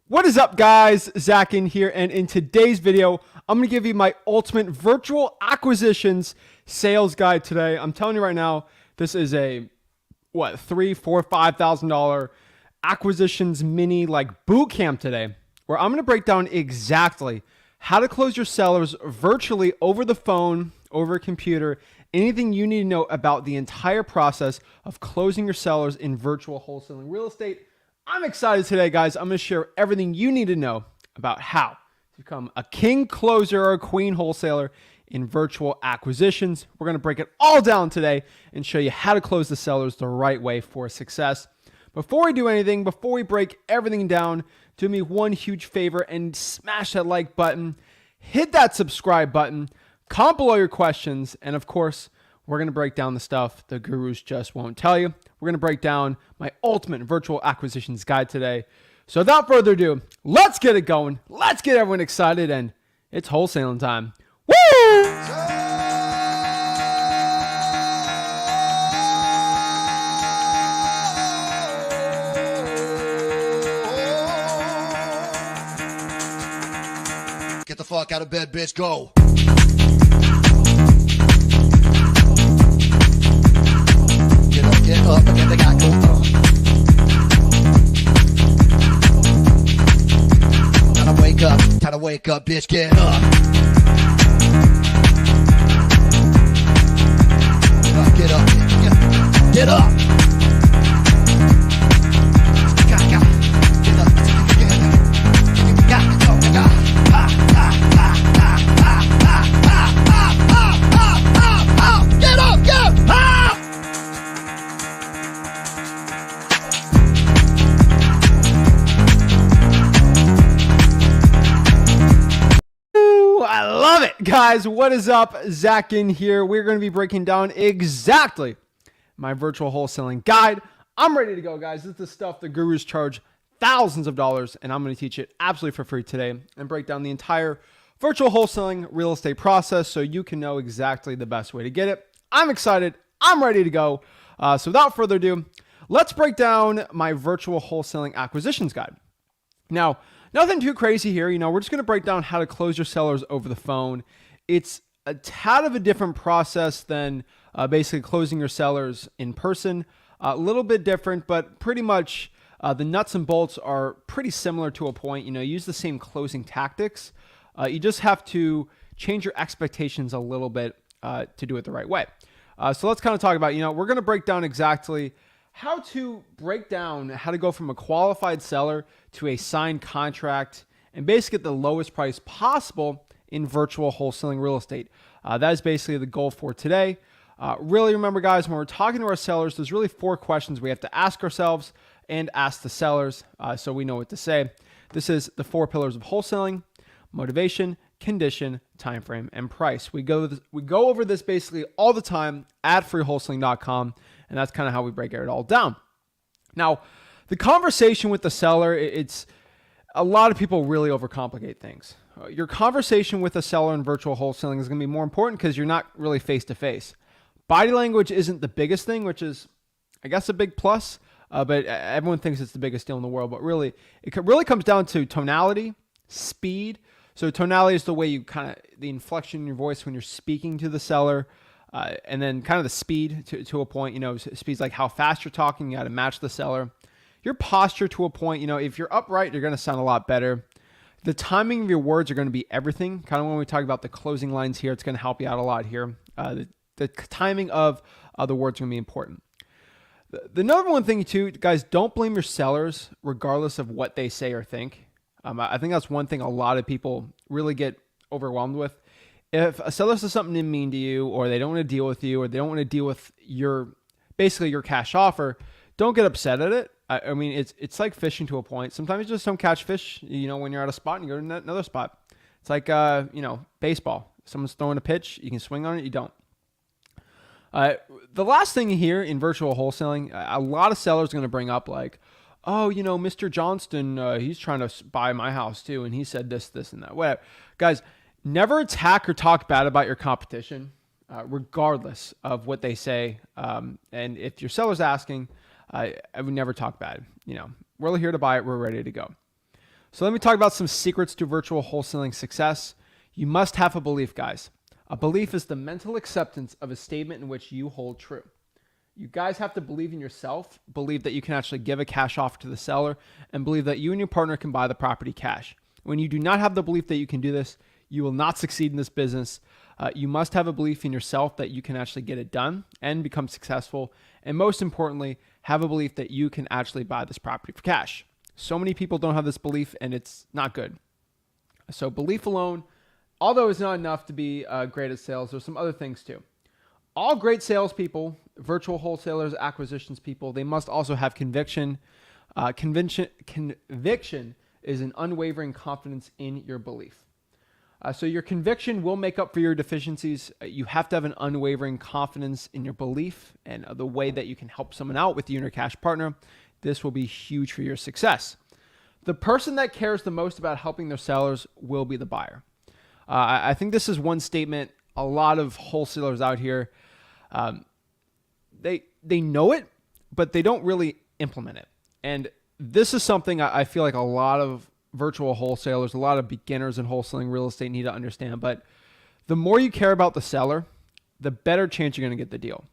What is up, guys? Zach Ginn here, and in today's video, I'm going to give you my ultimate virtual acquisitions sales guide today. I'm telling you right now, this is a $3,000, $4,000, $5,000 acquisitions mini boot camp today, where I'm going to break down exactly how to close your sellers virtually over the phone, over a computer, anything you need to know about the entire process of closing your sellers in virtual wholesaling real estate. I'm excited today, guys. I'm going to share everything you need to know about how to become a king closer or a queen wholesaler in virtual acquisitions. We're going to break it all down today and show you how to close the sellers the right way for success. Before we do anything, before we break everything down, do me one huge favor and smash that like button, hit that subscribe button, comment below your questions, and of course, we're going to break down the stuff the gurus just won't tell you. We're going to break down my ultimate virtual acquisitions guide today. So without further ado, let's get it going. Let's get everyone excited, and it's wholesaling time. Woo! Get the fuck out of bed, bitch. Go. Get up and get the guy go on. Time to wake up, bitch, get up. Get up, get up. Guys, what is up? Zach Ginn here. We're going to be breaking down exactly my virtual wholesaling guide. I'm ready to go, guys. This is the stuff the gurus charge thousands of dollars, and I'm going to teach it absolutely for free today and break down the entire virtual wholesaling real estate process so you can know exactly the best way to get it. I'm excited. I'm ready to go. So without further ado, let's break down my virtual wholesaling acquisitions guide. Now, nothing too crazy here. We're just going to break down how to close your sellers over the phone. It's a tad of a different process than basically closing your sellers in person. A little bit different, but pretty much the nuts and bolts are pretty similar to a point. Use the same closing tactics. You just have to change your expectations a little bit to do it the right way. So let's kind of talk about, we're going to break down exactly how to go from a qualified seller to a signed contract and basically get the lowest price possible in virtual wholesaling real estate. That is basically the goal for today. Really remember, guys, when we're talking to our sellers, there's really 4 questions we have to ask ourselves and ask the sellers so we know what to say. This is the 4 pillars of wholesaling: motivation, condition, time frame, and price. We go over this basically all the time at freewholesaling.com, and that's kind of how we break it all down. Now, the conversation with the seller, it's a lot of people really overcomplicate things. Your conversation with a seller in virtual wholesaling is going to be more important because you're not really face-to-face. Body language isn't the biggest thing, which is, I guess, a big plus, but everyone thinks it's the biggest deal in the world. But really, it really comes down to tonality, speed. So tonality is the way the inflection in your voice when you're speaking to the seller, and then kind of the speed to a point. Speed's like how fast you're talking. You got to match the seller. Your posture to a point. If you're upright, you're going to sound a lot better. The timing of your words are going to be everything. Kind of when we talk about the closing lines here, it's going to help you out a lot here. The timing of the words are going to be important. The number one thing too, guys, don't blame your sellers regardless of what they say or think. I think that's one thing a lot of people really get overwhelmed with. If a seller says something mean to you, or they don't want to deal with you, or they don't want to deal with your cash offer, don't get upset at it. I mean, it's like fishing to a point. Sometimes you just don't catch fish, when you're at a spot and you go to another spot. It's like, baseball. Someone's throwing a pitch, you can swing on it, you don't. The last thing here in virtual wholesaling, a lot of sellers are going to bring up oh, Mr. Johnston, he's trying to buy my house too, and he said this, and that. Whatever. Guys, never attack or talk bad about your competition, regardless of what they say. And if your seller's asking, I would never talk bad. We're here to buy it. We're ready to go. So let me talk about some secrets to virtual wholesaling success. You must have a belief, guys. A belief is the mental acceptance of a statement in which you hold true. You guys have to believe in yourself, believe that you can actually give a cash offer to the seller, and believe that you and your partner can buy the property cash. When you do not have the belief that you can do this, you will not succeed in this business. You must have a belief in yourself that you can actually get it done and become successful. And most importantly, have a belief that you can actually buy this property for cash. So many people don't have this belief, and it's not good. So belief alone, although it's not enough to be great at sales, there's some other things too. All great salespeople, virtual wholesalers, acquisitions people, they must also have conviction. Conviction is an unwavering confidence in your belief. So your conviction will make up for your deficiencies. You have to have an unwavering confidence in your belief and the way that you can help someone out with you and your cash partner. This will be huge for your success. The person that cares the most about helping their sellers will be the buyer. I think this is one statement a lot of wholesalers out here, they know it, but they don't really implement it. And this is something I feel like a lot of virtual wholesalers, a lot of beginners in wholesaling real estate need to understand. But the more you care about the seller, the better chance you're going to get the deal.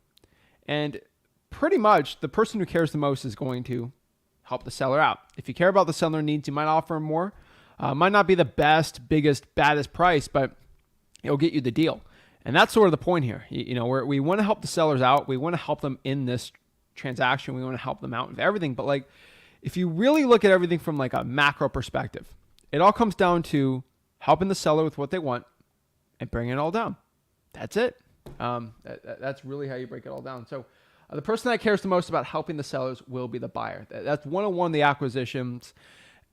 And pretty much the person who cares the most is going to help the seller out. If you care about the seller needs, you might offer him more. Might not be the best, biggest, baddest price, but it'll get you the deal. And that's sort of the point here. We want to help the sellers out. We want to help them in this transaction. We want to help them out with everything. But like, if you really look at everything from like a macro perspective, it all comes down to helping the seller with what they want and bringing it all down. That's it. That's really how you break it all down. So the person that cares the most about helping the sellers will be the buyer. That's 101 of the acquisitions.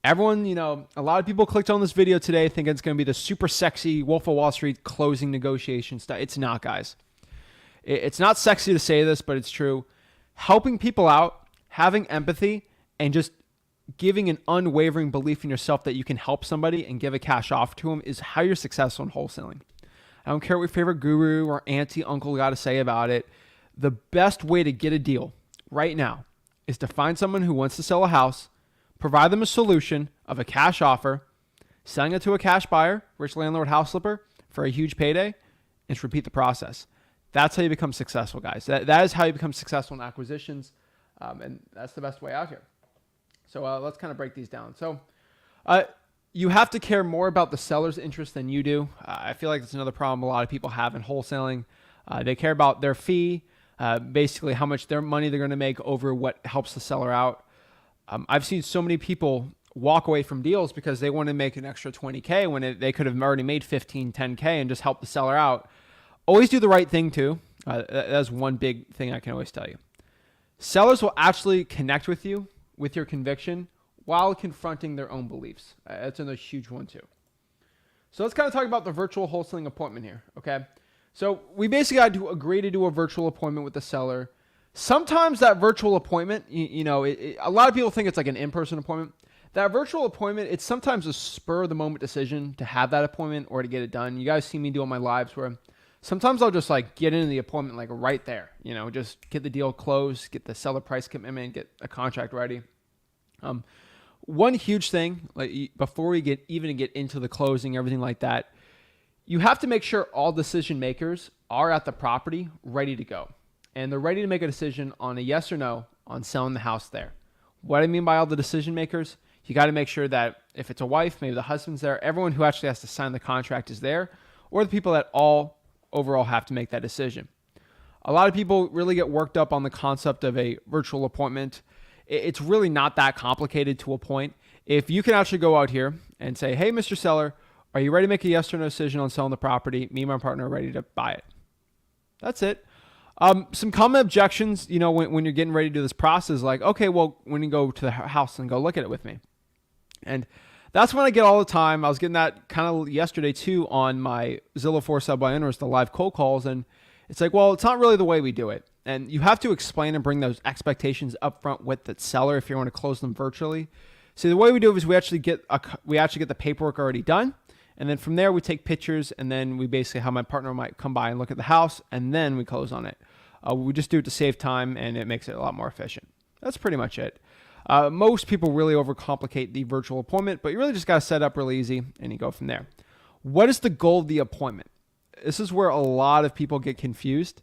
Everyone, a lot of people clicked on this video today thinking it's going to be the super sexy Wolf of Wall Street closing negotiation stuff. It's not, guys. It's not sexy to say this, but it's true. Helping people out, having empathy, and just giving an unwavering belief in yourself that you can help somebody and give a cash offer to them is how you're successful in wholesaling. I don't care what your favorite guru or auntie, uncle got to say about it. The best way to get a deal right now is to find someone who wants to sell a house, provide them a solution of a cash offer, selling it to a cash buyer, rich landlord, house flipper for a huge payday, and just repeat the process. That's how you become successful, guys. That is how you become successful in acquisitions, and that's the best way out here. So let's kind of break these down. So you have to care more about the seller's interest than you do. I feel like that's another problem a lot of people have in wholesaling. They care about their fee, basically how much their money they're going to make over what helps the seller out. I've seen so many people walk away from deals because they want to make an extra 20K when they could have already made 15, 10K and just help the seller out. Always do the right thing too. That's one big thing I can always tell you. Sellers will actually connect with you, with your conviction, while confronting their own beliefs. That's another huge one too. So let's kind of talk about the virtual wholesaling appointment here, okay? So we basically had to agree to do a virtual appointment with the seller. Sometimes that virtual appointment, a lot of people think it's like an in-person appointment. That virtual appointment, it's sometimes a spur-of-the-moment decision to have that appointment or to get it done. You guys see me doing my lives where sometimes I'll just like get into the appointment like right there, just get the deal closed, get the seller price commitment, get a contract ready. One huge thing, like before we get into the closing, everything like that, you have to make sure all decision makers are at the property ready to go. And they're ready to make a decision on a yes or no on selling the house there. What I mean by all the decision makers, you got to make sure that if it's a wife, maybe the husband's there, everyone who actually has to sign the contract is there, or the people that all overall have to make that decision. A lot of people really get worked up on the concept of a virtual appointment. It's really not that complicated to a point. If you can actually go out here and say, hey, Mr. Seller, are you ready to make a yes or no decision on selling the property? Me and my partner are ready to buy it. That's it. Some common objections, when you're getting ready to do this process, like, okay, well, when you go to the house and go look at it with me. And that's when I get all the time. I was getting that kind of yesterday too on my Zillow for sale by owners, the live cold calls. And it's like, well, it's not really the way we do it. And you have to explain and bring those expectations up front with the seller if you want to close them virtually. See, the way we do it is we actually get the paperwork already done. And then from there, we take pictures, and then we basically have my partner might come by and look at the house, and then we close on it. We just do it to save time, and it makes it a lot more efficient. That's pretty much it. Most people really overcomplicate the virtual appointment, but you really just got to set up really easy and you go from there. What is the goal of the appointment? This is where a lot of people get confused.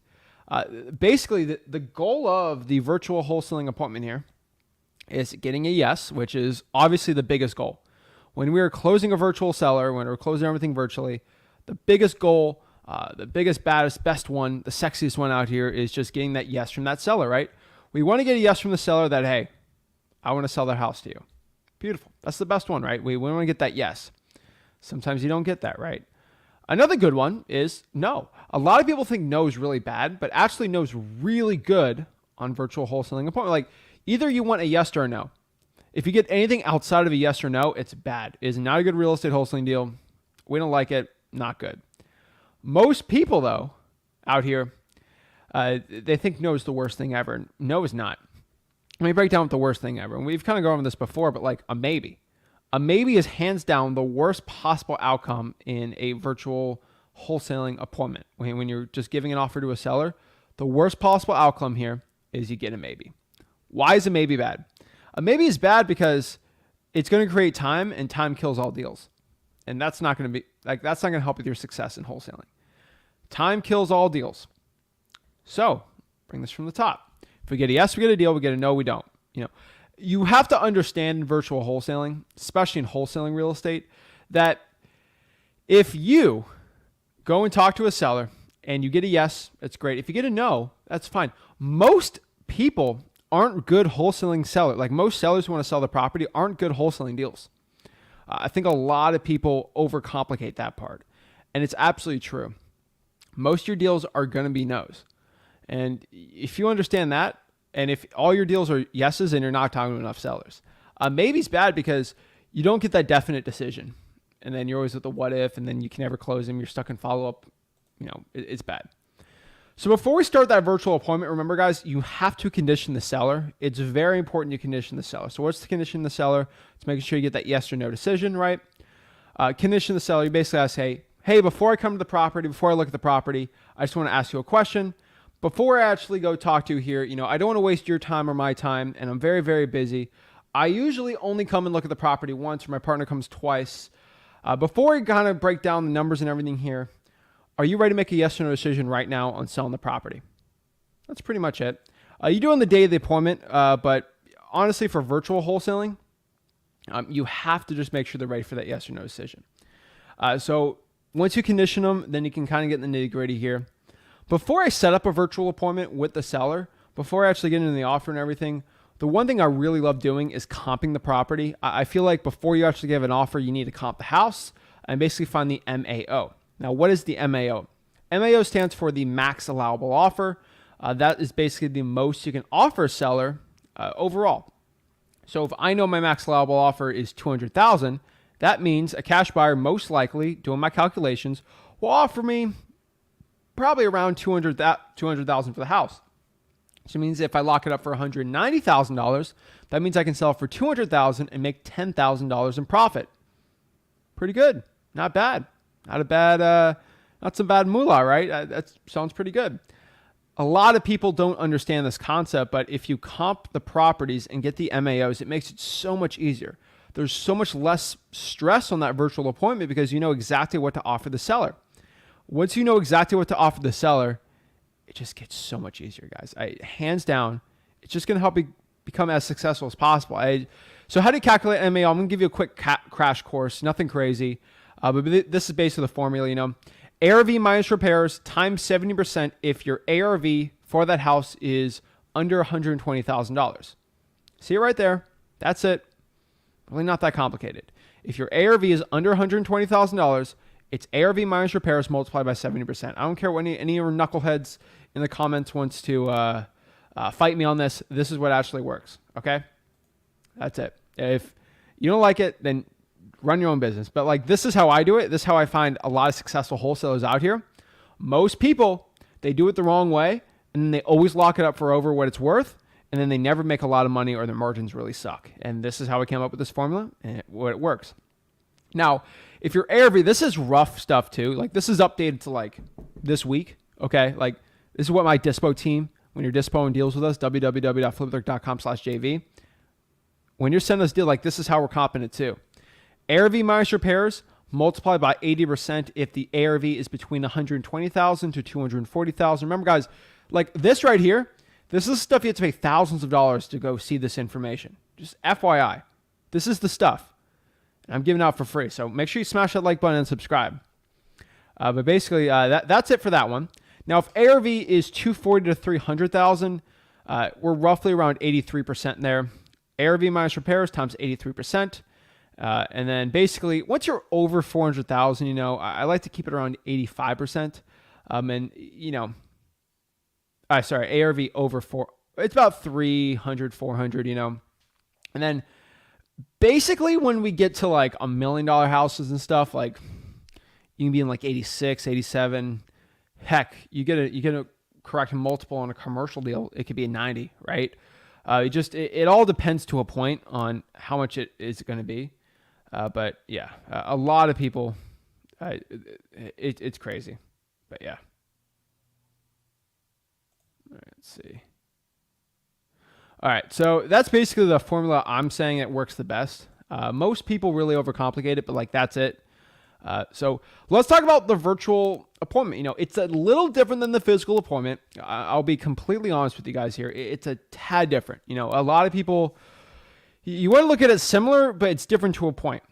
Basically, the goal of the virtual wholesaling appointment here is getting a yes, which is obviously the biggest goal. When we are closing a virtual seller, when we're closing everything virtually, the biggest goal, the biggest, baddest, best one, the sexiest one out here is just getting that yes from that seller, right? We want to get a yes from the seller that, hey, I want to sell their house to you. Beautiful. That's the best one, right? We want to get that yes. Sometimes you don't get that, right? Another good one is no. A lot of people think no is really bad, but actually no is really good on virtual wholesaling appointment. Like either you want a yes or a no. If you get anything outside of a yes or no, it's bad. It is not a good real estate wholesaling deal. We don't like it. Not good. Most people, though, out here, they think no is the worst thing ever. No is not. Let me break down what the worst thing ever. And we've kind of gone over this before, but like a maybe. A maybe is hands down the worst possible outcome in a virtual wholesaling appointment. When you're just giving an offer to a seller, the worst possible outcome here is you get a maybe. Why is a maybe bad? A maybe is bad because it's going to create time, and time kills all deals. And that's not going to help with your success in wholesaling. Time kills all deals. So bring this from the top. If we get a yes, we get a deal. We get a no, we don't. You have to understand in virtual wholesaling, especially in wholesaling real estate, that if you go and talk to a seller and you get a yes, it's great. If you get a no, that's fine. Most people aren't good wholesaling sellers. Like most sellers who want to sell the property aren't good wholesaling deals. I think a lot of people overcomplicate that part. And it's absolutely true. Most of your deals are going to be no's. And if you understand that, and if all your deals are yeses, and you're not talking to enough sellers. Maybe's bad because you don't get that definite decision. And then you're always with the what if, and then you can never close them. You're stuck in follow-up. It's bad. So before we start that virtual appointment, remember, guys, you have to condition the seller. It's very important you condition the seller. So what's the condition the seller? It's making sure you get that yes or no decision, right? Condition the seller. You basically gotta say, hey, before I come to the property, before I look at the property, I just want to ask you a question. Before I actually go talk to you here, I don't want to waste your time or my time, and I'm very, very busy. I usually only come and look at the property once, or my partner comes twice. Before we kind of break down the numbers and everything here, are you ready to make a yes or no decision right now on selling the property? That's pretty much it. You do on the day of the appointment, but honestly, for virtual wholesaling, you have to just make sure they're ready for that yes or no decision. So once you condition them, then you can kind of get in the nitty gritty here. Before I set up a virtual appointment with the seller, before I actually get into the offer and everything, the one thing I really love doing is comping the property. I feel like before you actually give an offer, you need to comp the house and basically find the MAO. Now, what is the MAO? MAO stands for the max allowable offer. That is basically the most you can offer a seller overall. So if I know my max allowable offer is $200,000, that means a cash buyer most likely, doing my calculations, will offer me probably around $200,000 for the house. So it means if I lock it up for $190,000, that means I can sell it for $200,000 and make $10,000 in profit. Pretty good. Not bad. Not some bad moolah, right? That sounds pretty good. A lot of people don't understand this concept, but if you comp the properties and get the MAOs, it makes it so much easier. There's so much less stress on that virtual appointment because you know exactly what to offer the seller. Once you know exactly what to offer the seller, it just gets so much easier, guys. Hands down, it's just going to help you become as successful as possible. So how do you calculate MAO? I'm going to give you a quick crash course, nothing crazy. But this is basically the formula, ARV minus repairs times 70% if your ARV for that house is under $120,000. See it right there? That's it. Really not that complicated. If your ARV is under $120,000, it's ARV minus repairs multiplied by 70%. I don't care what any of your knuckleheads in the comments wants to fight me on this. This is what actually works, okay? That's it. If you don't like it, then run your own business. But this is how I do it. This is how I find a lot of successful wholesalers out here. Most people, they do it the wrong way, and then they always lock it up for over what it's worth, and then they never make a lot of money or their margins really suck. And this is how I came up with this formula, and it works. Now, if your ARV, this is rough stuff too. This is updated to this week, okay? This is what my dispo team, when you're dispoing deals with us, www.flipbook.com/JV. when you're sending us deal, like this is how we're comping it too. ARV minus repairs multiplied by 80% if the ARV is between 120,000 to 240,000. Remember, guys, like this right here, this is stuff you have to pay thousands of dollars to go see this information. Just FYI, this is the stuff. And I'm giving it out for free. So make sure you smash that like button and subscribe. But basically, that's it for that one. Now, if ARV is 240 to 300,000, we're roughly around 83% there. ARV minus repairs times 83%. And then basically, once you're over 400,000, you know, I like to keep it around 85%. And you know, ARV over it's about 300, 400, you know. And then basically when we get to like $1 million houses and stuff, like you can be in like 86, 87. Heck, you get a correct multiple on a commercial deal. It could be a 90, right? It all depends to a point on how much it is going to be. But yeah, a lot of people, it's crazy, but yeah. All right, let's see. All right, so that's basically the formula I'm saying it works the best. Most people really overcomplicate it, but like that's it. So let's talk about the virtual appointment. You know, it's a little different than the physical appointment. I'll be completely honest with you guys here. It's a tad different. You know, a lot of people, you want to look at it similar, but it's different to a point.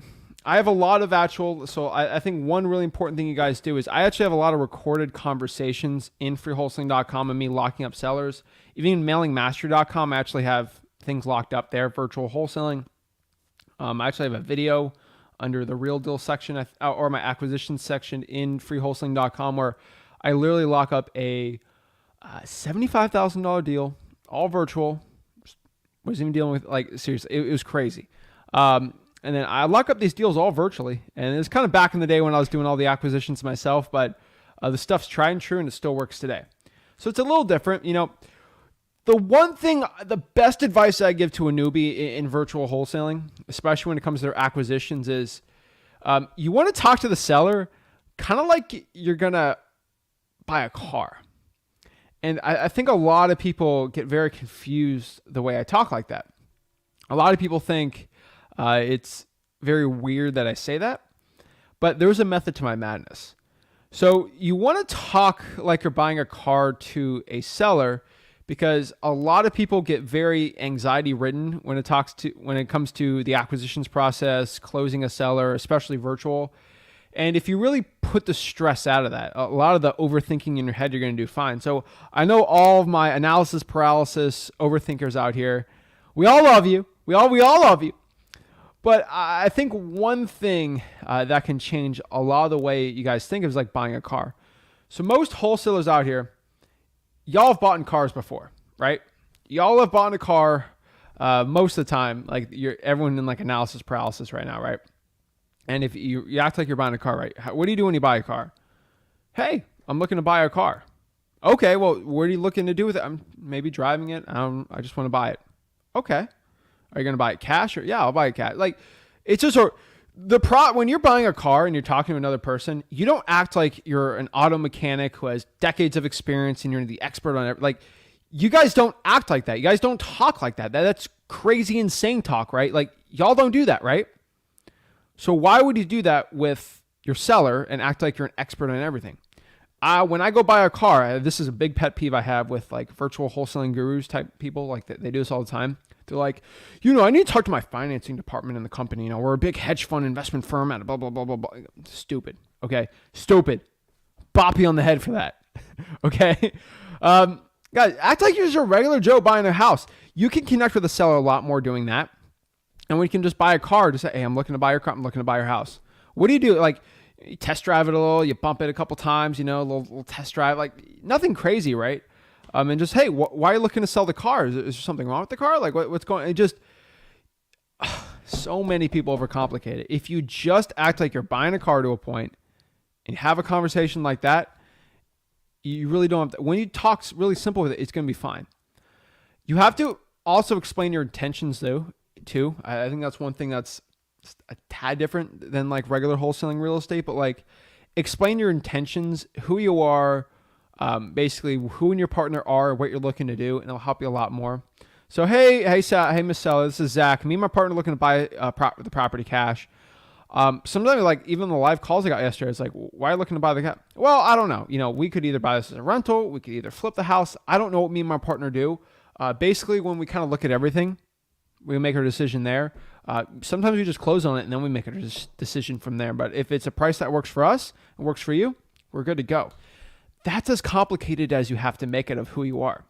I have a lot of so I think one really important thing you guys do is I actually have a lot of recorded conversations in freewholesaling.com and me locking up sellers. Even mailingmastery.com, I actually have things locked up there, virtual wholesaling. I actually have a video under the real deal section or my acquisition section in freewholesaling.com where I literally lock up a $75,000 deal, all virtual. Wasn't even dealing with, like, seriously, it was crazy. And then I lock up these deals all virtually. And it's kind of back in the day when I was doing all the acquisitions myself, but the stuff's tried and true and it still works today. So it's a little different. You know, the best advice I give to a newbie in virtual wholesaling, especially when it comes to their acquisitions, is you want to talk to the seller kind of like you're going to buy a car. And I think a lot of people get very confused the way I talk like that. A lot of people think it's very weird that I say that, but there's a method to my madness. So you want to talk like you're buying a car to a seller because a lot of people get very anxiety ridden when it comes to the acquisitions process, closing a seller, especially virtual. And if you really put the stress out of that, a lot of the overthinking in your head, you're going to do fine. So I know all of my analysis paralysis overthinkers out here. We all love you. We all love you. But I think one thing that can change a lot of the way you guys think is like buying a car. So most wholesalers out here, y'all have bought in cars before, right? Y'all have bought in a car most of the time. Like everyone in like analysis paralysis right now, right? And if you act like you're buying a car, right? What do you do when you buy a car? Hey, I'm looking to buy a car. Okay, well, what are you looking to do with it? I'm maybe driving it. I just want to buy it. Okay. Are you going to buy it cash? Or yeah, I'll buy it cash. Like, it's just when you're buying a car and you're talking to another person, you don't act like you're an auto mechanic who has decades of experience and you're the expert on it. Like, you guys don't act like that. You guys don't talk like that. That's crazy, insane talk, right? Like, y'all don't do that, right? So why would you do that with your seller and act like you're an expert on everything? When I go buy a car, this is a big pet peeve I have with like virtual wholesaling gurus type people. Like they do this all the time. They're like, I need to talk to my financing department in the company. We're a big hedge fund investment firm at blah, blah, blah, blah, blah. Stupid. Okay. Stupid. Bop you on the head for that. Okay. Guys, act like you're just a regular Joe buying a house. You can connect with a seller a lot more doing that. And we can just buy a car to say, hey, I'm looking to buy your car. I'm looking to buy your house. What do? Like, you test drive it a little, you bump it a couple times, a little test drive, like nothing crazy, right? And just, hey, why are you looking to sell the car? Is there something wrong with the car? Like what's going on? It just, so many people overcomplicate it. If you just act like you're buying a car to a point and have a conversation like that, you really don't have to, when you talk really simple with it, it's going to be fine. You have to also explain your intentions too. I think that's one thing that's a tad different than like regular wholesaling real estate, but like explain your intentions, who you are, basically who and your partner are, what you're looking to do, and it'll help you a lot more. So hey, Miss Seller, this is Zach. Me and my partner looking to buy the property cash. Sometimes like even the live calls I got yesterday, it's like, why are you looking to buy the cash? Well, I don't know. We could either buy this as a rental, we could either flip the house. I don't know what me and my partner do. Basically, when we kind of look at everything, we make our decision there. Sometimes we just close on it and then we make a decision from there. But if it's a price that works for us and works for you, we're good to go. That's as complicated as you have to make it of who you are.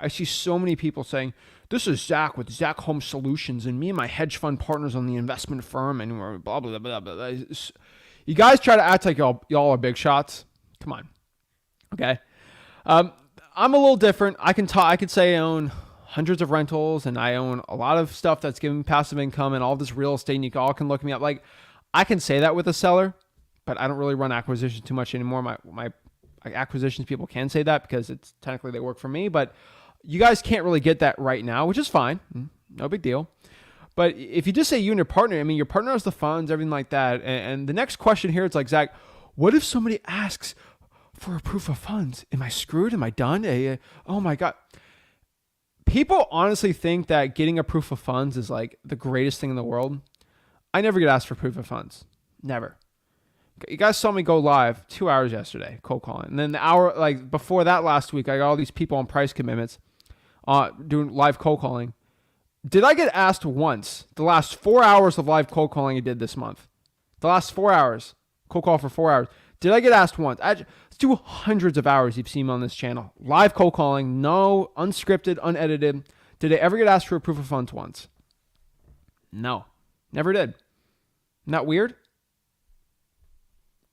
I see so many people saying, this is Zach with Zach Home Solutions and me and my hedge fund partners on the investment firm and we're blah, blah, blah, blah, blah. You guys try to act like y'all are big shots. Come on. Okay. I'm a little different. I could say I own hundreds of rentals and I own a lot of stuff that's giving me passive income and all this real estate, and you all can look me up. Like, I can say that with a seller, but I don't really run acquisitions too much anymore. My acquisitions people can say that because it's technically they work for me, but you guys can't really get that right now, which is fine. No big deal. But if you just say you and your partner, I mean, your partner has the funds, everything like that. And the next question here, it's like, Zach, what if somebody asks for a proof of funds? Am I screwed? Am I done? Oh my God. People honestly think that getting a proof of funds is like the greatest thing in the world. I never get asked for proof of funds. Never. You guys saw me go live 2 hours yesterday, cold calling. And then the hour like before that last week, I got all these people on price commitments doing live cold calling. Did I get asked once the last 4 hours of live cold calling I did this month? The last 4 hours, cold call for 4 hours. Did I get asked once? Let's do hundreds of hours you've seen me on this channel. Live cold calling, no, unscripted, unedited. Did I ever get asked for a proof of funds once? No, never did. Not weird?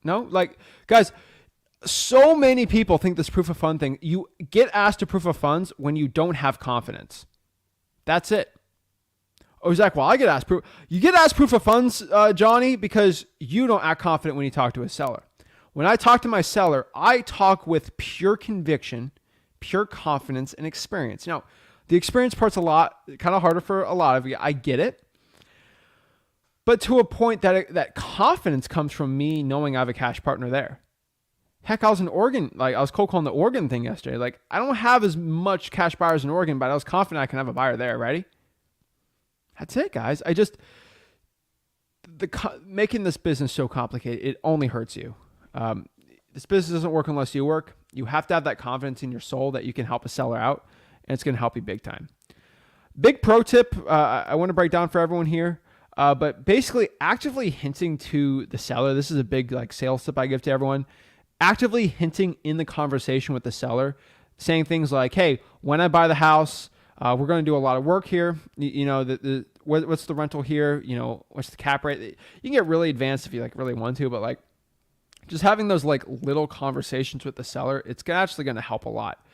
No? Like, guys, so many people think this proof of fund thing, you get asked a proof of funds when you don't have confidence. That's it. Oh, Zach, well, I get asked proof. You get asked proof of funds, Johnny, because you don't act confident when you talk to a seller. When I talk to my seller, I talk with pure conviction, pure confidence, and experience. Now, the experience part's kind of harder for a lot of you. I get it. But to a point that confidence comes from me knowing I have a cash partner there. Heck, I was in Oregon. Like, I was cold calling the Oregon thing yesterday. Like, I don't have as much cash buyers in Oregon, but I was confident I can have a buyer there. Ready? That's it, guys. Making this business so complicated, it only hurts you. This business doesn't work unless you work. You have to have that confidence in your soul that you can help a seller out, and it's going to help you big time. Big pro tip I want to break down for everyone here. But basically actively hinting to the seller, this is a big like sales tip I give to everyone, actively hinting in the conversation with the seller, saying things like, hey, when I buy the house, we're going to do a lot of work here. What's the rental here? What's the cap rate? You can get really advanced if you like really want to, but like just having those like little conversations with the seller, it's actually going to help a lot.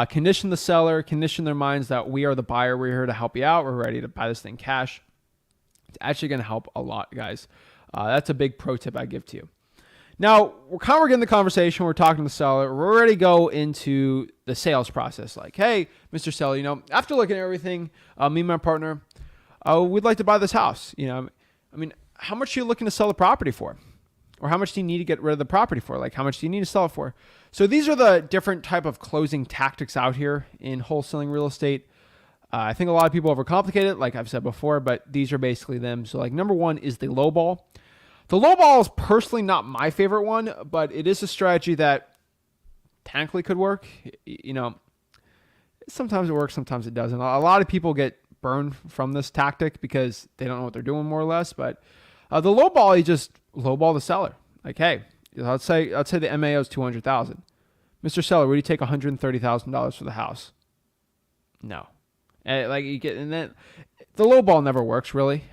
Condition the seller, condition their minds that we are the buyer. We're here to help you out. We're ready to buy this thing cash. It's actually going to help a lot, guys. That's a big pro tip I give to you. Now, we're getting the conversation. We're talking to the seller. We're ready to go into the sales process. Like, hey, Mr. Seller, after looking at everything, me and my partner, we'd like to buy this house. How much are you looking to sell the property for? Or how much do you need to get rid of the property for? Like, how much do you need to sell it for? So these are the different type of closing tactics out here in wholesaling real estate. I think a lot of people overcomplicate it, like I've said before, but these are basically them. So like number one is the low ball. The low ball is personally not my favorite one, but it is a strategy that technically could work. Sometimes it works, sometimes it doesn't. A lot of people get burned from this tactic because they don't know what they're doing more or less. But the low ball, you just low ball the seller. Like, hey, let's say the MAO is $200,000. Mr. Seller, would you take $130,000 for the house? No. And then the low ball never works really,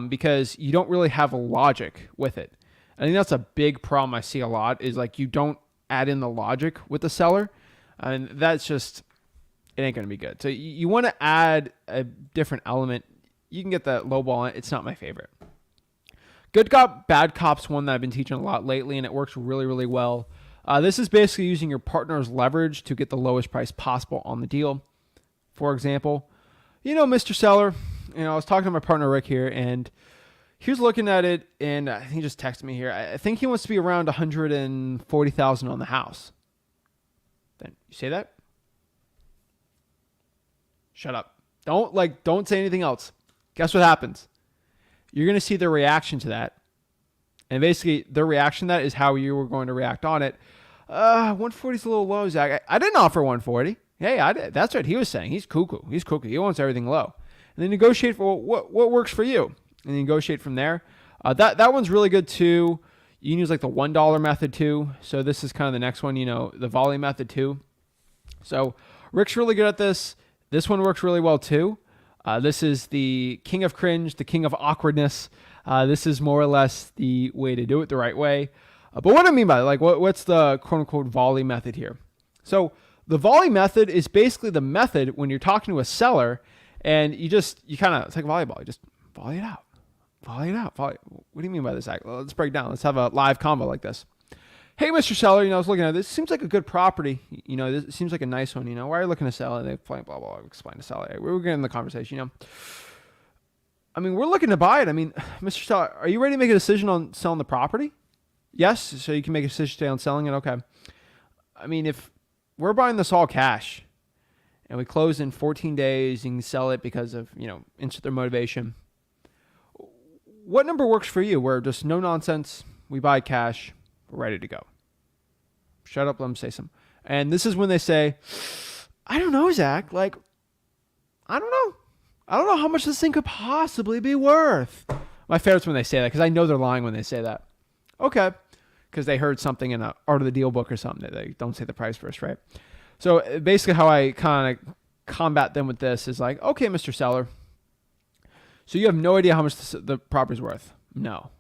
because you don't really have a logic with it. I think that's a big problem I see a lot is like you don't add in the logic with the seller, and that's just it ain't gonna be good. So you want to add a different element. You can get that low ball. It's not my favorite. Good cop, bad cop's one that I've been teaching a lot lately, and it works really, really well. This is basically using your partner's leverage to get the lowest price possible on the deal. For example, Mr. Seller, I was talking to my partner Rick here, and he was looking at it, and I think he just texted me here. I think he wants to be around $140,000 on the house. Then you say that? Shut up. Don't say anything else. Guess what happens? You're going to see their reaction to that. And basically, their reaction to that is how you were going to react on it. 140 is a little low, Zach. I didn't offer 140. Hey, I did. That's what he was saying. He's cuckoo. He's cuckoo. He wants everything low. And then negotiate for what works for you. And then negotiate from there. That one's really good too. You can use like the $1 method too. So this is kind of the next one, the volley method too. So Rick's really good at this. This one works really well too. This is the king of cringe, the king of awkwardness. This is more or less the way to do it the right way. But what I mean by it, what's the quote unquote volley method here? So the volley method is basically the method when you're talking to a seller and you kind of, it's like volleyball. You just volley it out. Volley it out. What do you mean by this, Zach? Well, let's break down. Let's have a live combo like this. Hey, Mr. Seller, I was looking at this. Seems like a good property. This seems like a nice one. Why are you looking to sell it? They blah, blah, blah. Explain to seller. We're getting in the conversation, we're looking to buy it. Mr. Seller, are you ready to make a decision on selling the property? Yes. So you can make a decision today on selling it. Okay. If we're buying this all cash and we close in 14 days, you can sell it because of, insert their motivation. What number works for you? Where just no nonsense. We buy cash. We're ready to go. Shut up. Let them say something. And this is when they say, I don't know, Zach. I don't know. I don't know how much this thing could possibly be worth. My favorite's when they say that because I know they're lying when they say that. Okay. Because they heard something in an Art of the Deal book or something. They don't say the price first, right? So basically how I kind of combat them with this is like, okay, Mr. Seller. So you have no idea how much the property's worth? No.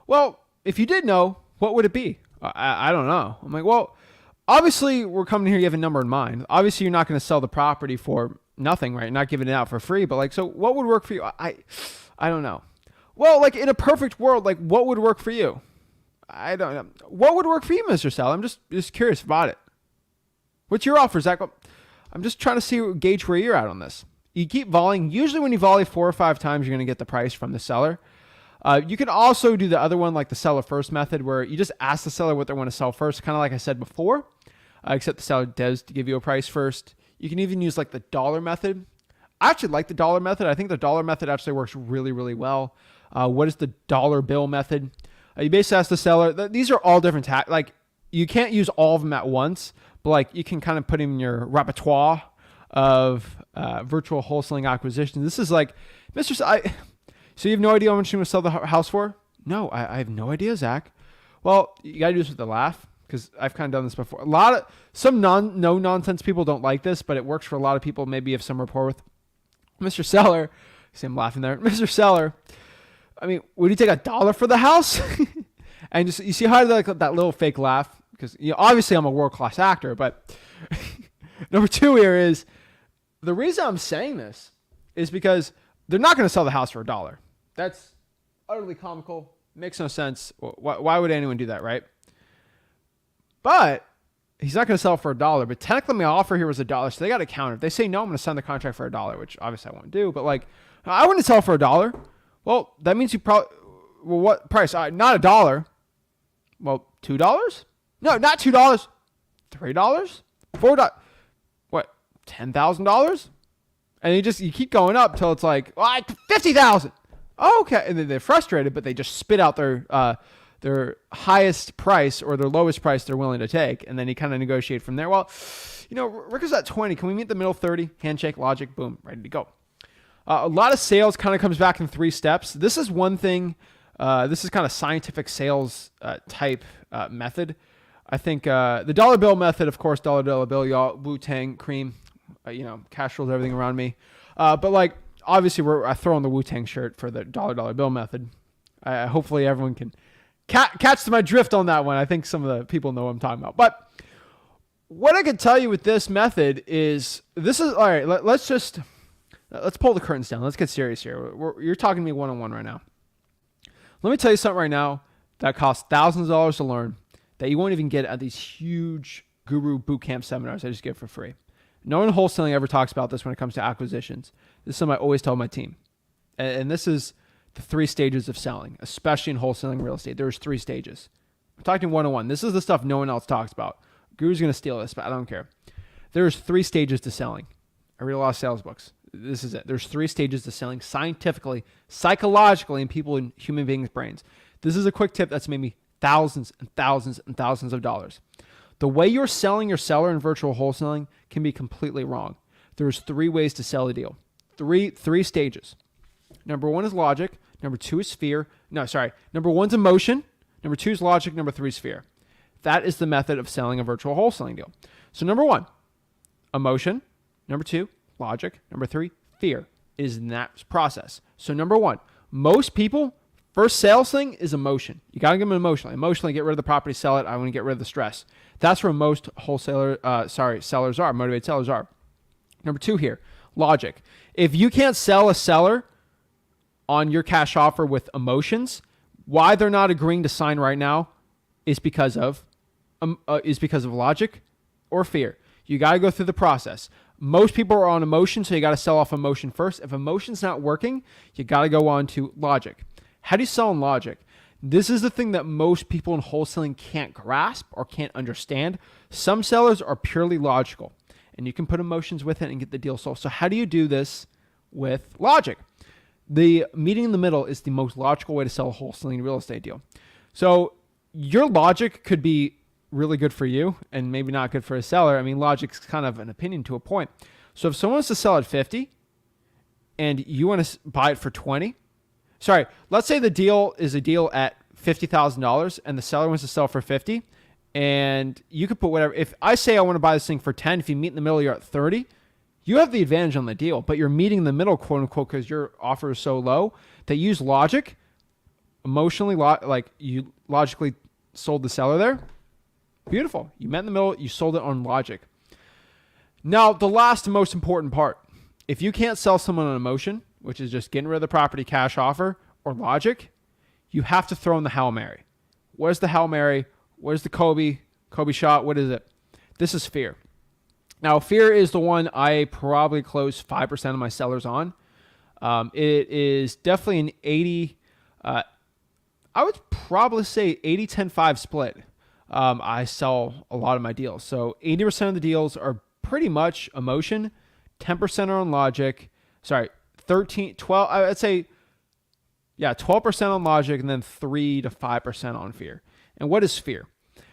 Well, if you did know, what would it be? I don't know. I'm like, well, obviously we're coming here. You have a number in mind. Obviously you're not going to sell the property for nothing, right? You're not giving it out for free, but so what would work for you? I don't know. Well, in a perfect world, what would work for you? I don't know. What would work for you, Mr. Seller? I'm just curious about it. What's your offer, Zach? I'm just trying to gauge where you're at on this. You keep volleying. Usually when you volley 4 or 5 times, you're going to get the price from the seller. You can also do the other one, like the seller first method, where you just ask the seller what they want to sell first, kind of like I said before, except the seller does give you a price first. You can even use the dollar method. I actually like the dollar method. I think the dollar method actually works really, really well. What is the dollar bill method? You basically ask the seller. These are all different you can't use all of them at once, but you can kind of put them in your repertoire of virtual wholesaling acquisitions. This is Mr. So you have no idea how much you want to sell the house for? No, I have no idea, Zach. Well, you got to do this with a laugh because I've kind of done this before. Some no nonsense people don't like this, but it works for a lot of people. Maybe you have some rapport with Mr. Seller. See, I'm laughing there. Mr. Seller, would you take $1 for the house? And just, you see how that little fake laugh? Because obviously I'm a world-class actor, but number 2 here is the reason I'm saying this is because they're not going to sell the house for $1. That's utterly comical. Makes no sense. Why would anyone do that, right? But he's not going to sell it for $1. But technically my offer here was $1, so they got to counter. If they say no, I'm going to sign the contract for $1, which obviously I won't do. But I wouldn't sell for $1. Well, that means you probably, what price? Not $1. Well, $2? No, not $2. $3? $4? What? $10,000? And you keep going up till it's $50,000. Okay, and then they're frustrated, but they just spit out their highest price or their lowest price they're willing to take, and then you kind of negotiate from there. Well, Rick is at 20. Can we meet the middle 30? Handshake, logic, boom, ready to go. A lot of sales kind of comes back in 3 steps. This is one thing. This is kind of scientific sales type method. I think the dollar bill method, of course, dollar bill, y'all, Wu-Tang, cream, cash rolls everything around me. But obviously I throw on the Wu-Tang shirt for the dollar bill method. Hopefully everyone can catch my drift on that one. I think some of the people know what I'm talking about. But what I can tell you with this method is all right. Let's pull the curtains down. Let's get serious here. You're talking to me one-on-one right now. Let me tell you something right now that costs thousands of dollars to learn that you won't even get at these huge guru bootcamp seminars I just give for free. No one in wholesaling ever talks about this when it comes to acquisitions. This is something I always tell my team. And this is the 3 stages of selling, especially in wholesaling real estate. There's 3 stages. I'm talking one-on-one. This is the stuff no one else talks about. Guru's going to steal this, but I don't care. There's 3 stages to selling. I read a lot of sales books. This is it. There's 3 stages to selling scientifically, psychologically, in people and human beings' brains. This is a quick tip that's made me thousands and thousands and thousands of dollars. The way you're selling your seller in virtual wholesaling can be completely wrong. There's 3 ways to sell a deal. Three stages. Number 1 is logic. Number 2 is fear. Number 1's emotion. Number 2 is logic. Number 3 is fear. That is the method of selling a virtual wholesaling deal. So number 1, emotion. Number 2, logic. Number 3, fear. It is in that process. So number 1, most people, first sales thing is emotion. You got to give them emotionally. Emotionally, get rid of the property, sell it. I want to get rid of the stress. That's where most sellers are, motivated sellers are. Number 2 here, logic. If you can't sell a seller on your cash offer with emotions, why they're not agreeing to sign right now is because of logic or fear. You got to go through the process. Most people are on emotion, so you got to sell off emotion first. If emotion's not working, you got to go on to logic. How do you sell in logic? This is the thing that most people in wholesaling can't grasp or can't understand. Some sellers are purely logical, and you can put emotions with it and get the deal sold. So how do you do this with logic? The meeting in the middle is the most logical way to sell a wholesaling real estate deal. So your logic could be really good for you and maybe not good for a seller. I mean, logic's kind of an opinion to a point. So if someone wants to sell at 50 and you want to buy it for 20, let's say the deal is a deal at $50,000 and the seller wants to sell for 50, and you could put whatever. If I say I want to buy this thing for 10, if you meet in the middle, you're at 30, you have the advantage on the deal, but you're meeting in the middle, quote unquote, because your offer is so low that you use logic, emotionally, like you logically sold the seller there. Beautiful. You met in the middle. You sold it on logic. Now, the last and most important part. If you can't sell someone on emotion, which is just getting rid of the property cash offer, or logic, you have to throw in the Hail Mary. Where's the Hail Mary? Where's the Kobe shot? What is it? This is fear. Now, fear is the one I probably close 5% of my sellers on. It is definitely an 80, I would probably say 80-10-5 split. I sell a lot of my deals. So 80% of the deals are pretty much emotion, 10% are on logic. 12, I'd say, 12% on logic, and then 3 to 5% on fear. And what is fear?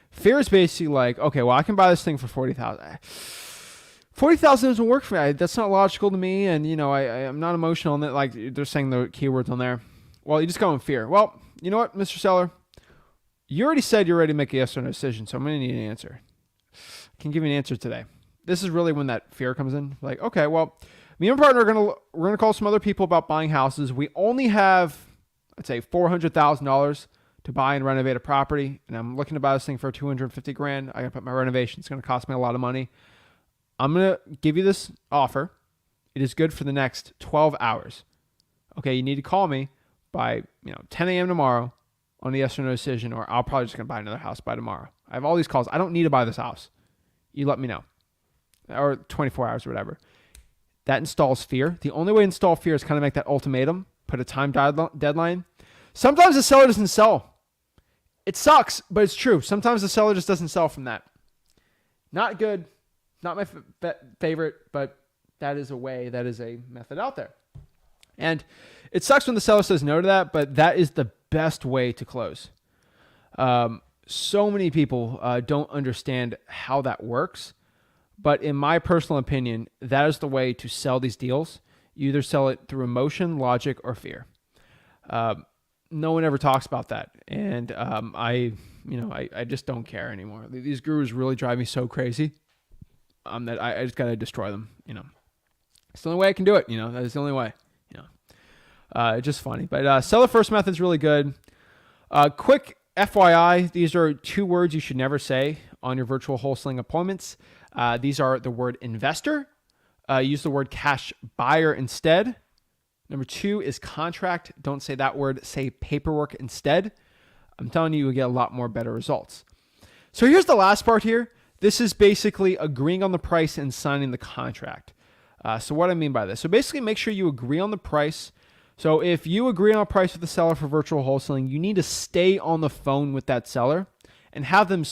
Fear is basically like, okay, well, I can buy this thing for $40,000. $40,000 doesn't work for me. That's not logical to me, and I'm not emotional on it. Like they're saying the keywords on there. Well, you just go in fear. Well, you know what, Mr. Seller? You already said you're ready to make a yes or no decision, so I'm going to need an answer. I can give you an answer today. This is really when that fear comes in. Like, okay, well, me and my partner we're gonna call some other people about buying houses. We only have, let's say, $400,000 to buy and renovate a property, and I'm looking to buy this thing for $250,000. I gotta put my renovation. It's gonna cost me a lot of money. I'm gonna give you this offer. It is good for the next 12 hours. Okay, you need to call me by 10 a.m. tomorrow on a yes or no decision, or I'll probably just gonna buy another house by tomorrow. I have all these calls. I don't need to buy this house. You let me know. Or 24 hours or whatever. That installs fear. The only way to install fear is kind of make that ultimatum, put a time deadline. Sometimes the seller doesn't sell. It sucks, but it's true. Sometimes the seller just doesn't sell from that. Not good. Not my favorite, but that is a method out there. And it sucks when the seller says no to that, but that is the best way to close. So many people don't understand how that works, but in my personal opinion, that is the way to sell these deals. You either sell it through emotion, logic, or fear. No one ever talks about that, and I just don't care anymore. These gurus really drive me so crazy. That I just gotta destroy them. It's the only way I can do it. That is the only way. It's just funny. But seller first method is really good. Quick FYI, these are 2 words you should never say on your virtual wholesaling appointments. These are the word investor. Use the word cash buyer instead. Number 2 is contract. Don't say that word. Say paperwork instead. I'm telling you, you'll get a lot more better results. So here's the last part here. This is basically agreeing on the price and signing the contract. So what I mean by this. So basically make sure you agree on the price. So if you agree on a price with the seller for virtual wholesaling, you need to stay on the phone with that seller and have them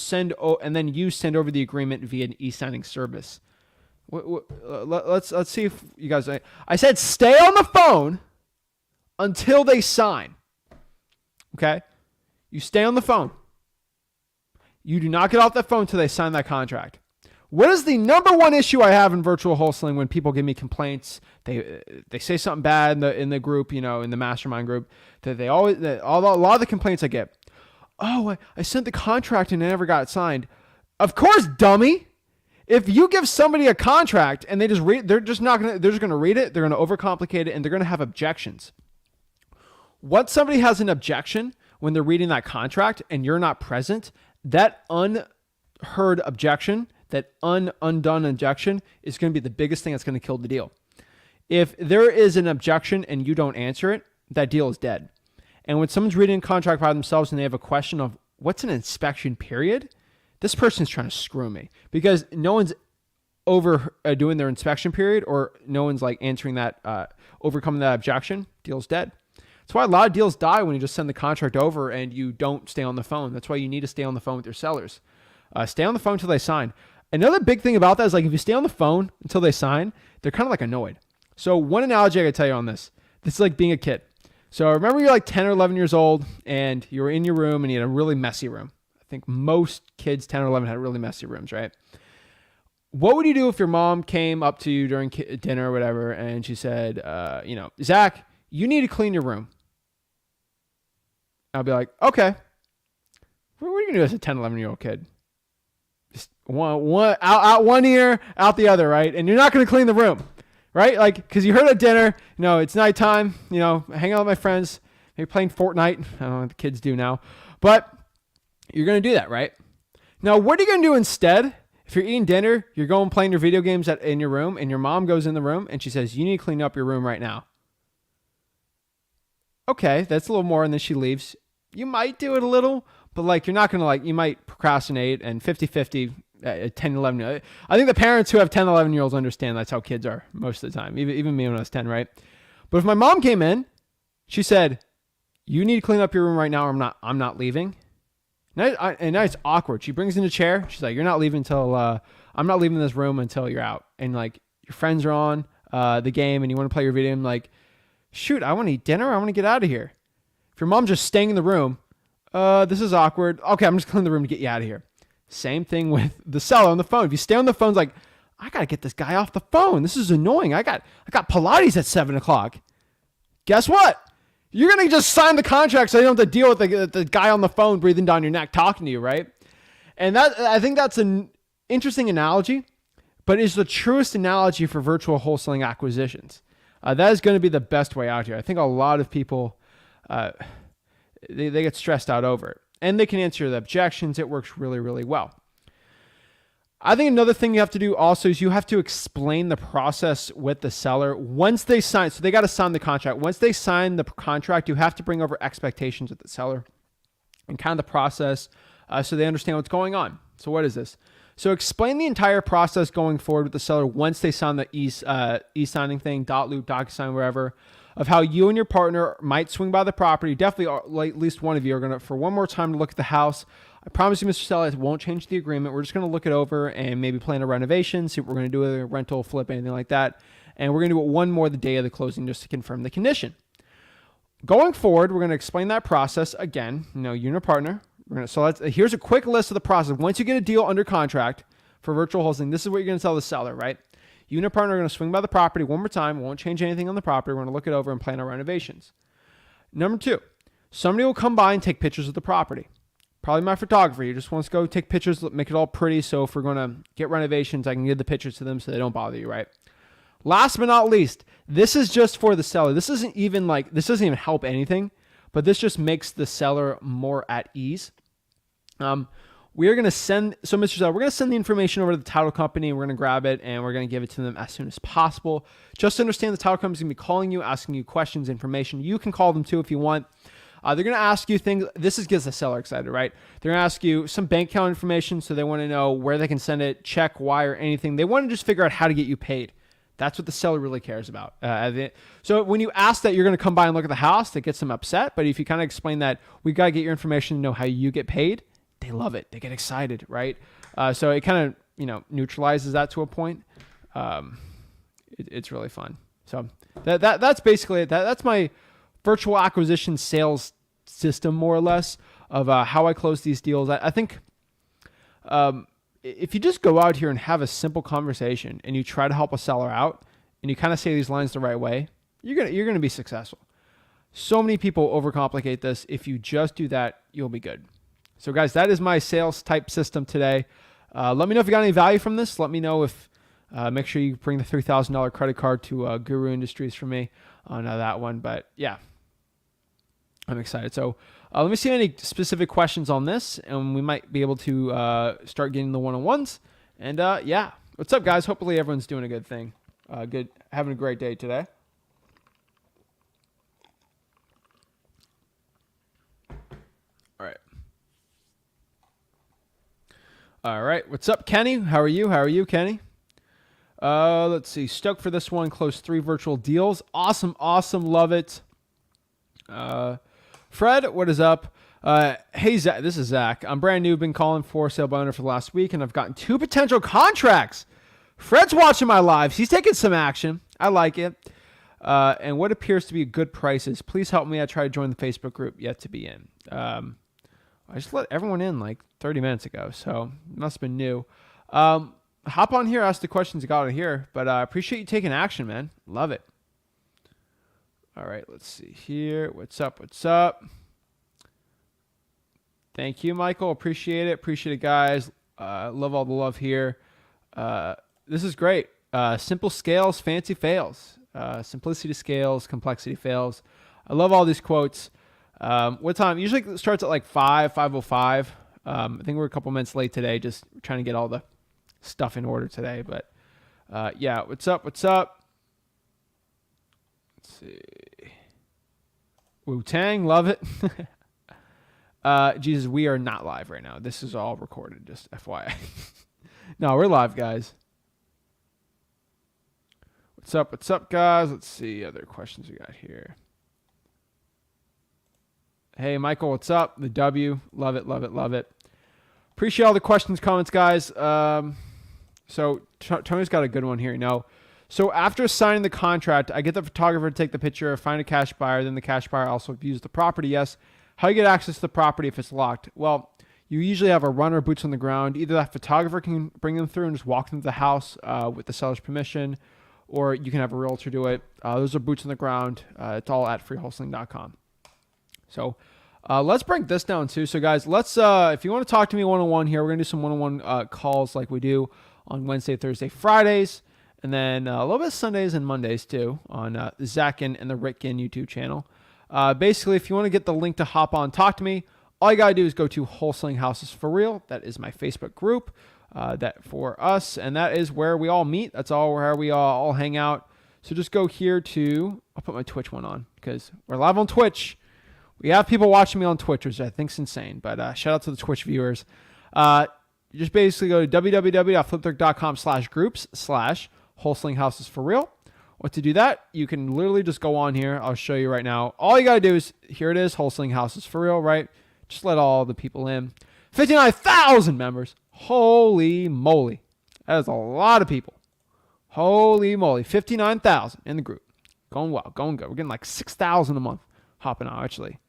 and then you send over the agreement via an e-signing service. Let's see if you guys. I said stay on the phone until they sign. Okay, you stay on the phone. You do not get off that phone until they sign that contract. What is the number one issue I have in virtual wholesaling when people give me complaints? They say something bad in the group, in the mastermind group. That a lot of the complaints I get. Oh, I sent the contract and I never got it signed. Of course, dummy. If you give somebody a contract and they're just going to read it, they're going to overcomplicate it, and they're going to have objections. Once somebody has an objection when they're reading that contract and you're not present, that unheard objection, that undone objection is going to be the biggest thing that's going to kill the deal. If there is an objection and you don't answer it, that deal is dead. And when someone's reading a contract by themselves and they have a question of what's an inspection period, this person's trying to screw me, because no one's over doing their inspection period, or no one's like answering that, overcoming that objection. Deal's dead. That's why a lot of deals die when you just send the contract over and you don't stay on the phone. That's why you need to stay on the phone with your sellers. Stay on the phone until they sign. Another big thing about that is, like, if you stay on the phone until they sign, they're kind of like annoyed. So one analogy I gotta tell you on this is like being a kid. So remember you're like 10 or 11 years old and you were in your room and you had a really messy room. I think most kids 10 or 11 had really messy rooms, right? What would you do if your mom came up to you during dinner or whatever and she said, Zach, you need to clean your room? I'll be like, okay. What are you gonna do as a 10, 11-year-old kid? Just one out one ear, out the other, right? And you're not gonna clean the room, right? Like, because you heard at dinner, it's nighttime, hang out with my friends, maybe playing Fortnite. I don't know what the kids do now, but you're gonna do that, right? Now, what are you gonna do instead? If you're eating dinner, you're going playing your video games in your room, and your mom goes in the room and she says, you need to clean up your room right now. Okay, that's a little more, and then she leaves. You might do it a little, but like, you're not going to, you might procrastinate, and 50-50 at 10, 11. I think the parents who have 10, 11-year-olds understand that's how kids are most of the time. Even me when I was 10, right? But if my mom came in, she said, you need to clean up your room right now, or I'm not leaving. And now it's awkward. She brings in a chair. She's like, you're not leaving until, I'm not leaving this room until you're out. And like, your friends are on the game and you want to play your video. I'm like, shoot, I want to eat dinner. I want to get out of here. If your mom's just staying in the room, this is awkward. Okay, I'm just cleaning the room to get you out of here. Same thing with the seller on the phone. If you stay on the phone, it's like, I got to get this guy off the phone. This is annoying. I got Pilates at 7:00. Guess what? You're going to just sign the contract so you don't have to deal with the guy on the phone breathing down your neck talking to you, right? And I think that's an interesting analogy, but it's the truest analogy for virtual wholesaling acquisitions. That is going to be the best way out here. I think a lot of people, they get stressed out over it. And they can answer the objections. It works really, really well. I think another thing you have to do also is you have to explain the process with the seller once they sign. So they got to sign the contract. Once they sign the contract, you have to bring over expectations with the seller and kind of the process so they understand what's going on. So what is this? So explain the entire process going forward with the seller once they sign the e-signing thing, dot loop, DocuSign, wherever, of how you and your partner might swing by the property. Definitely at least one of you are going to, for one more time, to look at the house. I promise you, Mr. Seller, it won't change the agreement. We're just going to look it over and maybe plan a renovation, see what we're going to do with a rental, flip, anything like that. And we're going to do it one more the day of the closing just to confirm the condition. Going forward, we're going to explain that process again. You and your partner. Here's a quick list of the process. Once you get a deal under contract for virtual wholesaling, this is what you're going to tell the seller, right? You and your partner are going to swing by the property one more time. Won't change anything on the property. We're going to look it over and plan our renovations. Number 2, somebody will come by and take pictures of the property. Probably my photographer. You just wants to go take pictures, make it all pretty. So if we're going to get renovations, I can give the pictures to them so they don't bother you, right? Last but not least, this is just for the seller. This doesn't even help anything, but this just makes the seller more at ease. We are going to send, so Mr. Seller, we're going to send the information over to the title company. We're going to grab it and we're going to give it to them as soon as possible. Just to understand, the title company is going to be calling you, asking you questions, information. You can call them too if you want. They're going to ask you things. This gets the seller excited, right? They're going to ask you some bank account information. So they want to know where they can send it, check, wire, anything. They want to just figure out how to get you paid. That's what the seller really cares about. So when you ask that you're going to come by and look at the house, that gets them upset. But if you kind of explain that we got to get your information to know how you get paid, they love it. They get excited, right? So it kind of, neutralizes that to a point. It's really fun. So that's basically it. That's my virtual acquisition sales system, more or less, of how I close these deals. I think if you just go out here and have a simple conversation and you try to help a seller out and you kind of say these lines the right way, you're gonna be successful. So many people overcomplicate this. If you just do that, you'll be good. So guys, that is my sales type system today. Let me know if you got any value from this. Let me know if, make sure you bring the $3,000 credit card to Guru Industries for me on that one. But yeah, I'm excited. So let me see any specific questions on this, and we might be able to start getting the one-on-ones. And yeah, what's up, guys? Hopefully everyone's doing a good thing. Having a great day today. All right. What's up, Kenny? How are you? How are you, Kenny? Let's see. Stoked for this one. Closed 3 virtual deals. Awesome. Awesome. Love it. Fred, what is up? Hey, Zach. This is Zach. I'm brand new. Been calling for sale by owner for the last week, and I've gotten 2 potential contracts. Fred's watching my lives. He's taking some action. I like it. And what appears to be good prices. Please help me. I tried to join the Facebook group. Yet to be in. I just let everyone in like 30 minutes ago, so it must have been new. Hop on here, ask the questions you got on here, but I appreciate you taking action, man. Love it. All right, let's see here. What's up? What's up? Thank you, Michael. Appreciate it. Appreciate it, guys. Love all the love here. This is great. Simple scales, fancy fails. Simplicity scales, complexity fails. I love all these quotes. What time? Usually it starts at like 5:05. I think we're a couple minutes late today, just trying to get all the stuff in order today. But yeah, what's up? What's up? Let's see. Wu-Tang, love it. Jesus, we are not live right now. This is all recorded, just FYI. No, we're live, guys. What's up? What's up, guys? Let's see other questions we got here. Hey, Michael, what's up? The W. Love it, love it, love it. Appreciate all the questions, comments, guys. So Tony's got a good one here. No. So after signing the contract, I get the photographer to take the picture, find a cash buyer, then the cash buyer also views the property. Yes. How you get access to the property if it's locked? Well, you usually have a runner, boots on the ground. Either that photographer can bring them through and just walk them to the house with the seller's permission, or you can have a realtor do it. Those are boots on the ground. It's all at freewholesaling.com. So let's break this down too. So guys, let's if you want to talk to me one-on-one here, we're gonna do some one-on-one calls like we do on Wednesday, Thursday, Fridays, and then a little bit of Sundays and Mondays too on the Zach Ginn and the Rick Ginn YouTube channel. Basically, if you want to get the link to hop on, talk to me, all you gotta do is go to Wholesaling Houses for Real. That is my Facebook group that for us, and that is where we all meet. That's all where we all hang out. So just go here to, I'll put my Twitch one on because we're live on Twitch. We have people watching me on Twitch, which I think is insane, but shout out to the Twitch viewers. You just basically go to www.flipbook.com/groups/Wholesaling Houses for Real. What to do that? You can literally just go on here. I'll show you right now. All you got to do is, here it is, Wholesaling Houses for Real, right? Just let all the people in. 59,000 members. Holy moly. That is a lot of people. Holy moly. 59,000 in the group. Going well, going good. We're getting like 6,000 a month hopping out, actually.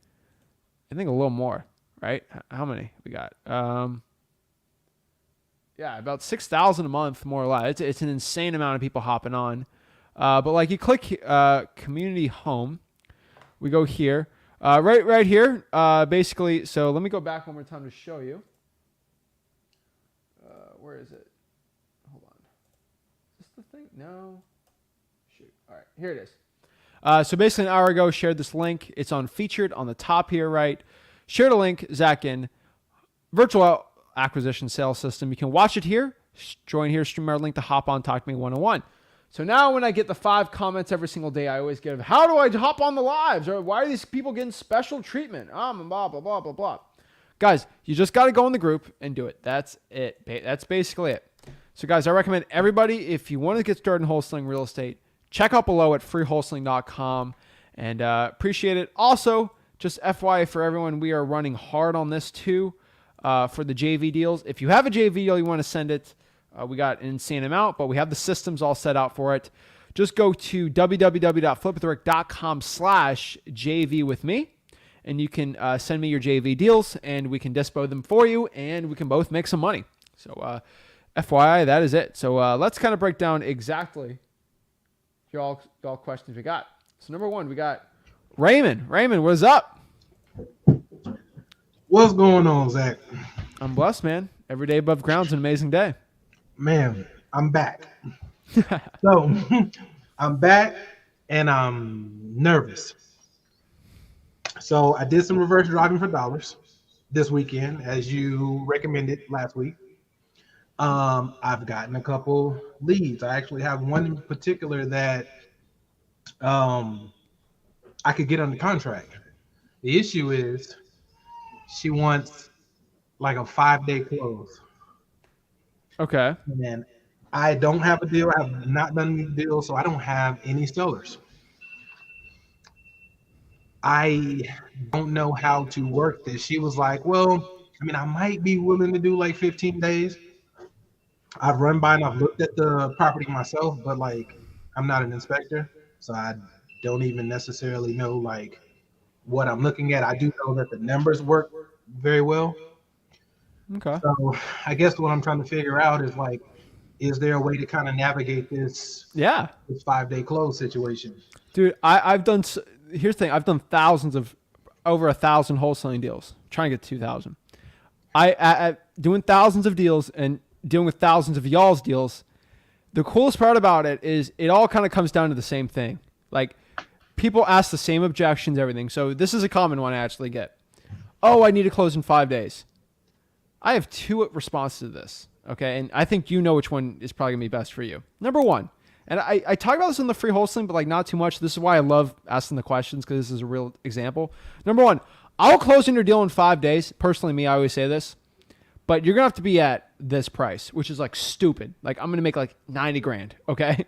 I think a little more, right? How many we got? Yeah, about 6,000 a month, more or less. It's an insane amount of people hopping on. But like you click community home, we go here, right here. Basically, so let me go back one more time to show you. Where is it? Hold on. Is this the thing? No. Shoot. All right, here it is. So basically an hour ago, shared this link. It's on featured on the top here, right? Shared a link, Zach Ginn, virtual acquisition sales system. You can watch it here. Join here, stream our link to hop on, talk to me one-on-one. So now when I get the 5 comments every single day, I always get, how do I hop on the lives? Or why are these people getting special treatment? Blah, blah, blah, blah, blah. Guys, you just got to go in the group and do it. That's it. That's basically it. So guys, I recommend everybody, if you want to get started in wholesaling real estate, check out below at freewholesaling.com and appreciate it. Also, just FYI for everyone, we are running hard on this too for the JV deals. If you have a JV deal, you want to send it, We got an insane amount, but we have the systems all set out for it. Just go to www.flipwithrick.com/JV with me, and you can send me your JV deals, and we can dispo them for you, and we can both make some money. So FYI, that is it. So let's kind of break down exactly all questions we got. So number one, we got Raymond. Raymond, what is up? What's going on, Zach? I'm blessed, man. Every day above ground's an amazing day. Man, I'm back. So I'm back and I'm nervous. So I did some reverse driving for dollars this weekend, as you recommended last week. I've gotten a couple leads. I actually have one in particular that I could get under contract. The issue is she wants like a 5-day close. Okay. And I don't have a deal. I have not done any deals, so I don't have any sellers. I don't know how to work this. She was like, well, I mean, I might be willing to do like 15 days. I've run by and I've looked at the property myself, but like I'm not an inspector, so I don't even necessarily know like what I'm looking at. I do know that the numbers work very well. Okay. So I guess what I'm trying to figure out is like, is there a way to kind of navigate this 5-day close situation? Dude, I've done, here's the thing, I've done over 1,000 wholesaling deals, trying to get 2,000. I doing thousands of deals and dealing with thousands of y'all's deals. The coolest part about it is it all kind of comes down to the same thing. Like, people ask the same objections, everything. So this is a common one I actually get. Oh, I need to close in 5 days. I have 2 responses to this, okay? And I think you know which one is probably going to be best for you. Number one, and I talk about this in the free wholesaling, but like not too much. This is why I love asking the questions, because this is a real example. Number one, I'll close in your deal in 5 days. Personally, me, I always say this. But you're going to have to be at this price, which is like stupid. Like I'm going to make like 90 grand, okay?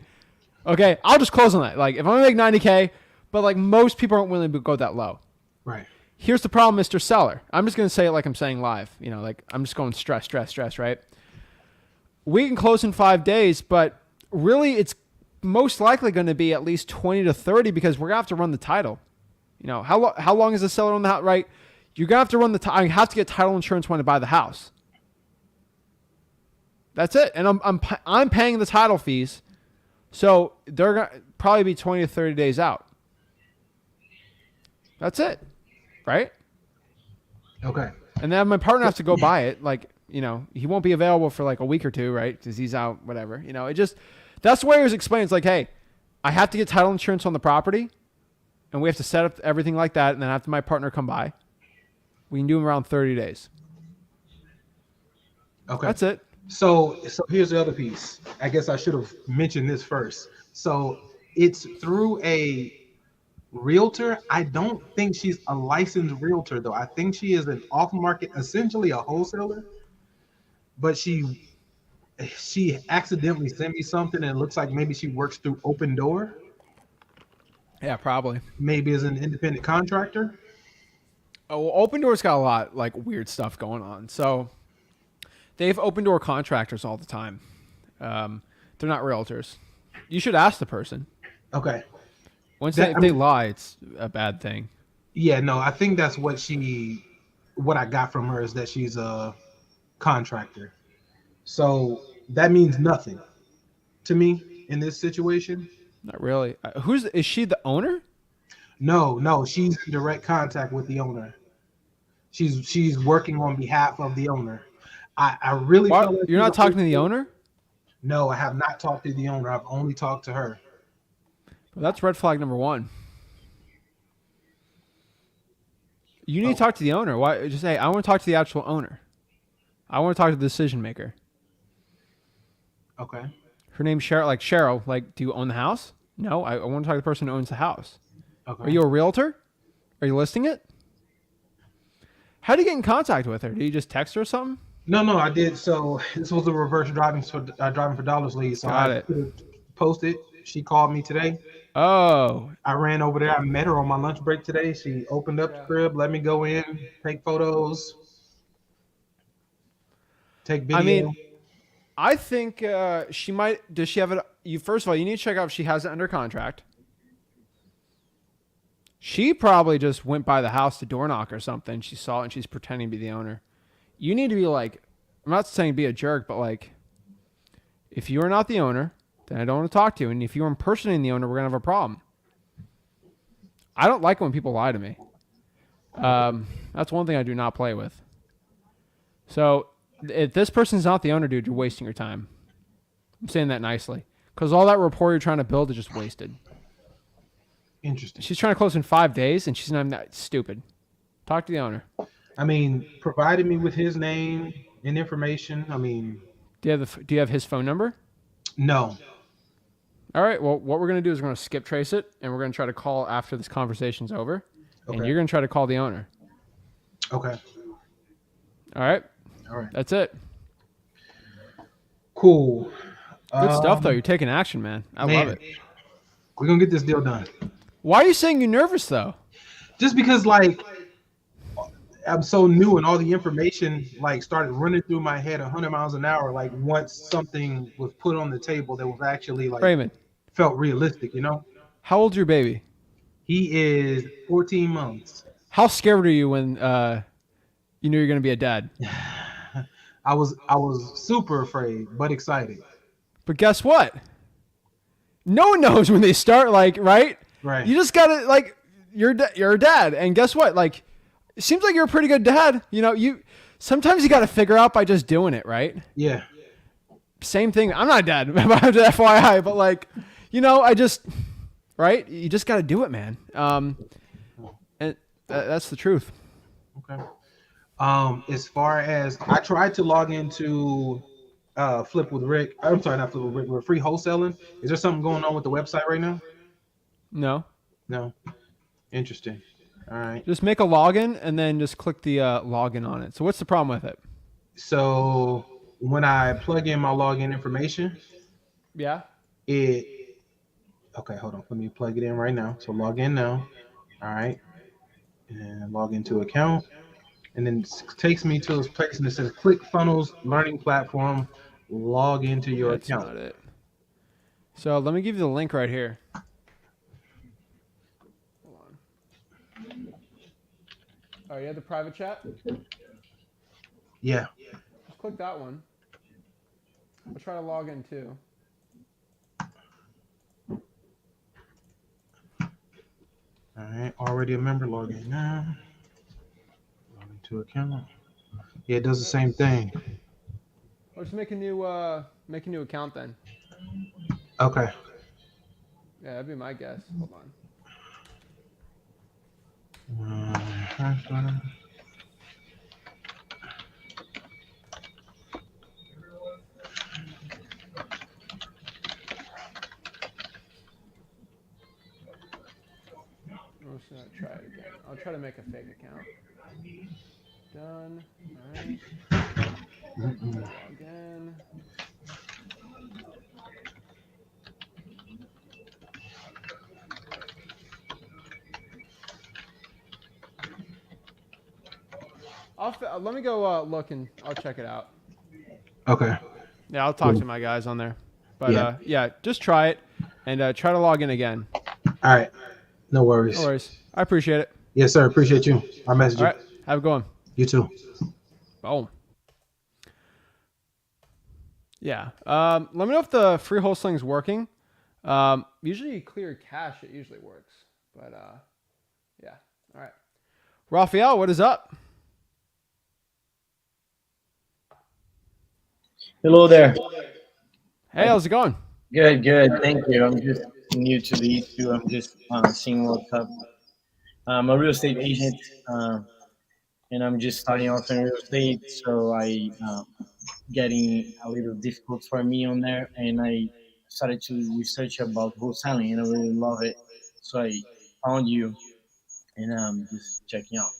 Okay, I'll just close on that. Like if I'm going to make 90K, but like most people aren't willing to go that low. Right. Here's the problem, Mr. Seller. I'm just going to say it like I'm saying live. You know, like I'm just going stress, right? We can close in 5 days, but really it's most likely going to be at least 20 to 30 because we're going to have to run the title. You know, how long is the seller on the house, right? You're going to have to run the title. I have to get title insurance when I buy the house. That's it. And I'm paying the title fees. So they're going to probably be 20 to 30 days out. That's it. Right? Okay. And then my partner has to go buy it. Like, you know, he won't be available for like a week or 2, right? Because he's out, whatever. You know, that's the way it was explained. It's like, hey, I have to get title insurance on the property, and we have to set up everything like that, and then after my partner come by, we can do them around 30 days. Okay. That's it. So here's the other piece. I guess I should have mentioned this first. So it's through a realtor. I don't think she's a licensed realtor though. I think she is an off-market, essentially a wholesaler. But she accidentally sent me something, and it looks like maybe she works through Open Door. Yeah, probably. Maybe as an independent contractor. Oh, well, Open Door's got a lot like weird stuff going on. So they have Open Door contractors all the time. They're not realtors. You should ask the person. Okay. Once they lie, it's a bad thing. Yeah, no, I think that's what I got from her is that she's a contractor. So that means nothing to me in this situation. Not really. Is she the owner? No, she's in direct contact with the owner. She's working on behalf of the owner. I really feel like you're not talking to the owner? No, I have not talked to the owner. I've only talked to her. Well, that's red flag number 1. You need to talk to the owner. Why? Just say, I want to talk to the actual owner. I want to talk to the decision maker. Okay. Her name's Cheryl. Like Cheryl. Like, do you own the house? No, I want to talk to the person who owns the house. Okay. Are you a realtor? Are you listing it? How do you get in contact with her? Do you just text her or something? No, I did. So this was a reverse driving for dollars lead. So I posted. She called me today. Oh. I ran over there. I met her on my lunch break today. She opened up the crib, let me go in, take photos, take video. I mean, I think she might. Does she have it? You first of all, you need to check out if she has it under contract. She probably just went by the house to door knock or something. She saw it and she's pretending to be the owner. You need to be like, I'm not saying be a jerk, but like, if you are not the owner, then I don't want to talk to you. And if you're impersonating the owner, we're gonna have a problem. I don't like when people lie to me. That's one thing I do not play with. So if this person's not the owner, dude, you're wasting your time. I'm saying that nicely. Because all that rapport you're trying to build is just wasted. Interesting. She's trying to close in 5 days, and she's not even that stupid. Talk to the owner. I mean, provided me with his name and information. I mean, Do you have his phone number? no. All right. Well, what we're going to do is we're going to skip trace it, and we're going to try to call after this conversation's over. And Okay. you're going to try to call the owner. Okay. All right? All right. That's it. Cool. Good stuff, though. You're taking action, man. I love it. We're gonna get this deal done. Why are you saying you're nervous, though? Just because, like, I'm so new and all the information like started running through my head 100 miles an hour. Like once something was put on the table that was actually like Raymond, felt realistic, you know. how old's your baby? He is 14 months. How scared are you when you knew you're going to be a dad? I was super afraid, but excited. But guess what? No one knows when they start, like, right? Right. You just got to, like, you're a dad. And guess what? Like, it seems like you're a pretty good dad. You know, sometimes you got to figure out by just doing it, right? Yeah. Same thing. I'm not a dad, FYI, but, like, you know, right? You just got to do it, man. And that's the truth. Okay. As far as I tried to log into Flip with Rick. I'm sorry, not Flip with Rick. We're free wholesaling. Is there something going on with the website right now? No. No. Interesting. All right. Just make a login and then just click the login on it. So what's the problem with it? So when I plug in my login information, Yeah. okay, hold on. Let me plug it in right now. So log in now. All right. And log into account. And then it takes me to this place and it says click funnels, learning platform, log into your account. That's not it. So let me give you the link right here. Hold on. Oh, you have the private chat? Yeah. Just click that one. I'll try to log in too. All right. Already a member, log in now. Log into account. Yeah, it does the same thing. I'll just make a new account then. Okay. Yeah, that'd be my guess. Hold on. I'm just gonna try it again. I'll try to make a fake account. Done. All right. Log in. Let me go look and I'll check it out. Okay. Yeah, I'll talk to my guys on there. But yeah, just try it and try to log in again. All right. No worries. No worries. I appreciate it. Yes, sir. Appreciate you. I'll message All you. right. Have a good one. You too. Boom. Yeah. Let me know if the free wholesaling is working. Usually clear cache, it usually works. But yeah. All right. Raphael, what is up? Hello there. Hey, how's it going? Good, good. Thank you. I'm just new to the issue. I'm just seeing what's up. I'm a real estate agent, and I'm just starting off in real estate, so I getting a little difficult for me on there, and I started to research about wholesaling, and I really love it. So I found you, and I'm just checking out.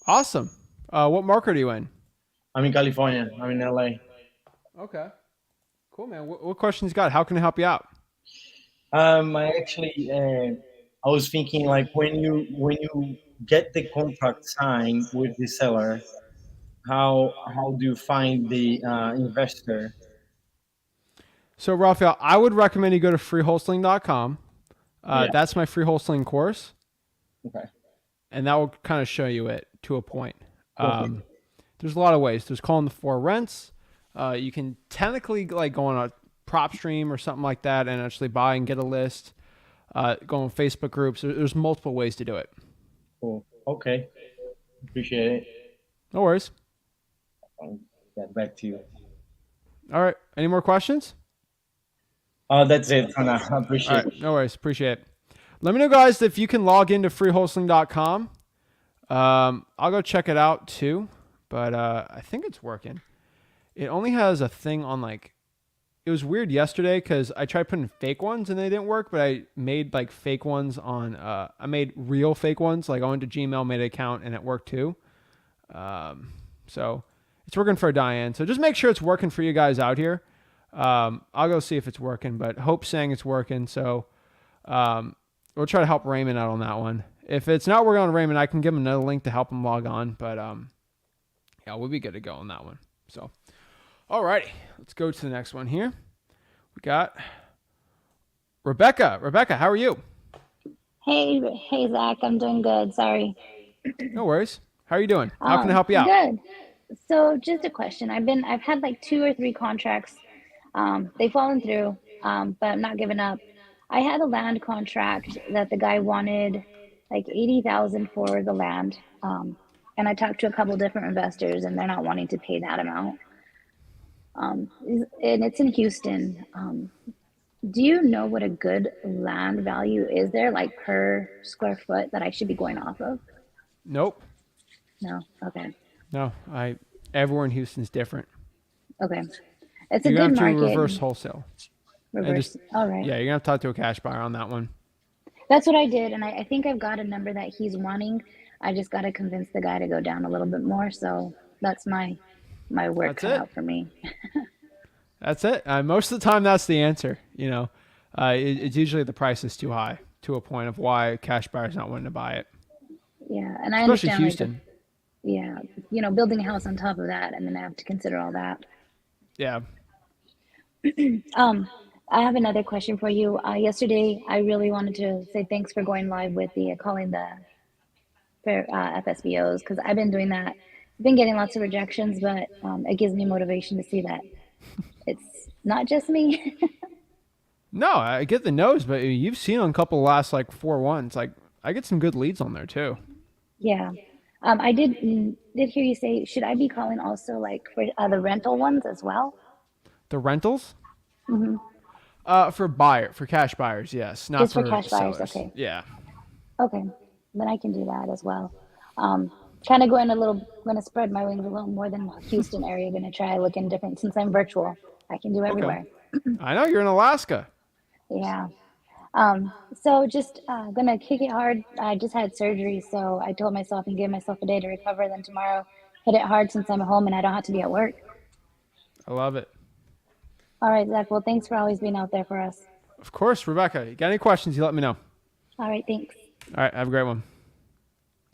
Awesome. What market are you in? I'm in California. I'm in LA. Okay. Cool, man. What questions you got? How can I help you out? I actually, I was thinking like when you get the contract signed with the seller, how do you find the investor So, Raphael, I would recommend you go to freewholesaling.com. Yeah. That's my free wholesaling course, Okay. and that will kind of show you it to a point. Okay. There's a lot of ways. There's calling the for rents. You can technically like go on a PropStream or something like that and actually buy and get a list. Go on Facebook groups. There's multiple ways to do it. Cool. Okay. Appreciate it. No worries. I'll get back to you. All right. Any more questions? That's it for now. I All appreciate right. it. No worries. Appreciate it. Let me know, guys, if you can log into freewholesaling.com. I'll go check it out too, but I think it's working. It only has a thing on like, it was weird yesterday because I tried putting fake ones and they didn't work, but I made like fake ones on, I made real fake ones. Like I went to Gmail, made an account, and it worked too. So it's working for Diane. So just make sure it's working for you guys out here. I'll go see if it's working, but Hope's saying it's working. So we'll try to help Raymond out on that one. If it's not working on Raymond, I can give him another link to help him log on. But yeah, we'll be good to go on that one. So, alrighty, let's go to the next one here. We got Rebecca. Rebecca, how are you? Hey, Zach. I'm doing good. Sorry. No worries. How are you doing? How can I help you out? Good. So, just a question. I've had like 2 or 3 contracts. They've fallen through, but I'm not giving up. I had a land contract that the guy wanted like 80,000 for the land, and I talked to a couple different investors, and they're not wanting to pay that amount. And it's in Houston. Do you know what a good land value is there, like per square foot, that I should be going off of? Nope. No. Okay. No. Everywhere in Houston's different. Okay. It's a You're gonna good have to market. reverse wholesale. Reverse. All right. Yeah, you're gonna have to talk to a cash buyer on that one. That's what I did, and I think I've got a number that he's wanting. I just got to convince the guy to go down a little bit more. So that's my work That's cut it. out for me. That's it. Most of the time, that's the answer. You know, it's usually the price is too high to a point of why cash buyers not wanting to buy it, Yeah, and I especially understand. Houston. Yeah, building a house on top of that, and then I have to consider all that. Yeah. I have another question for you. Yesterday, I really wanted to say thanks for going live with the calling the FSBOs, because I've been doing that. I've been getting lots of rejections, but it gives me motivation to see that it's not just me. No, I get the no's, but you've seen on a couple of last like 4-1s. Like I get some good leads on there too. Yeah. I did hear you say, should I be calling also like for the rental ones as well? The rentals? Mm-hmm. For cash buyers, yes, not Just for for cash buyers, sellers. okay. Yeah. Okay, then I can do that as well. Kind of going to spread my wings a little more than Houston area. Going to try looking different since I'm virtual. I can do everywhere. I know you're in Alaska. Yeah. So just gonna kick it hard. I just had surgery, so I told myself and gave myself a day to recover. Then tomorrow, hit it hard since I'm at home and I don't have to be at work. I love it. All right, Zach. Well, thanks for always being out there for us. Of course, Rebecca. You got any questions? You let me know. All right, thanks. All right, have a great one.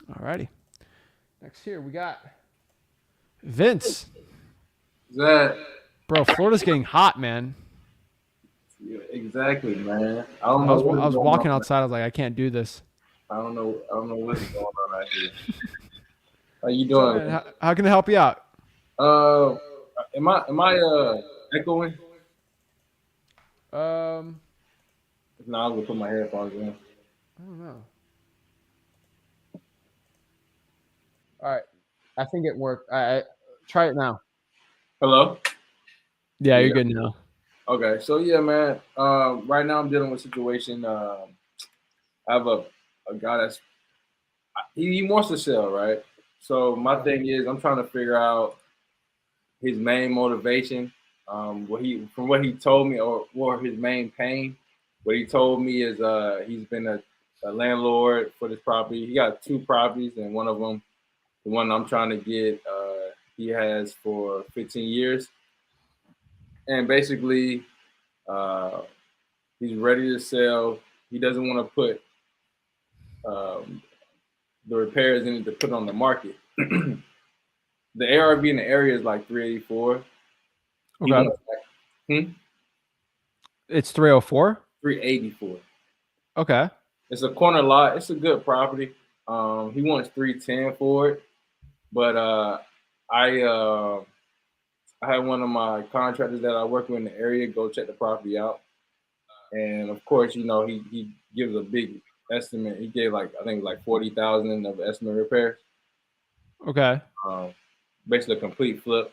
All righty. Next here we got Vince. Zach. Bro, Florida's getting hot, man. Yeah, exactly, man. I I was walking outside. I was like, I can't do this. I don't know what's going on out here. How you doing? So, man, how can I help you out? Am I echoing? No, I was gonna put my headphones in. I don't know. All right, I think it worked. I try it now. Hello? Yeah, you're good now. Okay, so yeah, man. Right now I'm dealing with a situation. I have a guy that's he wants to sell, right? So my thing is I'm trying to figure out his main motivation. From what he told me, or his main pain. What he told me is he's been a landlord for this property. He got 2 properties, and one of them, the one I'm trying to get, he has for 15 years. And basically, he's ready to sell. He doesn't want to put the repairs in it to put on the market. The ARV in the area is like 384. Okay. It's 304. 384. Okay. It's a corner lot. It's a good property. He wants 310 for it, but I had one of my contractors that I work with in the area go check the property out, and of course, he gives a big estimate. He gave I think 40,000 of estimate repairs. Okay. Um, Basically a complete flip.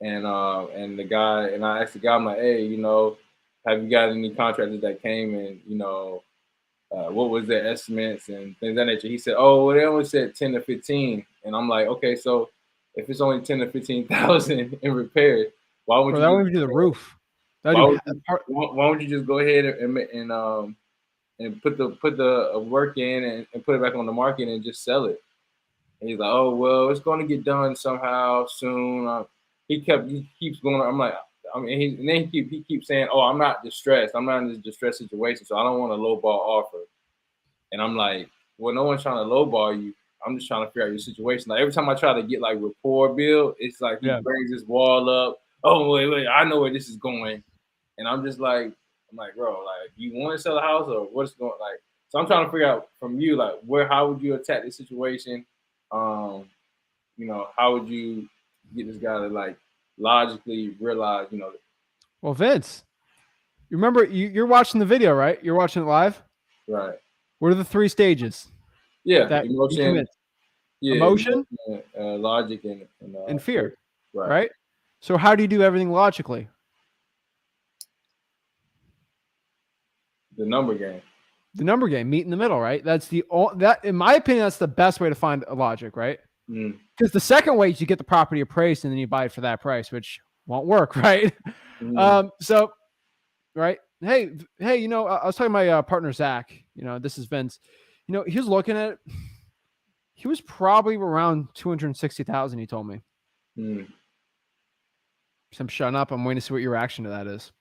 And the guy, and I asked the guy, I'm like, hey, have you got any contractors that came and what was their estimates and things of that nature? He said, oh, well, they only said 10 to 15, and I'm like, okay, so if it's only 10 to 15,000 in repairs, why would Bro, you that just, would do the roof. That why do would you, why would you just go ahead and put the work in and put it back on the market and just sell it? And he's like, oh, well, it's going to get done somehow soon. He keeps going. I'm like, and then he keeps saying, oh, I'm not distressed. I'm not in this distressed situation, so I don't want a low ball offer. And I'm like, well, no one's trying to lowball you. I'm just trying to figure out your situation. Like every time I try to get rapport build, it's like he brings this wall up. Oh, wait, I know where this is going. And I'm just like, bro, you want to sell a house or what's going like? So I'm trying to figure out from you, how would you attack this situation? How would you get this guy to logically realize, Well, Vince, you remember you're watching the video, right? You're watching it live. right? What are the 3 stages? Yeah, That emotion, emotion, logic, and fear, right? Right. So how do you do everything logically? The number game. The number game, meet in the middle, right? That's that, in my opinion, that's the best way to find a logic, right? Because the second way is you get the property appraised and then you buy it for that price, which won't work, right? So, right? Hey, I was talking to my partner Zach. This is Vince. He was looking at it. He was probably around 260,000. He told me. So I'm shutting up. I'm waiting to see what your reaction to that is.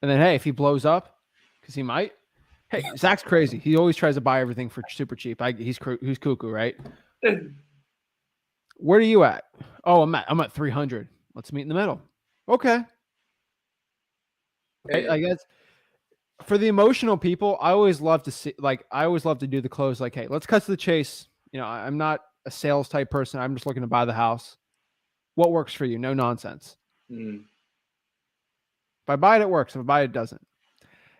And then, hey, if he blows up, because he might. Hey, Zach's crazy. He always tries to buy everything for super cheap. He's cuckoo, right? Where are you at? Oh, I'm at 300. Let's meet in the middle. Okay. Right? I guess for the emotional people, I always love to see, I always love to do the close. Like, hey, let's cut to the chase. I'm not a sales type person. I'm just looking to buy the house. What works for you? No nonsense. If I buy it, it works. If I buy it, it doesn't.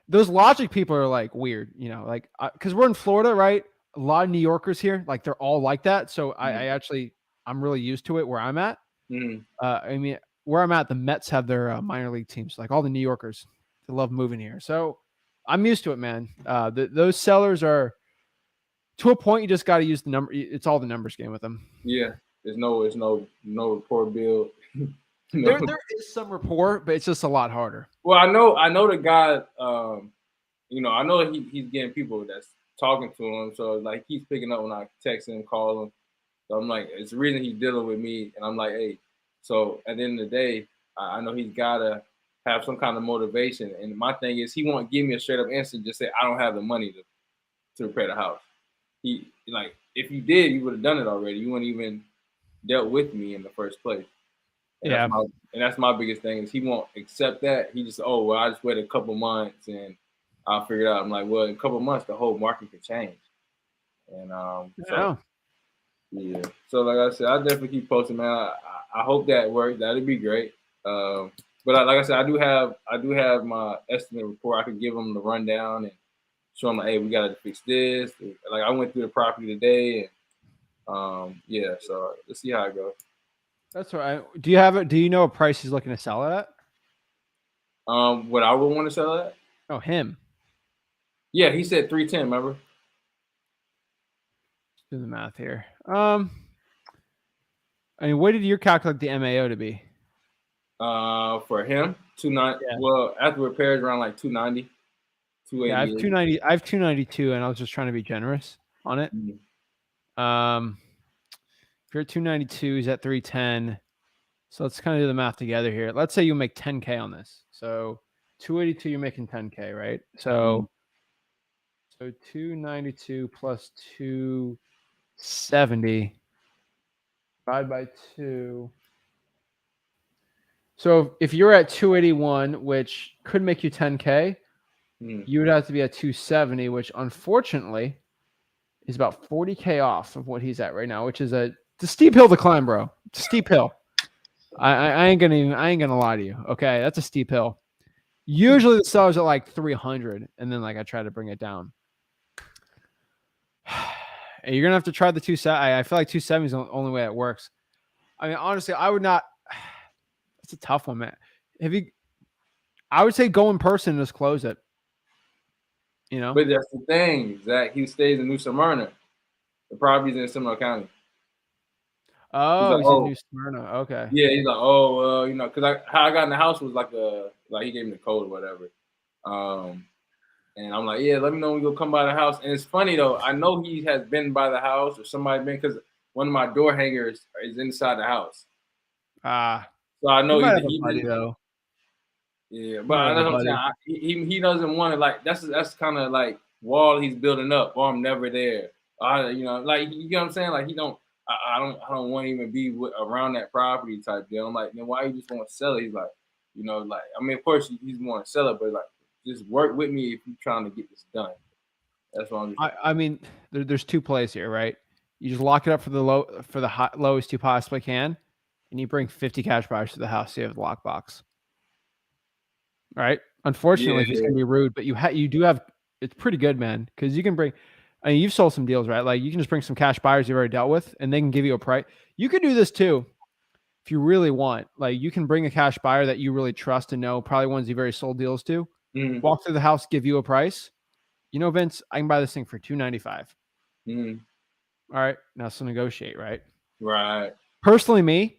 Those logic people are weird, because we're in Florida, right? A lot of New Yorkers here, they're all like that. So I'm really used to it where I'm at. Where I'm at, the Mets have their minor league teams, all the New Yorkers, they love moving here. So I'm used to it, man. Those sellers are to a point. You just got to use the number. It's all the numbers game with them. Yeah. There's no rapport build. There is some rapport, but it's just a lot harder. Well, I know the guy. I know he's getting people that's talking to him. So he's picking up when I text him, call him. So I'm like, it's the reason he's dealing with me. And I'm like, hey. So at the end of the day, I know he's gotta have some kind of motivation. And my thing is, he won't give me a straight up answer. Just say I don't have the money to repair the house. He if you did, you would have done it already. You wouldn't even dealt with me in the first place. And that's my biggest thing is he won't accept that. He just, oh, well, I just wait a couple months and I'll figure it out. I'm like, well, in a couple months, the whole market could change. And yeah. So like I said, I definitely keep posting, man. I hope that works. That'd be great. But like I said, I do have my estimate report. I could give them the rundown and show them, hey, we got to fix this. I went through the property today, and yeah. So let's see how it goes. That's right. Do you have it? Do you know a price he's looking to sell it at? What I would want to sell it at? Oh, him. Yeah, he said 310. Remember? Let's do the math here. What did you calculate the MAO to be? For him, 290. Yeah. Well, after repairs, around 290, 280. Yeah, I have 290. I have 292, and I was just trying to be generous on it. If you're at 292, he's at 310. So let's kind of do the math together here. Let's say you make 10K on this. So 282, you're making 10K, right? So 292 plus 270 divided by 2. So if you're at 281, which could make you 10K, Mm. you would have to be at 270, which unfortunately is about 40K off of what he's at right now, which is it's a steep hill to climb, bro. It's a steep hill. I ain't gonna lie to you. Okay, that's a steep hill. Usually the sellers at like 300, and then like I try to bring it down. And you're gonna have to try the 270. I feel like 270 is the only way it works. I mean, honestly, I would not. It's a tough one, man. I would say go in person and just close it. You know, But that's the thing, Zach. He stays in New Smyrna. The property's in Seminole County. oh, like, he's in oh. New Smyrna. Okay. Yeah, he's like, oh, well, you know, because how I got in the house was like he gave me the code or whatever. And I'm like, yeah, let me know when you go come by the house. And it's funny though, I know he has been by the house or somebody been because one of my door hangers is inside the house. So I know he might have he a buddy though. Yeah, Might but have that's a what I'm saying. He doesn't want to like that's kind of like wall he's building up. Or I'm never there. You know, like you know what I'm saying. Like he don't. I don't want to even be around that property type deal. I'm like, then why you just want to sell it? He's like, you know, like I mean, of course he's want to sell it, but like just work with me if you're trying to get this done. That's what I'm just. I mean, there's two plays here, right? You just lock it up for the lowest you possibly can, and you bring 50 cash buyers to the house. So you have the lockbox. Right. Unfortunately, if he's gonna be rude, but you do have it's pretty good, man, because you can bring. I mean, you've sold some deals, right? Like you can just bring some cash buyers you've already dealt with, and they can give you a price. You could do this too, if you really want. Like you can bring a cash buyer that you really trust and know, probably ones you've already sold deals to. Mm-hmm. Walk through the house, give you a price. You know, Vince, I can buy this thing for $295. Mm-hmm. All right, now so negotiate, right? Right. Personally, me,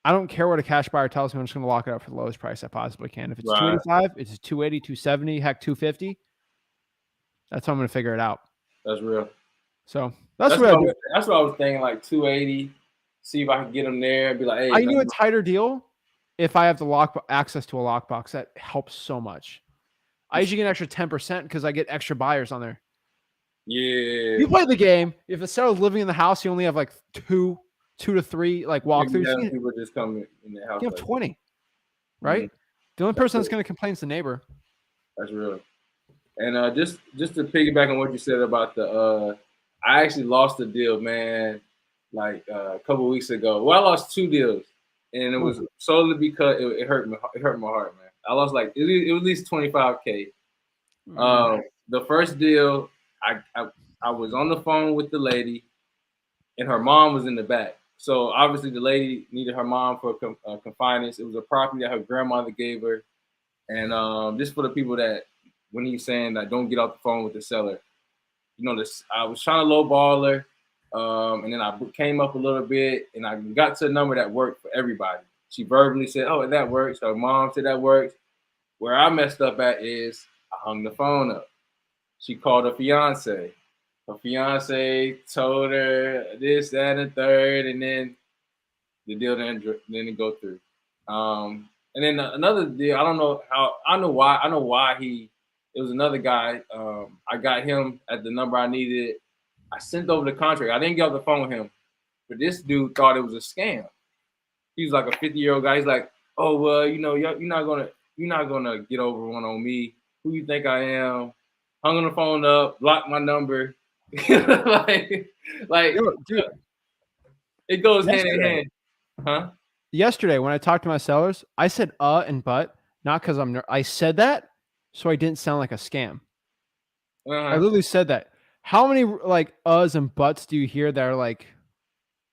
I don't care what a cash buyer tells me. I'm just going to lock it up for the lowest price I possibly can. If it's 285, it's 280, 270, heck, 250. That's how I'm going to figure it out. That's real. So that's what I do. That's what I was thinking, like 280. See if I can get them there and be like, hey. I knew a tighter deal if I have the access to a lockbox. That helps so much. I usually get an extra 10% because I get extra buyers on there. Yeah. You play the game. If a seller's living in the house, you only have like two to three like walkthroughs. People just come in the house. You have 20, right? Mm-hmm. The only person that's going to complain is the neighbor. That's real. And just to piggyback on what you said about I actually lost a deal, man, like a couple of weeks ago. Well, I lost 2 deals, and it was solely because it hurt me. It hurt my heart, man. I lost like it was at least 25K. The first deal, I was on the phone with the lady, and her mom was in the back. So obviously the lady needed her mom for confinance. It was a property that her grandmother gave her, and just for the people that when he's saying that don't get off the phone with the seller, you know, I was trying to lowball her, and then I came up a little bit, and I got to a number that worked for everybody. She verbally said, "Oh, that works." Her mom said that works. Where I messed up at is I hung the phone up. She called her fiance. Her fiance told her this, that, and the third, and then the deal didn't go through. And then another deal, I don't know how. I know why it was another guy. I got him at the number I needed. I sent over the contract. I didn't get off the phone with him, but this dude thought it was a scam. He was like a 50-year-old guy. He's like, "Oh well, you know, you're not gonna get over one on me. Who you think I am?" Hung on the phone up, blocked my number. like, dude, it goes hand in hand, huh? Yesterday, when I talked to my sellers, I said and but, not because I said that so I didn't sound like a scam. I literally said that. How many like uhs and buts do you hear that are like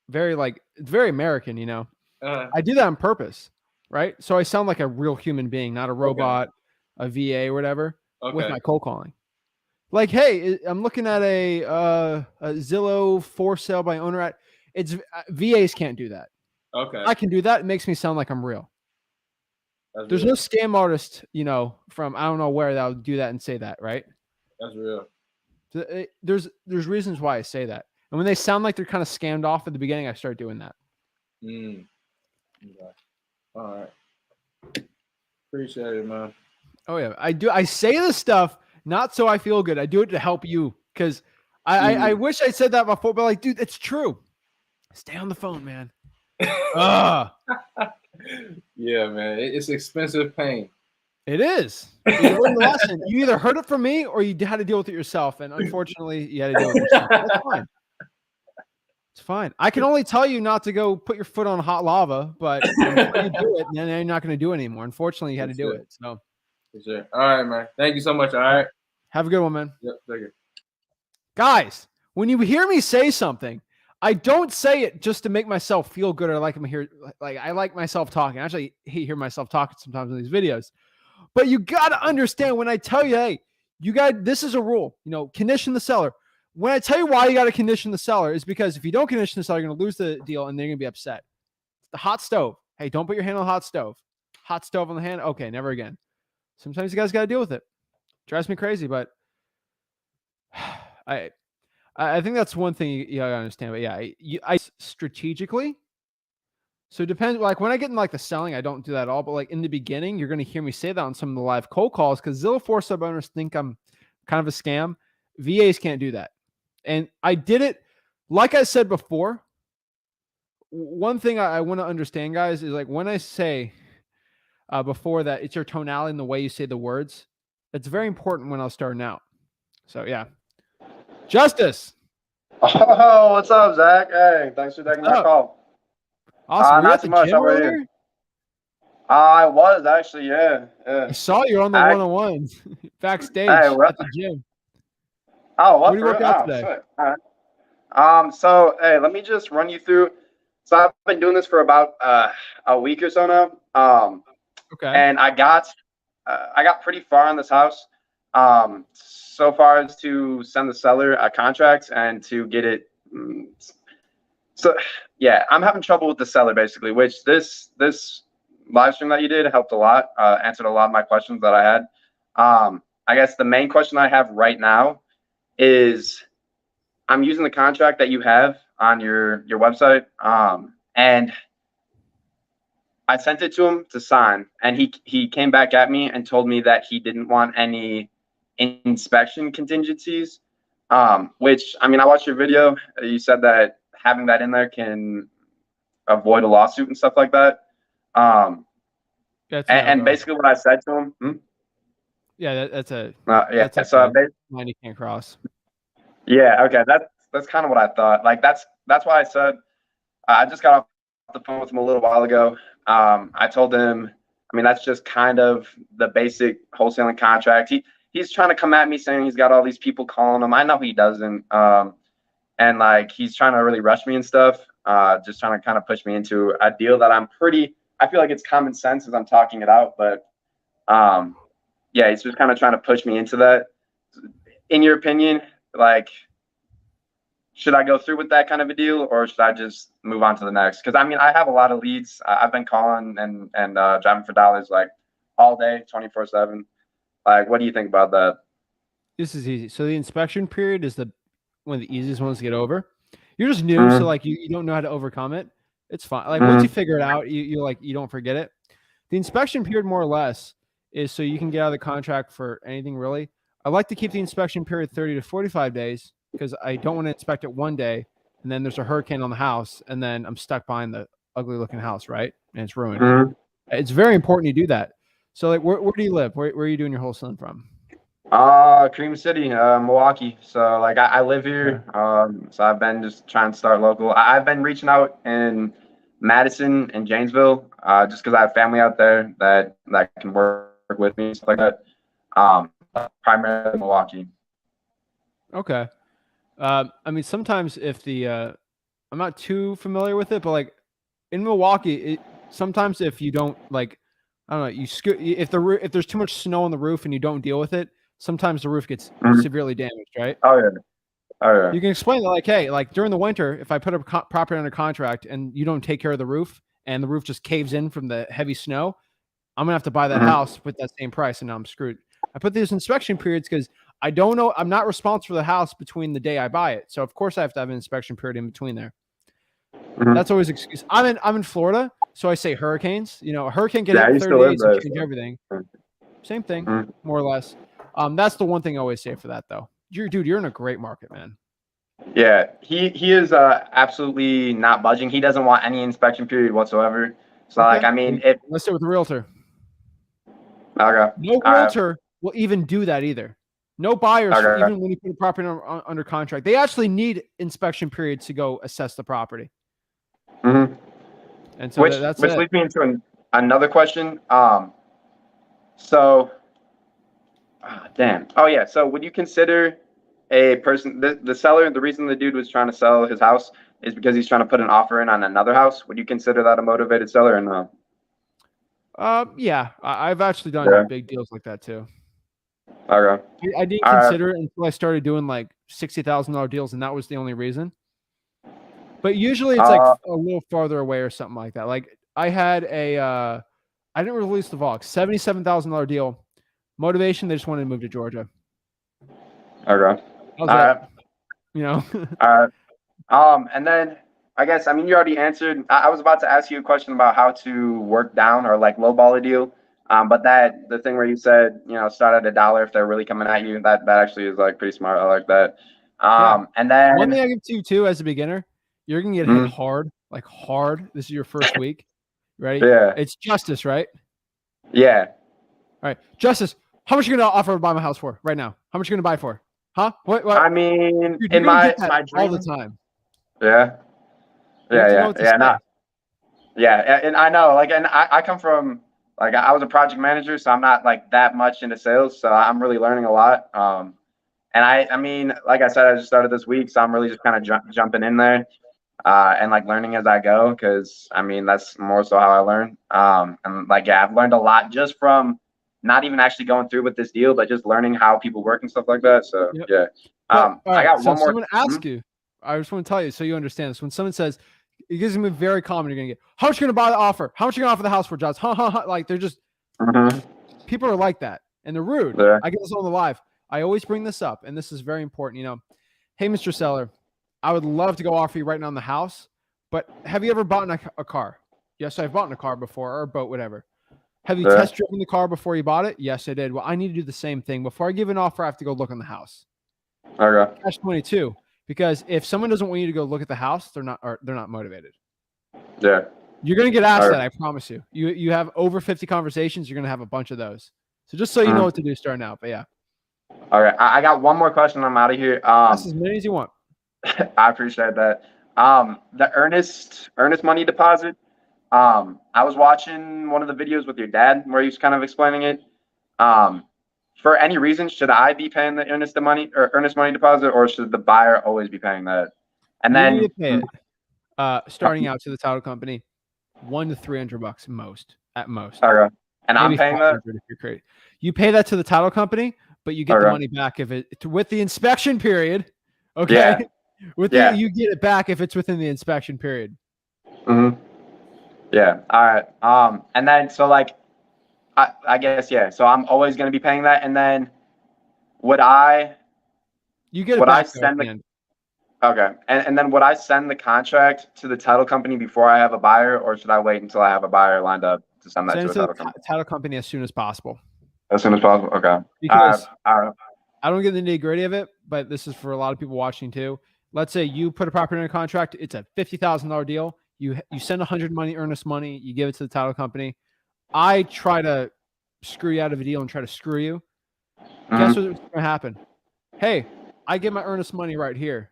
very American, you know? I do that on purpose, right? So I sound like a real human being, not a robot, a VA or whatever, with my cold calling. Like, hey, I'm looking at a Zillow for sale by owner at it's VAs can't do that. Okay. I can do that. It makes me sound like I'm real. There's no scam artist, you know, from I don't know where that would do that and say that, right? That's real. So there's reasons why I say that. And when they sound like they're kind of scammed off at the beginning, I start doing that. Okay. All right. Appreciate it, man. Oh yeah. I say this stuff not so I feel good. I do it to help you because I wish I said that before, but like, dude, it's true. Stay on the phone, man. Yeah, Yeah, man. It's expensive pain. It is. You learned the lesson. You either heard it from me or you had to deal with it yourself. And unfortunately, you had to deal with it yourself. That's fine. It's fine. I can only tell you not to go put your foot on hot lava, but until you do it, then you're not going to do it anymore. Unfortunately, you had to do it. So, for sure. All right, man. Thank you so much. All right. have a good one, man. Yep. Take it. Guys, when you hear me say something, I don't say it just to make myself feel good or like I'm here. Like I like myself talking. Actually, I hear myself talking sometimes in these videos. But you got to understand when I tell you, hey, this is a rule, condition the seller. When I tell you why you got to condition the seller is because if you don't condition the seller, you're going to lose the deal and they're going to be upset. The hot stove. Hey, don't put your hand on the hot stove. Hot stove on the hand. Okay, never again. Sometimes you guys got to deal with it. Drives me crazy, but I think that's one thing you got to understand. But yeah, I strategically. So it depends. Like when I get in like the selling, I don't do that at all. But like in the beginning, you're going to hear me say that on some of the live cold calls because Zillow 4 sub owners think I'm kind of a scam. VAs can't do that. And I did it, like I said before. One thing I want to understand, guys, is like when I say before that it's your tonality and the way you say the words. It's very important when I was starting out. So yeah. Justice. Oh, what's up, Zach? Hey, thanks for taking my call. Awesome. Not too much. How are you? I was actually, yeah. I saw you on the one-on-ones backstage at the gym. Oh, what do you work out today? Sick. All right. So hey, let me just run you through. So I've been doing this for about a week or so now. Okay. And I got pretty far on this house. So far as to send the seller a contract and to get it. So yeah, I'm having trouble with the seller basically, which this live stream that you did helped a lot, answered a lot of my questions that I had. I guess the main question I have right now is I'm using the contract that you have on your website. And I sent it to him to sign, and he came back at me and told me that he didn't want any inspection contingencies, which, I mean, I watched your video. You said that having that in there can avoid a lawsuit and stuff like that. And basically what I said to him. Yeah, that's a line you can't cross. Yeah, okay, that's kind of what I thought. Like that's why I said I just got off the phone with him a little while ago. I told him, I mean, that's just kind of the basic wholesaling contract. He's trying to come at me saying he's got all these people calling him. I know he doesn't. And like he's trying to really rush me and stuff. Just trying to kind of push me into a deal that I feel like it's common sense as I'm talking it out, but yeah, he's just kind of trying to push me into that. In your opinion, like, should I go through with that kind of a deal, or should I just move on to the next? Because I mean, I have a lot of leads. I've been calling and driving for dollars like all day, 24/7. Like, what do you think about that? This is easy. So the inspection period is one of the easiest ones to get over. You're just new, so like you don't know how to overcome it. It's fine. Like once you figure it out, you don't forget it. The inspection period, more or less, is so you can get out of the contract for anything really. I like to keep the inspection period 30 to 45 days because I don't want to inspect it one day and then there's a hurricane on the house and then I'm stuck behind the ugly looking house, right? And it's ruined. It's very important you do that. So like, where do you live? Where are you doing your wholesaling from? Cream City, Milwaukee. So like I live here. So I've been just trying to start local. I've been reaching out in Madison and Janesville, just because I have family out there that can work with me, stuff like that. Primarily Milwaukee. Okay. I mean, sometimes if I'm not too familiar with it, but like in Milwaukee, sometimes if you don't like, I don't know, if there's too much snow on the roof and you don't deal with it, sometimes the roof gets severely damaged, right? Oh yeah. You can explain that, like, hey, like during the winter, if I put a property under contract and you don't take care of the roof and the roof just caves in from the heavy snow, I'm gonna have to buy that house with that same price, and now I'm screwed. I put these inspection periods because I don't know. I'm not responsible for the house between the day I buy it, so of course I have to have an inspection period in between there. That's always an excuse. I'm in Florida, so I say hurricanes. You know, a hurricane can hit 30 days and change everything. Same thing, more or less. That's the one thing I always say for that, though. You're in a great market, man. Yeah, he is absolutely not budging. He doesn't want any inspection period whatsoever. So Okay. like, I mean, if Let's do it with the realtor. okay, No all right, realtor will even do that either. No buyers, Okay. even when you put a property under contract, they actually need inspection periods to go assess the property. mhm. And so which that's which it. leads me into another question. So, damn. Oh yeah. So would you consider a person the seller? The reason the dude was trying to sell his house is because he's trying to put an offer in on another house. Would you consider that a motivated seller or no? Yeah, I've actually done Yeah. big deals like that too. Okay. I didn't All right. consider it until I started doing like $60,000 deals, and that was the only reason. But usually it's like a little farther away or something like that. Like I had I didn't release the vlog, $77,000 deal. Motivation, they just wanted to move to Georgia. Okay. How's All that? right. You know? All right. And then I guess, I mean, you already answered. I was about to ask you a question about how to work down or like lowball a deal. But the thing where you said, start at $1 if they're really coming at you, that actually is like pretty smart. I like that. Yeah. And then One thing I give to you too as a beginner, you're gonna get hit Mhm. hard, like hard. This is your first week. Ready? Yeah. It's Justice, right? Yeah. All right. Justice, how much are you gonna offer to buy my house for right now? How much are you gonna buy for? Huh? What? I mean, Dude, in you're gonna my get that my all dream. the time. Yeah. You have to know Yeah. what to Yeah. say. Not. Yeah. And I know, like, and I come from like I was a project manager, so I'm not like that much into sales, so I'm really learning a lot. And I mean, like I said, I just started this week, so I'm really just kind of jumping in there, and like learning as I go, because I mean that's more so how I learn. And like yeah, I've learned a lot just from not even actually going through with this deal, but just learning how people work and stuff like that. So Yep. yeah. But all I right. got So one if more. someone asks you, I just want to tell you so you understand this. When someone says, it gives me very common. You're gonna get, how much are you gonna buy the offer? How much are you gonna offer the house for, Josh? Like they're just Mhm. people are like that, and they're rude. Yeah. I get this on the live. I always bring this up, and this is very important. Hey, Mr. Seller, I would love to go offer you right now in the house, but have you ever bought a car? Yes, I've bought a car before, or a boat, whatever. Have you Yeah. test driven the car before you bought it? Yes, I did. Well, I need to do the same thing. Before I give an offer, I have to go look on the house. Okay. Catch 22. Because if someone doesn't want you to go look at the house, they're not motivated. Yeah. You're gonna get asked Okay. that, I promise you. You have over 50 conversations, you're gonna have a bunch of those. So just so you know what to do starting out. But yeah, Okay. I got one more question. I'm out of here. ask as many as you want. I appreciate that. The earnest money deposit. I was watching one of the videos with your dad where he was kind of explaining it. For any reason, should I be paying the earnest money deposit, or should the buyer always be paying that? And You then, need to pay it. Starting out to the title company, $100 to $300 at most. okay. And Maybe I'm paying that. 500 if you're crazy. You pay that to the title company, but you get the Okay. money back if it with the inspection period. Okay. Yeah. Yeah. You get it back if it's within the inspection period. Mm-hmm. Yeah. All right. And then so like, I guess yeah. So I'm always going to be paying that, and then would I You get it would I back though at send the the end. okay, and then would I send the contract to the title company before I have a buyer, or should I wait until I have a buyer lined up to send that Send to it a to title the company? title company as soon as possible. As soon as possible. Okay. Because All right. I don't get the nitty gritty of it, but this is for a lot of people watching too. Let's say you put a property under contract, it's a $50,000 deal. You send earnest money, you give it to the title company. I try to screw you out of a deal and try to screw you. Guess what's going to happen? Hey, I get my earnest money right here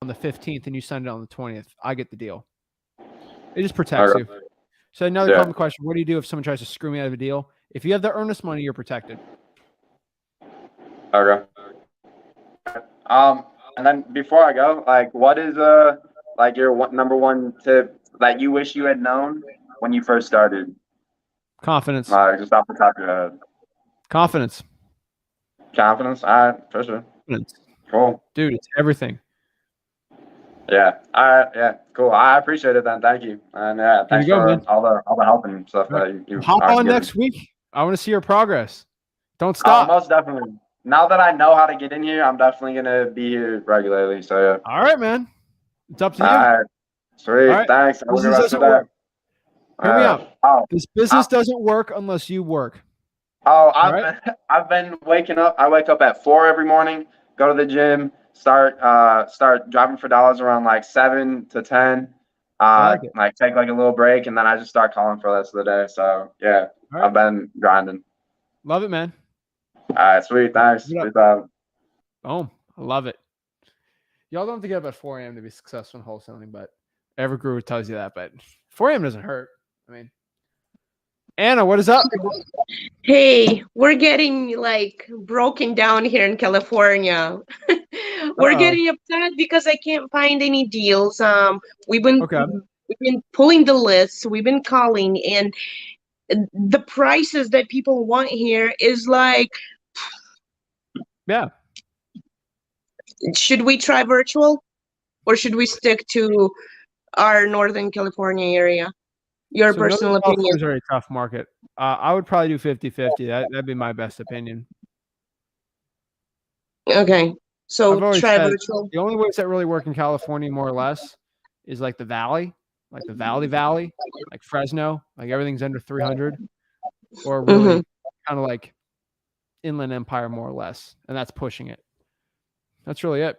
on the 15th, and you send it on the 20th. I get the deal. It just protects you. So another common question: what do you do if someone tries to screw me out of a deal? If you have the earnest money, you're protected. Okay. And then before I go, like, what is like your number one tip that you wish you had known when you first started? Confidence. Just off the top of your head. Confidence. Confidence. All right, for sure. Confidence. Cool. Dude, it's everything. Yeah. All right. Yeah. Cool. I appreciate it then. Thank you. And yeah, thanks go, for man. all the help and stuff that you Hop are on giving. next week. I want to see your progress. Don't stop. Most definitely. Now that I know how to get in here, I'm definitely gonna be here regularly. So yeah. All right, man. It's up to you. All right. Sweet. All right. Thanks. Have a good Business rest doesn't of the day. work. Hear me out. Oh, This business doesn't work unless you work. I've been waking up. I wake up at 4 every morning, go to the gym, start driving for dollars around like 7 to 10. like it. like take like a little break, and then I just start calling for the rest of the day. So yeah, All right. I've been grinding. Love it, man. All right, sweet. Thanks. What up? Peace out. Boom. I love it. Y'all don't have to get up at 4 a.m. to be successful in wholesaling, but every guru tells you that. But 4 a.m. doesn't hurt. I mean, Anna, what is up? Hey, we're getting like broken down here in California. We're Uh-oh. getting upset because I can't find any deals. We've been Okay. we've been pulling the lists, we've been calling, and the prices that people want here is like, Yeah. should we try virtual or should we stick to our Northern California area? Your So Northern personal California opinion. is a very tough market. I would probably do 50-50. That'd be my best opinion. Okay, so I've always try said virtual. the only ways that really work in California, more or less, is like the Valley, like the Valley, like Fresno, like everything's under 300, or really kind of like Inland Empire, more or less, and that's pushing it. That's really it.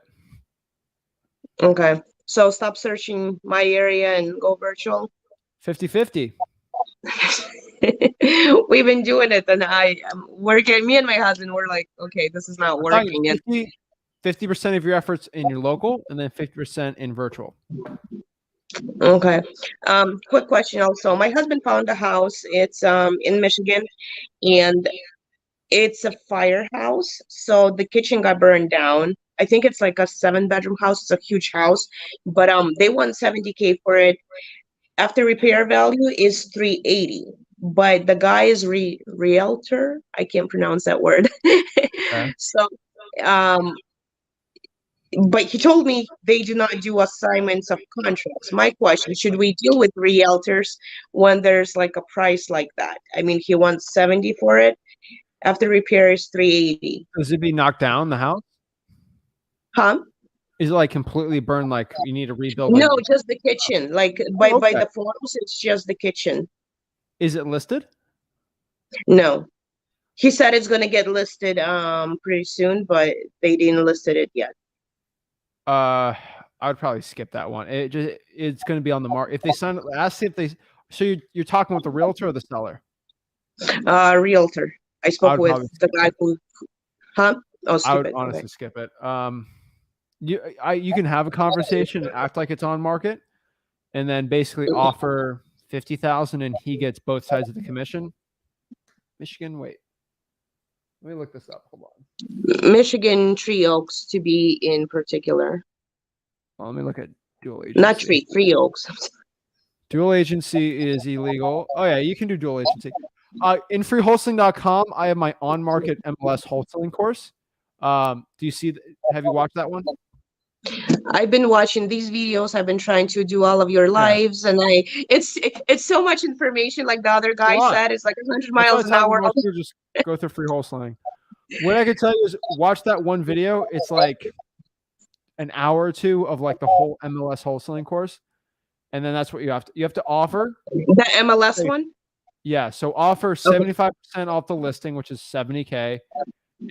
Okay, so stop searching my area and go virtual. 50-50. We've been doing it, and me and my husband were like, okay, this is not working. And 50% of your efforts in your local, and then 50% in virtual. okay, quick question also. My husband found a house. It's in Michigan, and it's a firehouse. So the kitchen got burned down. I think it's like a 7-bedroom house. It's a huge house, but they want $70K for it. After repair value is $380, but the guy is realtor. I can't pronounce that word. Okay. So, but he told me they do not do assignments of contracts. My question, should we deal with realtors when there's like a price like that? I mean, he wants 70 for it. After repair is 380. Does it be knocked down, the house? Huh? Is it like completely burned, like you need to rebuild? No, Like, just the kitchen. Like by okay. the forms, it's just the kitchen. Is it listed? No. He said it's gonna get listed pretty soon, but they didn't listed it yet. I would probably skip that one. It's going to be on the market. If they sign, ask if they. So you're talking with the realtor or the seller? Realtor. I spoke with the guy who. Huh? Oh, skip I would it. honestly Okay. skip it. You can have a conversation, act like it's on market, and then basically offer 50,000, and he gets both sides of the commission. Michigan, wait. Let me look this up. Hold on. Michigan Tree Oaks to be in particular. Well, let me look at dual agency. Not Tree Oaks. Dual agency is illegal. Oh yeah, you can do dual agency. In freewholesaling.com, I have my on-market MLS wholesaling course. Do you see? Have you watched that one? I've been watching these videos. I've been trying to do all of your lives, and it's so much information. Like the other guy said, it's like 100 miles an hour. Most people just go through free wholesaling. What I could tell you is watch that one video. It's like an hour or two of like the whole MLS wholesaling course, and then that's what you have to offer. The MLS one? Yeah. So offer 75% off the listing, which is $70K,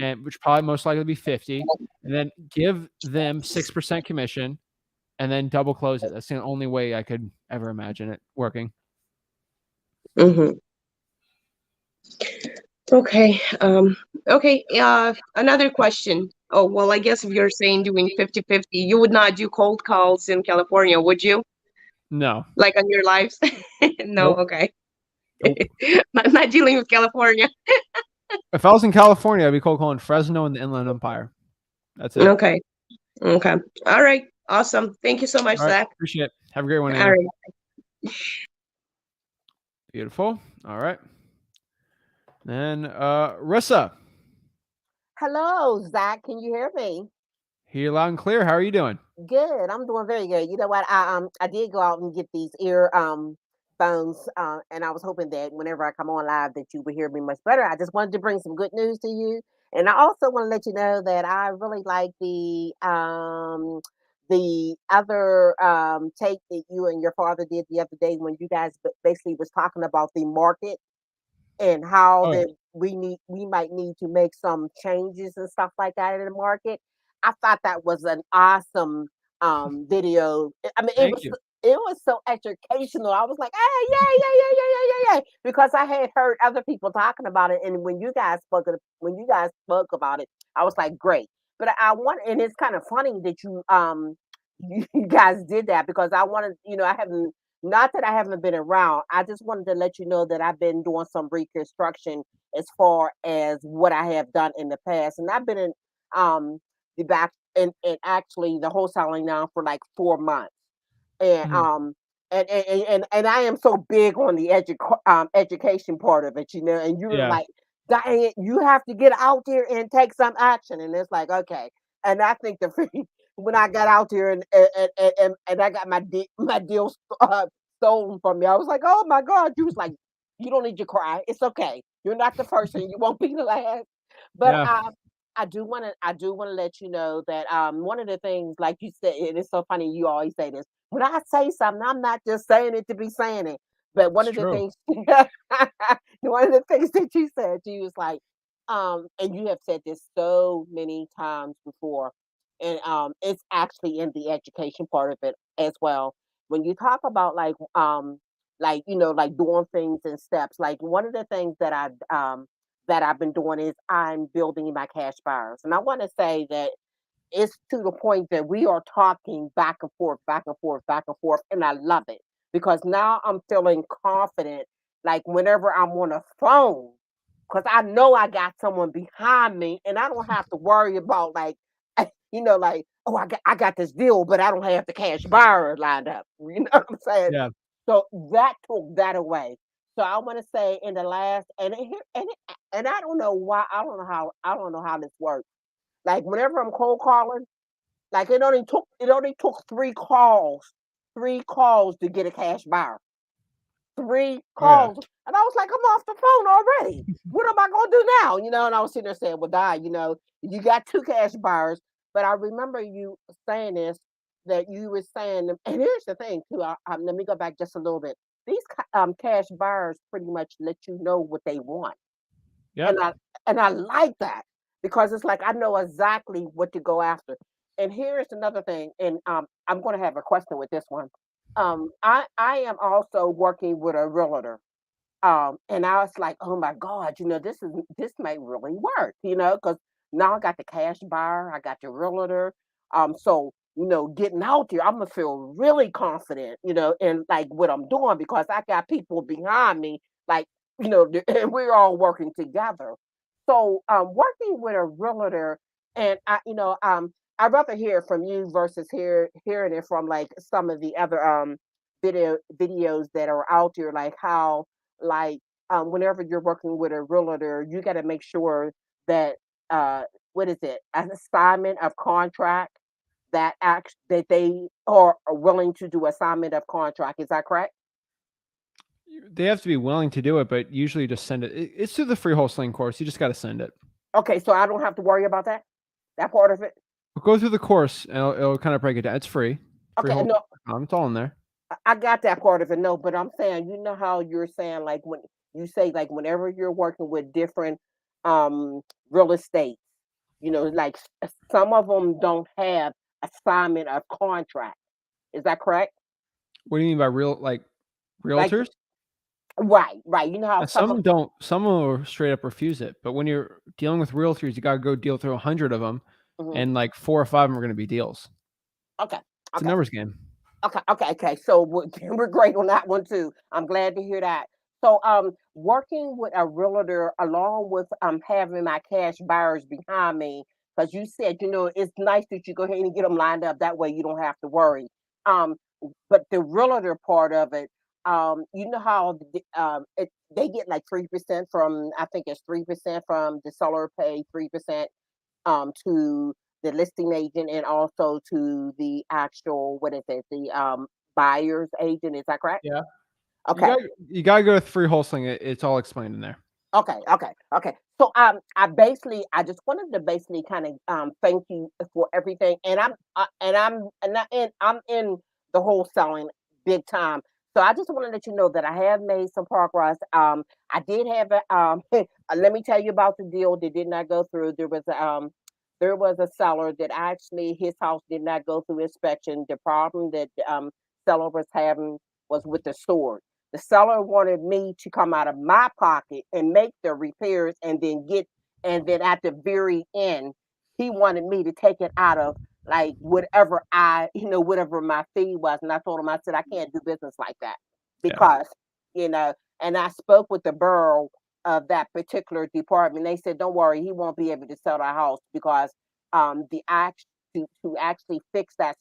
and which probably most likely be 50, and then give them 6% commission, and then double close it. That's the only way I could ever imagine it working. Okay. Okay. Another question. Oh, well, I guess if you're saying doing 50-50, you would not do cold calls in California, would you? No. Like on your lives? No. Nope. Okay. Nope. I'm not dealing with California. If I was in California, I'd be cold calling Fresno and the Inland Empire. That's it. Okay. Okay. All right. Awesome. Thank you so much, All right. Zach. Appreciate it. Have a great one, All Anna. right. Beautiful. All right. Then Rissa. Hello, Zach. Can you hear me? Hear you loud and clear. How are you doing? Good. I'm doing very good. You know what? I did go out and get these ear phones, and I was hoping that whenever I come on live that you would hear me much better. I just wanted to bring some good news to you, and I also want to let you know that I really like the other take that you and your father did the other day when you guys basically was talking about the market and how that we might need to make some changes and stuff like that in the market. I thought that was an awesome video. I mean, it was so educational. I was like, hey, yeah, yeah, yeah, yeah, yeah, yeah, yeah, because I had heard other people talking about it, and when you guys spoke about it, I was like, great. But I want, and it's kind of funny that you guys did that because I wanted, I haven't, not that I haven't been around. I just wanted to let you know that I've been doing some reconstruction as far as what I have done in the past, and I've been in the back and actually the wholesaling now for like 4 months and Mhm. and I am so big on the education part of it, and you're Yeah. like, Diane, you have to get out there and take some action, and it's like, okay, and I think when I got out there and I got my deal stolen from me, I was like, oh my God, you was like, you don't need to cry, it's okay, you're not the first and you won't be the last, but Yeah. I do want to let you know that one of the things, like you said, and it's so funny you always say this. When I say something, I'm not just saying it to be saying it. But one It's of the true. things, one of the things that you said, you was like, and you have said this so many times before, and it's actually in the education part of it as well. When you talk about like like doing things in steps, like one of the things that I've been doing is I'm building my cash buyers. And I want to say that it's to the point that we are talking back and forth, back and forth, back and forth. And I love it because now I'm feeling confident, like whenever I'm on a phone, because I know I got someone behind me and I don't have to worry about like, like, oh, I got this deal, but I don't have the cash buyer lined up. You know what I'm saying? Yeah. So that took that away. So I want to say in the last and I don't know why I don't know how this works. Like whenever I'm cold calling, like it only took three calls to get a cash buyer. Three Oh yeah. calls, and I was like, I'm off the phone already. What am I gonna do now? And I was sitting there saying, well, Di, you got two cash buyers, but I remember you saying this that you were saying, and here's the thing too. Let me go back just a little bit. These cash buyers pretty much let you know what they want. And Yep. I like that because it's like I know exactly what to go after. And here's another thing, and I'm going to have a question with this one. I am also working with a realtor, and I was like, oh my God, this may really work, because now I got the cash buyer, I got the realtor. So getting out there, I'm gonna feel really confident, in like what I'm doing because I got people behind me, like and we're all working together. So working with a realtor, and I'd rather hear it from you versus hearing it from like some of the other videos that are out there, like how like whenever you're working with a realtor, you got to make sure that what is it, an assignment of contract that they are willing to do assignment of contract. Is that correct? They have to be willing to do it, but usually just send it. It's through the free wholesaling course. You just got to send it. Okay, so I don't have to worry about that part of it. Go through the course and it'll kind of break it down. It's free. Free Okay, no, wholesaling. It's all in there. I got that part of it. No, but I'm saying, how you're saying, like when you say, like whenever you're working with different real estate, like some of them don't have assignment of contract. Is that correct? What do you mean by Like, realtors? right, right. You know how Some some of of them don't. Some will straight up refuse it. But when you're dealing with realtors, you got to go deal through 100 of them, mhm. and like 4 or 5 of them are going to be deals. Okay, It's a okay. numbers game. Okay, okay, okay. So we're great on that one too. I'm glad to hear that. So, working with a realtor along with having my cash buyers behind me, because you said, it's nice that you go ahead and get them lined up. That way, you don't have to worry. Um, but the realtor part of it, you know how they get like 3% from, I think it's 3% from the seller pay 3% to the listing agent and also to the actual, what is it, the buyer's agent. Is that correct? Yeah. You Okay. got you got to go with free wholesaling. It's all explained in there. Okay, okay, okay. So I just wanted to basically kind of thank you for everything, and I'm in the wholesaling big time. So I just want to let you know that I have made some progress. I did have a let me tell you about the deal that did not go through. There was a seller that actually his house did not go through inspection. The problem that seller was having was with the sword. The seller wanted me to come out of my pocket and make the repairs and then at the very end, he wanted me to take it out of like whatever whatever my fee was. And I told him, I said, I can't do business like that because, and I spoke with the borough of that particular department. They said, don't worry, he won't be able to sell the house because the act to actually fix that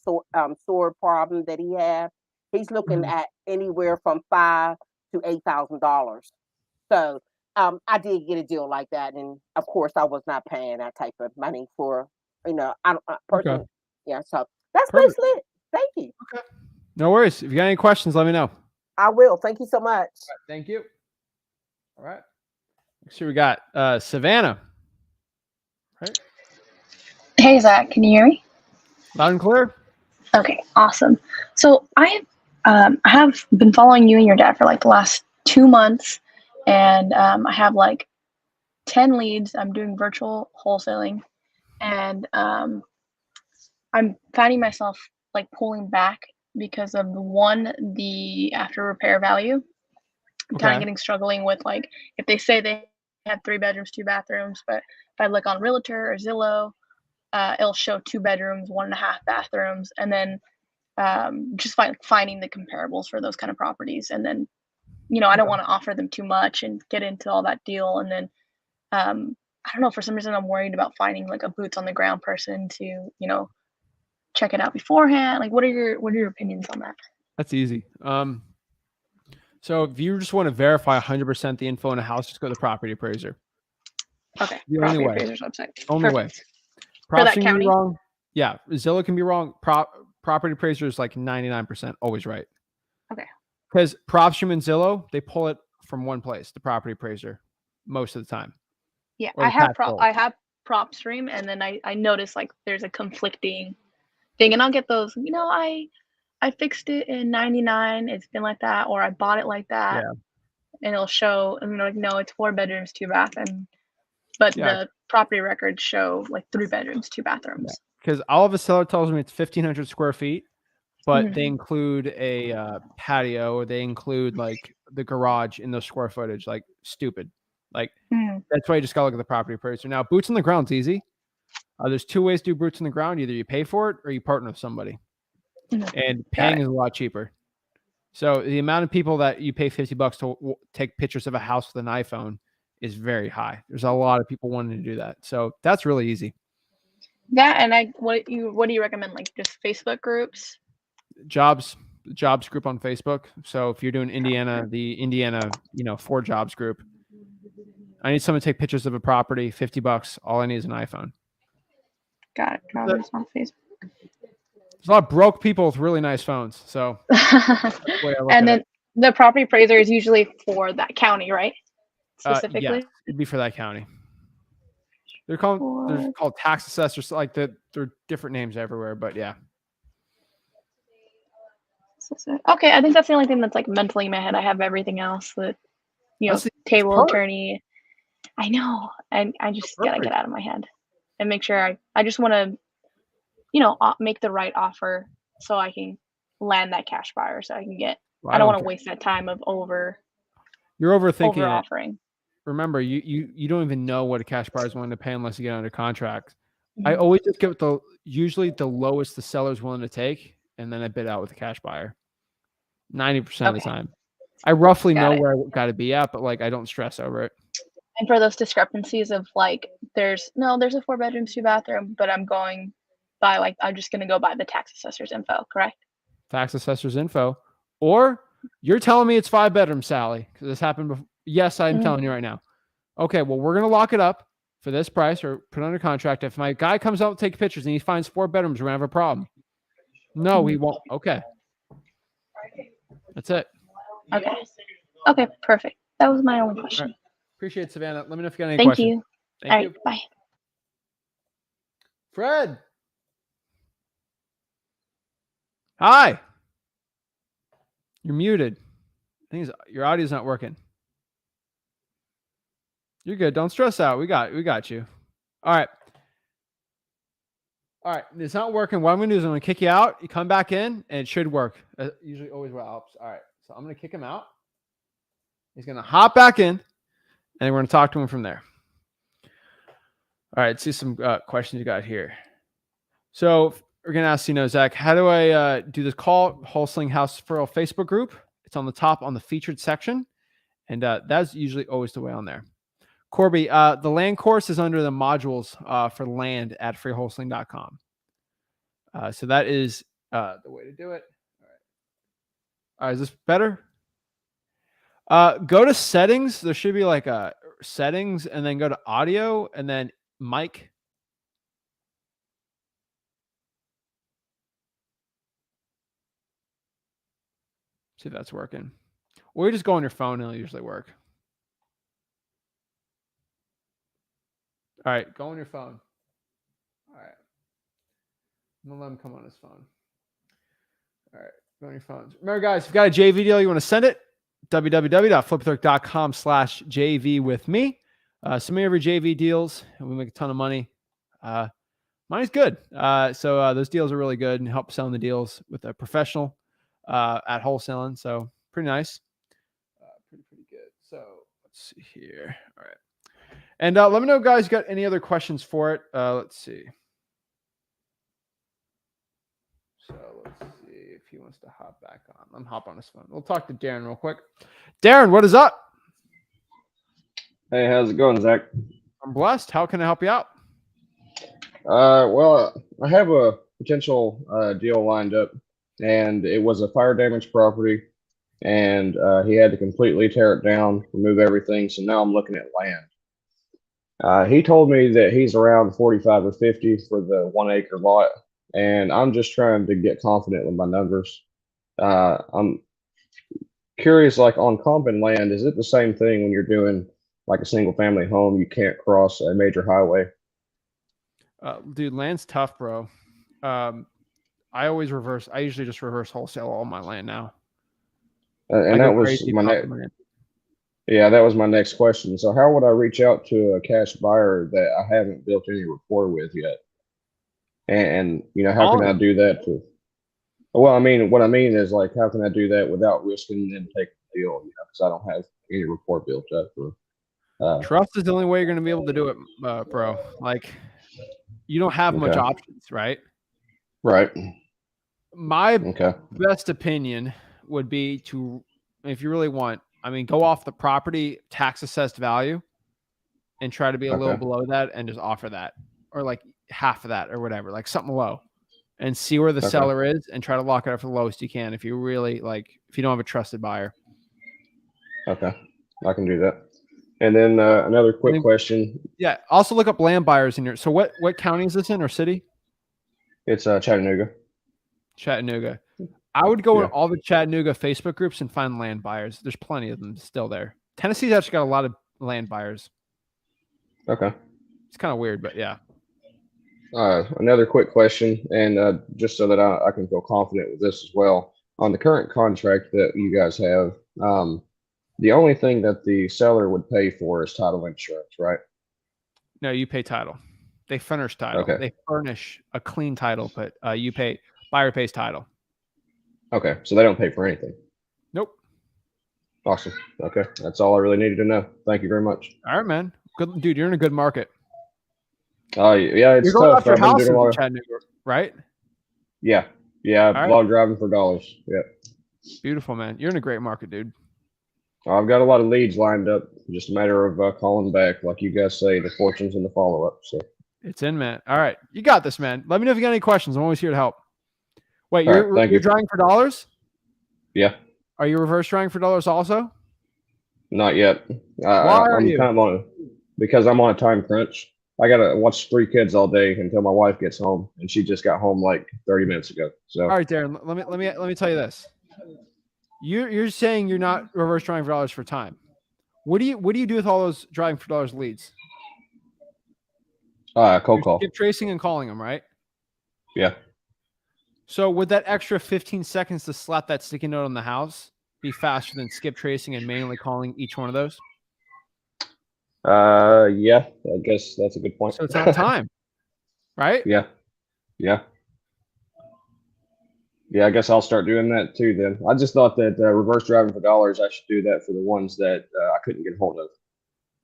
sword problem that he had, he's looking at anywhere from $5,000 to $8,000. So I did get a deal like that, and of course, I was not paying that type of money for I don't personally. Okay. Yeah, so that's Perfect. basically it. Thank you. Okay. No worries. If you got any questions, let me know. I will. Thank you so much. Thank you. All right. Next here we got Savannah. Right. Hey Zach, can you hear me? Loud and clear. Okay, awesome. So I have been following you and your dad for like the last 2 months, and I have like 10 leads. I'm doing virtual wholesaling, and I'm finding myself like pulling back because of the after repair value. I'm kind of struggling with like if they say they have 3 bedrooms, 2 bathrooms, but if I look on Realtor or Zillow, it'll show 2 bedrooms, 1.5 bathrooms, and then just finding the comparables for those kind of properties. And then, I don't want to offer them too much and get into all that deal. And then, I don't know, for some reason, I'm worried about finding like a boots on the ground person to, check it out beforehand. Like, what are your opinions on that? That's easy. So if you just want to verify 100% the info in a house, just go to the property appraiser. Okay. The property only way. appraiser's website. Only Perfect. way. For that PropStream can county? be wrong. Yeah, Zillow can be wrong. Property appraiser is like 99% always right. Okay. Because PropStream and Zillow, they pull it from one place, the property appraiser, most of the time. Yeah, Or I the have tax bill. I have PropStream, and then I noticed like there's a conflicting thing, and I'll get those. I fixed it in '99. It's been like that, or I bought it like that, and it'll show. And they're like, no, it's 4 bedrooms, 2 bath, but the property records show like 3 bedrooms, 2 bathrooms. Because all of a seller tells me it's 1,500 square feet, but they include a patio, or they include like the garage in the square footage. Like stupid. Like that's why you just gotta look at the property appraiser. Now, boots on the ground's easy. There's 2 ways to do boots on the ground. Either you pay for it or you partner with somebody. And paying is a lot cheaper. So the amount of people that you pay $50 to take pictures of a house with an iPhone is very high. There's a lot of people wanting to do that. So that's really easy. That, and what do you recommend? Like just Facebook groups? Jobs group on Facebook. So if you're doing Indiana, the Indiana, 4 jobs group. I need someone to take pictures of a property, $50. All I need is an iPhone. Got it. Jobs on Facebook. There's a lot of broke people with really nice phones. So and then the property appraiser is usually for that county, right? Specifically? Yeah, it'd be for that county. They're called tax assessors. Like they're different names everywhere, but yeah. Okay, I think that's the only thing that's like mentally in my head. I have everything else that table attorney. I know, and I just gotta get out of my head and make sure I just want to, make the right offer so I can land that cash buyer. So I can get. I don't want to waste that time of You're overthinking over offering. Remember, you don't even know what a cash buyer is willing to pay unless you get under contract. I always just give it usually the lowest the seller's willing to take, and then I bid out with a cash buyer. 90% of the time. I roughly know where I got to be at, but like I don't stress over it. And for those discrepancies of like, there's a 4 bedrooms, 2 bathroom, but I'm going by I'm just gonna go by the tax assessor's info, correct? Tax assessor's info, or you're telling me it's 5 bedrooms, Sally, because this happened before. Yes, I'm telling you right now. Okay, well, we're gonna lock it up for this price or put it under contract. If my guy comes out to take pictures and he finds 4 bedrooms, we're gonna have a problem. No, he won't. Okay. That's it. Okay, perfect. That was my only question. Right. Appreciate it, Savannah. Let me know if you got any questions. Thank you. Bye. Fred. Hi. You're muted. I think your audio's not working. You're good. Don't stress out. We got you. All right. All right, it's not working. What I'm going to do is I'm going to kick you out. You come back in, and it should work. Usually always what helps. All right, so I'm going to kick him out. He's going to hop back in, and we're going to talk to him from there. All right, let's see some questions you got here. So we're going to ask, Zach, how do I do this call? Wholesaling House Referral Facebook group. It's on the top on the featured section, and that's usually always the way on there. Corby, the land course is under the modules for land at freewholesaling.com. So that is the way to do it. All right, is this better? Go to settings. There should be like a settings, and then go to audio, and then mic. See if that's working. Or you just go on your phone, and it'll usually work. All right, go on your phone. All right. I'm going to let him come on his phone. All right, go on your phones. Remember, guys, if you've got a JV deal, you want to send it, www.flipthrift.com/JV with me. Send me every JV deals, and we make a ton of money. Money's good. So those deals are really good and help selling the deals with a professional at wholesaling. So pretty nice. Pretty good. So let's see here. All right. And let me know, guys, you got any other questions for it? Let's see. So let's see if he wants to hop back on. Let him hop on his phone. We'll talk to Darren real quick. Darren, what is up? Hey, how's it going, Zach? I'm blessed. How can I help you out? Well, I have a potential deal lined up, and it was a fire damaged property, and he had to completely tear it down, remove everything. So now I'm looking at land. He told me that he's around 45 or 50 for the 1 acre lot, and I'm just trying to get confident with my numbers. I'm curious, like on common land, is it the same thing when you're doing like a single family home? You can't cross a major highway. Dude, land's tough, bro. I always reverse. I usually just reverse wholesale all my land now. And that was my next. Yeah, that was my next question. So how would I reach out to a cash buyer that I haven't built any rapport with yet? And how can I do that too? Well, I mean, what I mean is like, how can I do that without risking them taking the deal? Because I don't have any rapport built up. Trust is the only way you're going to be able to do it, bro. Like, you don't have much options, right? Right. My best opinion would be to, if you really want, go off the property tax assessed value and try to be a little below that and just offer that, or like half of that or whatever, like something low, and see where the seller is and try to lock it up for the lowest you can. If you really if you don't have a trusted buyer. Okay. I can do that. And then another quick question. Yeah. Also look up land buyers in your, so what county is this in, or city? It's Chattanooga. Chattanooga. I would go in all the Chattanooga Facebook groups and find land buyers. There's plenty of them still there. Tennessee's actually got a lot of land buyers. Okay. It's kind of weird, but yeah. Another quick question, and just so that I can feel confident with this as well. On the current contract that you guys have, the only thing that the seller would pay for is title insurance, right? No, you pay title. They furnish title. Okay. They furnish a clean title, but you pay, buyer pays title. Okay, so they don't pay for anything. Nope. Awesome. Okay, that's all I really needed to know. Thank you very much. All right, man. Good, dude. You're in a good market. Oh yeah, it's you're going tough. Off your house in Chattanooga, right? Yeah. I love driving for dollars. Yeah. Beautiful, man. You're in a great market, dude. I've got a lot of leads lined up. Just a matter of calling back, like you guys say, the fortunes and the follow up. So it's in, man. All right, you got this, man. Let me know if you got any questions. I'm always here to help. Wait, you're driving for dollars? Yeah. Are you reverse driving for dollars also? Not yet. Why are you? Kind of because I'm on a time crunch. I gotta watch 3 kids all day until my wife gets home, and she just got home like 30 minutes ago. So all right, Darren, let me tell you this. You're saying you're not reverse driving for dollars for time. What do you do with all those driving for dollars leads? Cold call. Skip tracing and calling them, right? Yeah. So would that extra 15 seconds to slap that sticky note on the house be faster than skip tracing and manually calling each one of those? Yeah, I guess that's a good point. So it's on time, right? Yeah. Yeah. Yeah, I guess I'll start doing that too then. I just thought that reverse driving for dollars, I should do that for the ones that I couldn't get hold of.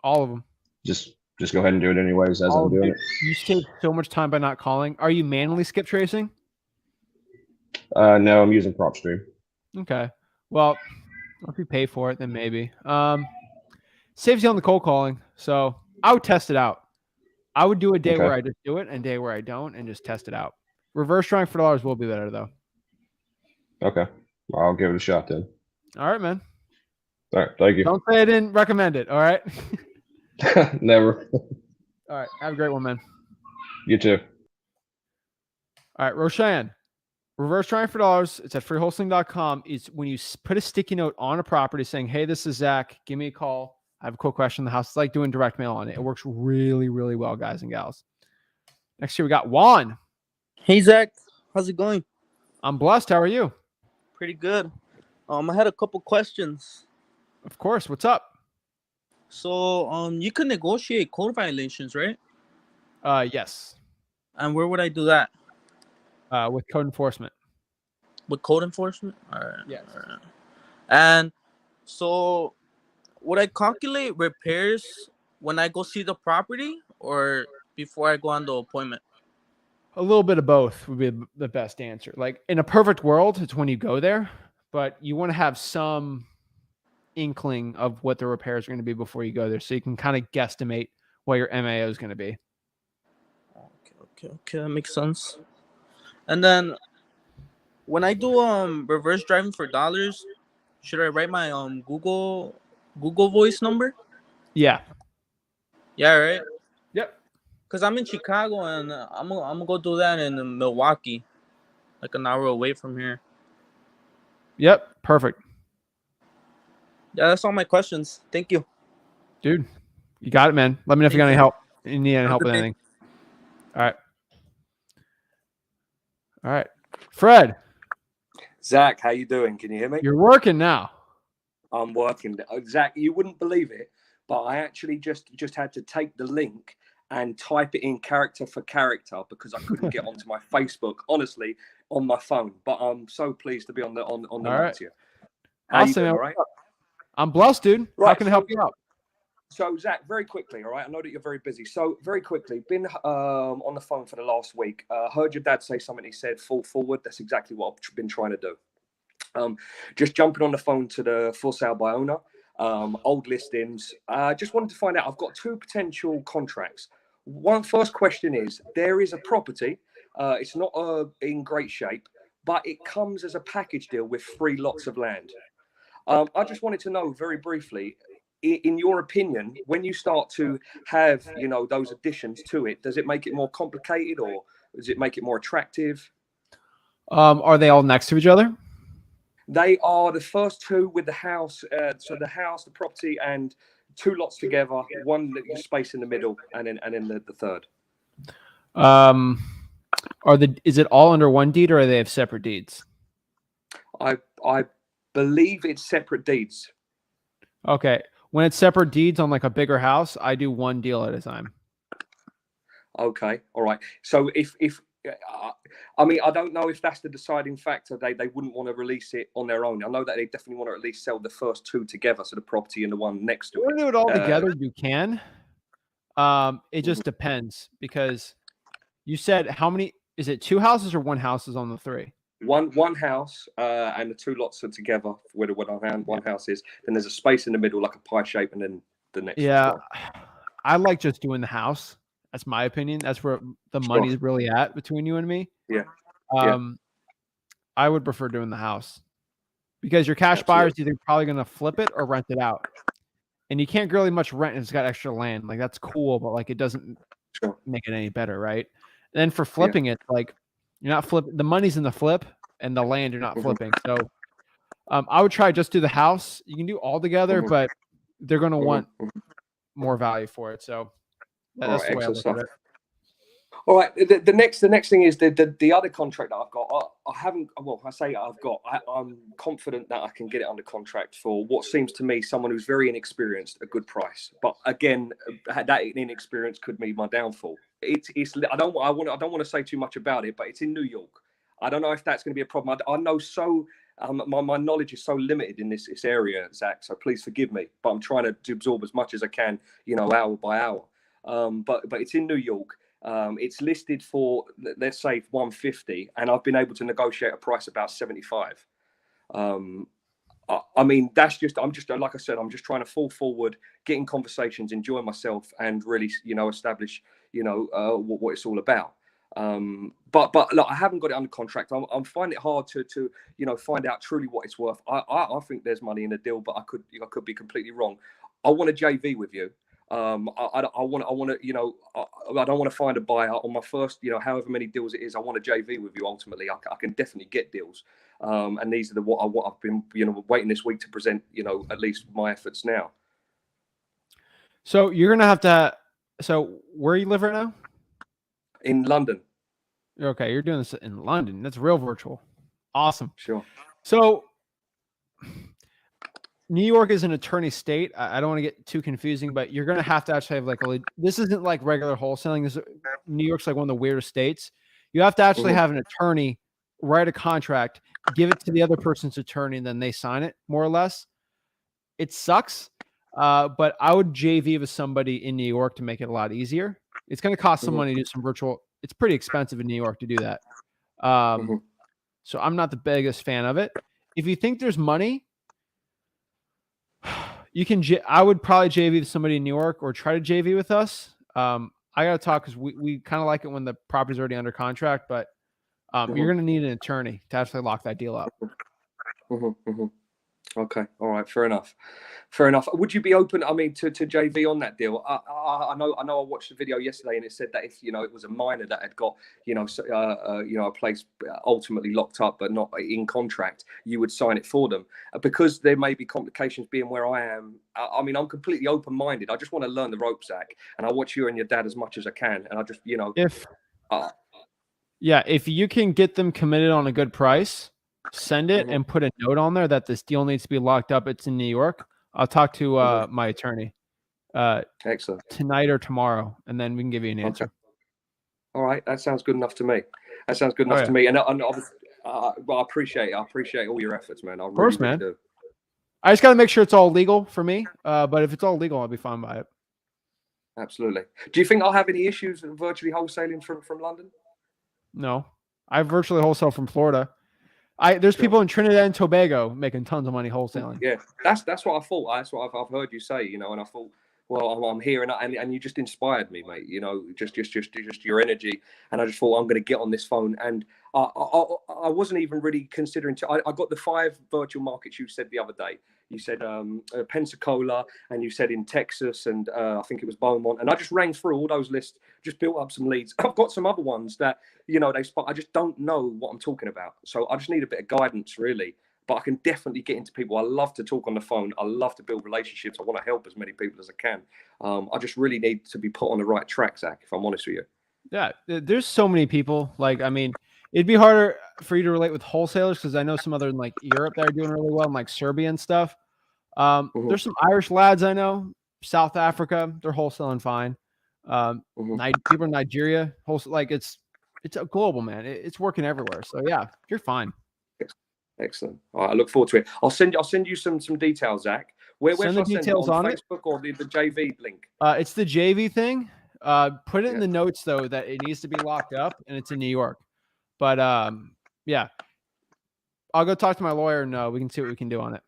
All of them. Just go ahead and do it anyways as All I'm of them. doing it. You save so much time by not calling. Are you manually skip tracing? No, I'm using PropStream. Okay. Well, if you pay for it, then maybe. Saves you on the cold calling. So I would test it out. I would do a day Okay. where I just do it and a day where I don't and just test it out. Reverse driving for dollars will be better though. Okay. I'll give it a shot then. All right, man. All right. Thank you. Don't say I didn't recommend it. All right. Never. All right. Have a great one, man. You too. All right, Roshan. Reverse driving for dollars. It's at freewholesaling.com. It's when you put a sticky note on a property saying, "Hey, this is Zach. Give me a call. I have a quick question in the house." It's like doing direct mail on it. It works really, really well, guys and gals. Next year we got Juan. Hey Zach, how's it going? I'm blessed. How are you? Pretty good. I had a couple questions. Of course. What's up? So, you can negotiate code violations, right? Yes. And where would I do that? With code enforcement. With code enforcement? All right. Yes. All right. And so, would I calculate repairs when I go see the property or before I go on the appointment? A little bit of both would be the best answer. Like in a perfect world, it's when you go there, but you want to have some inkling of what the repairs are going to be before you go there, so you can kind of guesstimate what your MAO is going to be. Okay, that makes sense. And then when I do reverse driving for dollars, should I write my Google Voice number? Yeah. Yeah, right. Yep. Cause I'm in Chicago and I'm gonna go do that in Milwaukee, like an hour away from here. Yep. Perfect. Yeah, that's all my questions. Thank you, dude. You got it, man. Let me know if you got any help. You need any help with anything. All right. All right. Fred. Zach, how you doing? Can you hear me? You're working now. I'm working. Zach, you wouldn't believe it, but I actually just had to take the link and type it in character for character because I couldn't get onto my Facebook, honestly, on my phone. But I'm so pleased to be on the line right. here. How Awesome. you doing, all right? I'm blessed, dude. Right, How can I help you out? So, Zach, very quickly, all right? I know that you're very busy. So, very quickly, been on the phone for the last week. Heard your dad say something. He said, fall forward. That's exactly what I've been trying to do. Just jumping on the phone to the for sale by owner, old listings. Just wanted to find out, I've got two potential contracts. First question is, there is a property. It's not in great shape, but it comes as a package deal with 3 lots of land. I just wanted to know very briefly, in your opinion, when you start to have, those additions to it, does it make it more complicated or does it make it more attractive? Are they all next to each other? They are the first 2 with the house. So the house, the property, and 2 lots together, one space in the middle, and then the third. Is it all under one deed or are they have separate deeds? I believe it's separate deeds. Okay. When it's separate deeds on like a bigger house, I do one deal at a time. Okay. All right. So if I mean, I don't know if that's the deciding factor. They wouldn't want to release it on their own. I know that they definitely want to at least sell the first 2 together, so the property and the one next to it. If you do it all together, you can. It just depends because you said how many? Is it 2 houses or 1 house is on the 3? One house and the 2 lots are together where one house is. Then there's a space in the middle like a pie shape, and then the next. Yeah, one. I like just doing the house. That's my opinion. That's where the money's really at between you and me. Yeah. I would prefer doing the house because your cash buyers either probably going to flip it or rent it out, and you can't really much rent. And it's got extra land. Like that's cool, but like it doesn't make it any better, right? And then for flipping it, like you're not flipping. The money's in the flip, and the land you're not flipping. So I would try just do the house. You can do all together, but they're going to want more value for it. So that's the way I look at it. All right. The next thing is the other contract that I've got. I haven't. Well, I say I've got. I'm confident that I can get it under contract for what seems to me someone who's very inexperienced, a good price. But again, that inexperience could be my downfall. It's. I don't want to say too much about it, but it's in New York. I don't know if that's going to be a problem. I know so. My knowledge is so limited in this area, Zach. So please forgive me. But I'm trying to absorb as much as I can, hour by hour. But it's in New York. It's listed for, let's say, 150, and I've been able to negotiate a price about 75. I mean, I'm just like I said, I'm just trying to fall forward, get in conversations, enjoy myself, and really, establish, what it's all about. But look, I haven't got it under contract. I'm finding it hard to find out truly what it's worth. I think there's money in the deal, but I could be completely wrong. I want a JV with you. I want to, I don't want to find a buyer on my first, however many deals it is. I want a JV with you. Ultimately, I can definitely get deals. And these are what I've been, waiting this week to present, at least my efforts now. So you're going to have to, so where you live right now? In London. Okay. You're doing this in London. That's real virtual. Awesome. Sure. So New York is an attorney state. I don't want to get too confusing, but you're going to have to actually have like this isn't like regular wholesaling. New York's like one of the weirdest states. You have to actually have an attorney write a contract, give it to the other person's attorney, and then they sign it, more or less. It sucks, but I would JV with somebody in New York to make it a lot easier. It's going to cost some money to do some virtual. It's pretty expensive in New York to do that. So I'm not the biggest fan of it. If you think there's money, you can. I would probably JV with somebody in New York or try to JV with us. I got to talk because we kind of like it when the property's already under contract, but you're going to need an attorney to actually lock that deal up. Okay. All right. Fair enough. Would you be open, I mean, to JV on that deal? I know I watched the video yesterday and it said that if, it was a minor that had got, a place ultimately locked up, but not in contract, you would sign it for them because there may be complications being where I am. I mean, I'm completely open-minded. I just want to learn the ropes, Zach, and I watch you and your dad as much as I can. And I just, if you can get them committed on a good price, send it and put a note on there that this deal needs to be locked up. It's in New York. I'll talk to my attorney excellent tonight or tomorrow, and then we can give you an answer. Okay. All right. That sounds good enough to me. To me. And obviously, well, I appreciate all your efforts, man. Of course, really man. do. I just got to make sure it's all legal for me. But if it's all legal, I'll be fine by it. Absolutely. Do you think I'll have any issues virtually wholesaling from London? No, I virtually wholesale from Florida. There's people in Trinidad and Tobago making tons of money wholesaling. Yeah, that's what I thought. That's what I've heard you say. And I thought, well, I'm here, and you just inspired me, mate. Just your energy, and I just thought I'm going to get on this phone. And I wasn't even really considering. I got the 5 virtual markets you said the other day. You said Pensacola, and you said in Texas, and I think it was Beaumont. And I just rang through all those lists, just built up some leads. I've got some other ones that I just don't know what I'm talking about. So I just need a bit of guidance, really. But I can definitely get into people. I love to talk on the phone. I love to build relationships. I want to help as many people as I can. I just really need to be put on the right track, Zach, if I'm honest with you. Yeah, there's so many people. Like, I mean, it'd be harder for you to relate with wholesalers because I know some other in like Europe that are doing really well, in like Serbia and stuff. There's some Irish lads I know, South Africa, they're wholesaling fine. People in Nigeria, like it's a global, man. It's working everywhere. So yeah, you're fine. Excellent. All right, I look forward to it. I'll send you some details, Zach. Where send should the I send details it? On on Facebook or the JV link? It's the JV thing. Put it in the notes though that it needs to be locked up and it's in New York. But yeah, I'll go talk to my lawyer and we can see what we can do on it.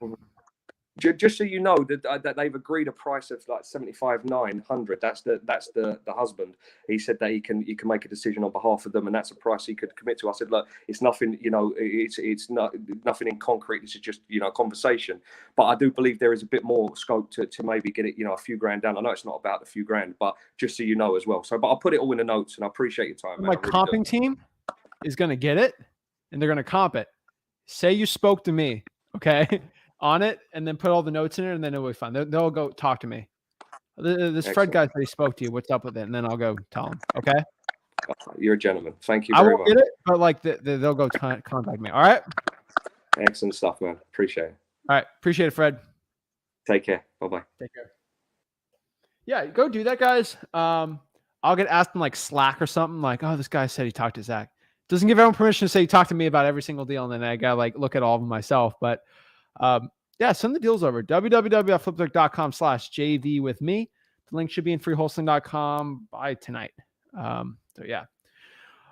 Just so you know that they've agreed a price of like 75,900. That's the husband. He said that he can make a decision on behalf of them, and that's a price he could commit to. I said, look, it's nothing. It's not nothing in concrete. This is just conversation. But I do believe there is a bit more scope to maybe get it a few grand down. I know it's not about a few grand, but just so you know as well. So, but I'll put it all in the notes, and I appreciate your time. Man. My comping team is going to get it, and they're going to comp it. Say you spoke to me, okay? On it, and then put all the notes in it, and then it'll be fun. They'll go talk to me. This Fred guy said he spoke to you. What's up with it? And then I'll go tell him. Okay. You're a gentleman. Thank you I very won't much. get it, but like they'll go contact me. All right. Excellent stuff, man. Appreciate it. All right. Appreciate it, Fred. Take care. Bye bye. Take care. Yeah, go do that, guys. I'll get asked in like Slack or something like, oh, this guy said he talked to Zach. Doesn't give everyone permission to say he talked to me about every single deal, and then I gotta like look at all of them myself. But yeah, send the deals over. www.flipbook.com/JV with me. The link should be in freewholesaling.com by tonight. So yeah.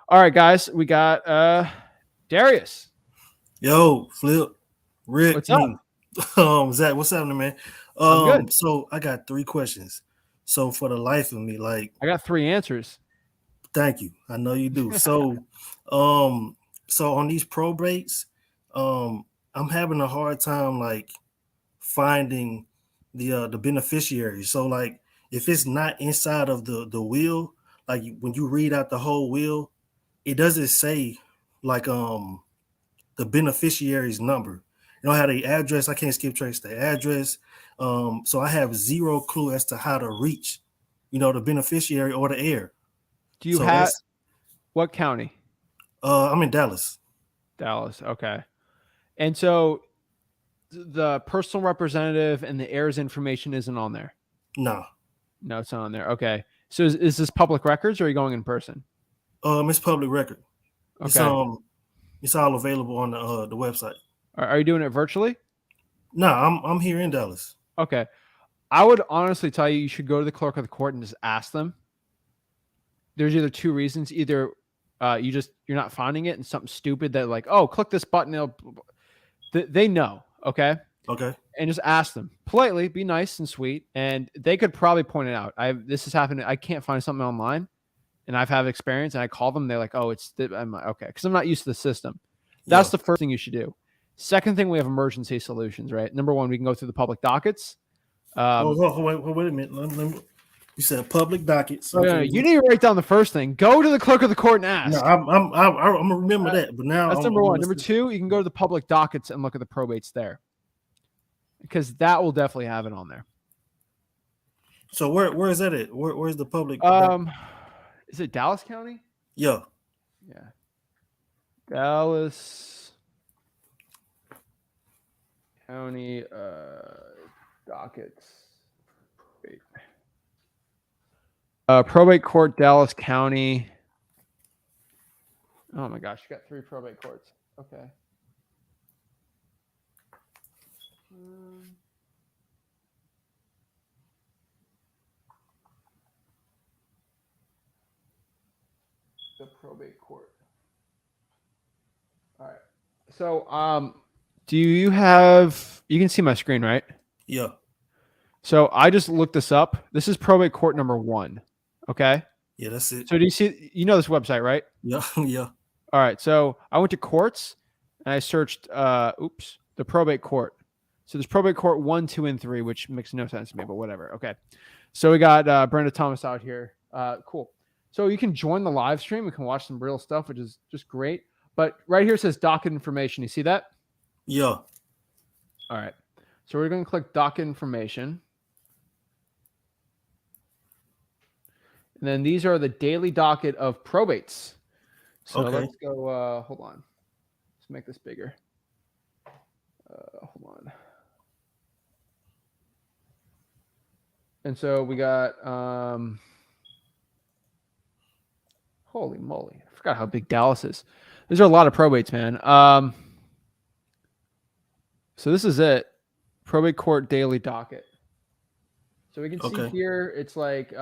All right, guys, we got Darius. Yo, Flip, Rick, What's up? Zach, what's happening, man? I'm good. So I got 3 questions. So for the life of me, like, I got 3 answers. Thank you. I know you do. So, so on these probates, I'm having a hard time like finding the beneficiaries. So like, if it's not inside of the will, like when you read out the whole will, it doesn't say like the beneficiary's number. You know how the address, I can't skip trace the address. So I have 0 clue as to how to reach, the beneficiary or the heir. Do you So have that's what county? I'm in Dallas. Dallas. Okay. And so the personal representative and the heirs information isn't on there. No. No, it's not on there. Okay. So is this public records or are you going in person? It's public record. Okay. It's all available on the website. Are you doing it virtually? No, I'm here in Dallas. Okay. I would honestly tell you should go to the clerk of the court and just ask them. There's either 2 reasons. Either you're not finding it and something stupid that like, oh, click this button. They know. Okay. Okay. And just ask them politely, be nice and sweet. And they could probably point it out. This has happened. I can't find something online and I've had experience and I call them. They're like, oh, I'm like, okay. Cause I'm not used to the system. That's the first thing you should do. Second thing, we have emergency solutions, right? Number 1, we can go through the public dockets. Wait a minute. You said public dockets. Okay. No, you need to write down the first thing. Go to the clerk of the court and ask. No, I'm gonna remember that. But now that's number 1. Number 2, you can go to the public dockets and look at the probates there, because that will definitely have it on there. So where is that at? Where's the public? Is it Dallas County? Yeah. Yeah. Dallas County dockets. Wait. Probate court, Dallas County. Oh my gosh, you got 3 probate courts. Okay. The probate court. All right. So, do you have? You can see my screen, right? Yeah. So I just looked this up. This is probate court number 1. Okay. Yeah, that's it. So do you see? You know this website, right? Yeah. Yeah. All right. So I went to courts and I searched. The probate court. So there's probate court 1, 2, and 3, which makes no sense to me, but whatever. Okay. So we got Brenda Thomas out here. Cool. So you can join the live stream. We can watch some real stuff, which is just great. But right here it says docket information. You see that? Yeah. All right. So we're going to click docket information. And then these are the daily docket of probates. So let's go. Hold on. Let's make this bigger. Hold on. And so we got, holy moly. I forgot how big Dallas is. These are a lot of probates, man. So this is it. Probate court daily docket. So we can see here, it's like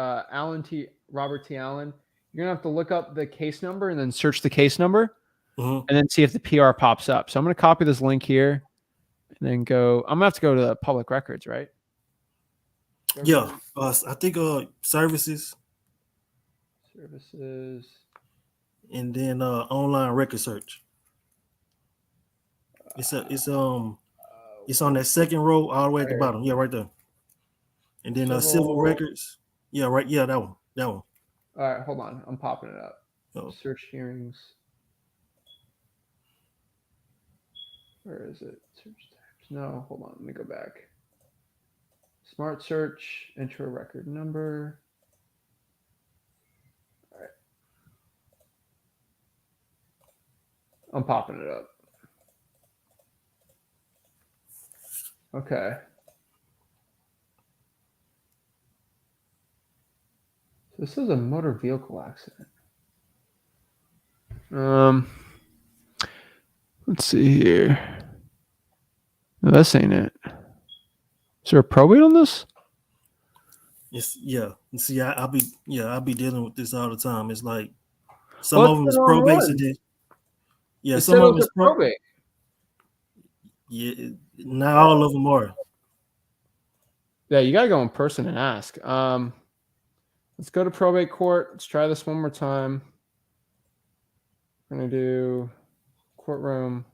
Robert T. Allen. You're going to have to look up the case number and then search the case number and then see if the PR pops up. So I'm going to copy this link here and then go. I'm going to have to go to the public records, right? Yeah. I think services. Services. And then online record search. It's on that second row all the way at the bottom. Yeah, right there. And then civil records. Yeah, right. Yeah, that one. All right, hold on. I'm popping it up. Oh. Search hearings. Where is it? Search types. No, hold on. Let me go back. Smart search. Enter a record number. All right. I'm popping it up. Okay. So this is a motor vehicle accident. Let's see here. No, this ain't it. Is there a probate on this? It's yeah. See, I'll be dealing with this all the time. It's like some of them is probates and then It some said it of them was is a probate. Yeah, not all of them are. Yeah, you gotta go in person and ask. Let's go to probate court. Let's try this one more time. We're gonna do courtroom.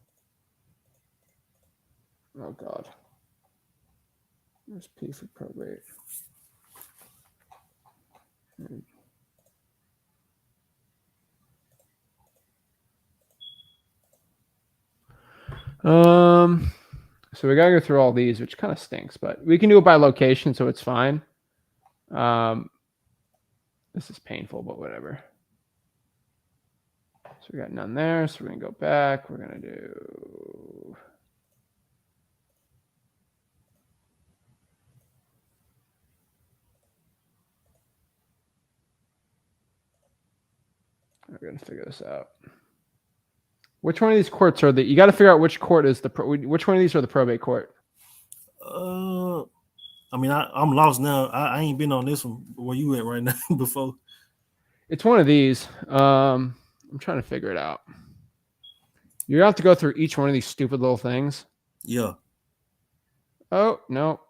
Oh God. There's P for probate. So we gotta go through all these, which kind of stinks, but we can do it by location, so it's fine. This is painful, but whatever. So we got none there, so we're gonna go back. We're gonna do we're gonna figure this out. Which one of these courts are the? You got to figure out which court is the. Which one of these are the probate court? I mean, I'm lost now. I ain't been on this one where you at right now before. It's one of these. I'm trying to figure it out. You're gonna have to go through each one of these stupid little things. Yeah. Oh no.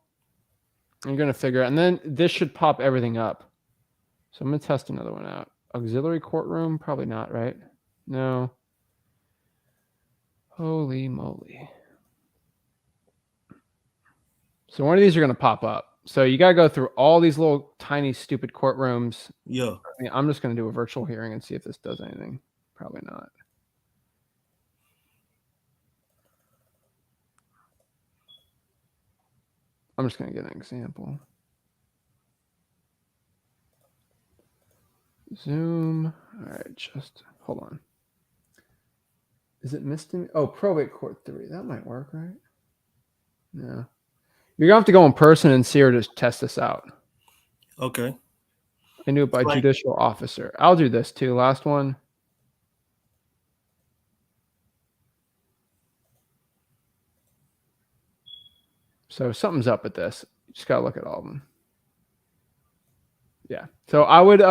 You're gonna figure it, and then this should pop everything up. So I'm gonna test another one out. Auxiliary courtroom, probably not, right? No. Holy moly. So one of these are going to pop up. So you got to go through all these little tiny stupid courtrooms. Yeah. I'm just going to do a virtual hearing and see if this does anything. Probably not. I'm just going to get an example. Zoom. All right, just hold on. Is it misdemeanor? Oh, probate court 3. That might work, right? No. You're going to have to go in person and see her to test this out. Okay. I do it by judicial officer. I'll do this too. Last one. So something's up with this. You just got to look at all of them. Yeah. So I would,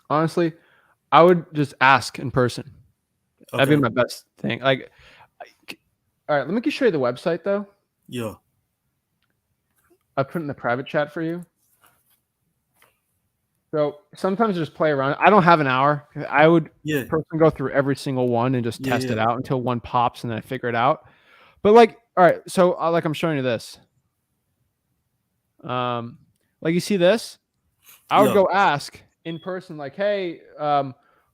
honestly, I would just ask in person. Okay. That'd be my best thing. Like, all right, let me show you the website though. Yeah. I put it in the private chat for you. So sometimes just play around. I don't have an hour. I would personally go through every single one and just test it out until one pops and then I figure it out. But like, all right, so like I'm showing you this. Like you see this? I would go ask in person, like, hey,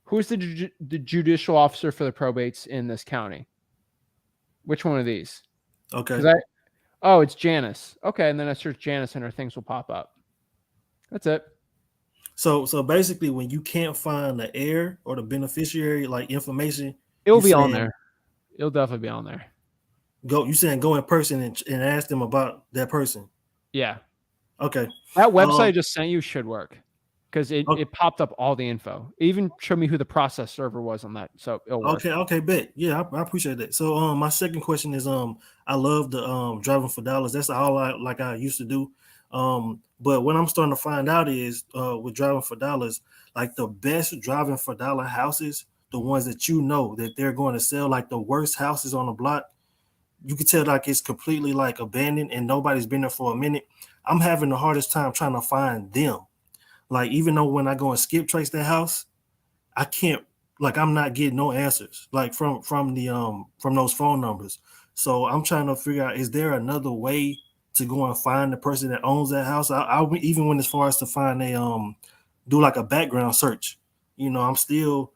who's the judicial officer for the probates in this county? Which one of these? Okay. Oh, it's Janice. Okay, and then I search Janice and her things will pop up. That's it. So basically, when you can't find the heir or the beneficiary like information, it'll be on there. It'll definitely be on there. You saying go in person and ask them about that person? Yeah. Okay. That website I just sent you should work because it popped up all the info. It even showed me who the process server was on that. So it'll work. Okay, bet. Yeah, I appreciate that. So my second question is I love the driving for dollars. That's all I used to do. But what I'm starting to find out is with driving for dollars, like the best driving for dollar houses, the ones that you know that they're going to sell, like the worst houses on the block, you can tell like it's completely like abandoned and nobody's been there for a minute. I'm having the hardest time trying to find them. Like even though when I go and skip trace that house, I can't, like I'm not getting no answers like from those phone numbers. So I'm trying to figure out, is there another way to go and find the person that owns that house? I even went as far as to find do like a background search. I'm still,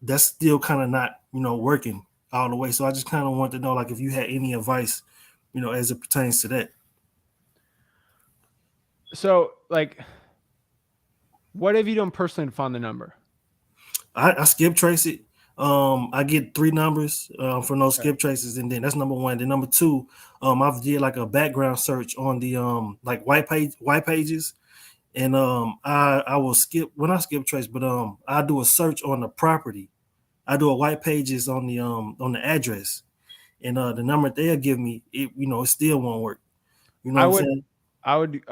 that's still kind of not, working all the way. So I just kind of want to know, like, if you had any advice, as it pertains to that. So, like, what have you done personally to find the number? I skip trace it. I get 3 numbers for no skip traces, and then that's number one. Then number two, I've did like a background search on the like white pages, and I will skip when I skip trace, but I do a search on the property. I do a white pages on the address, and the number they'll give me, it still won't work. You know I what I'm would saying? I would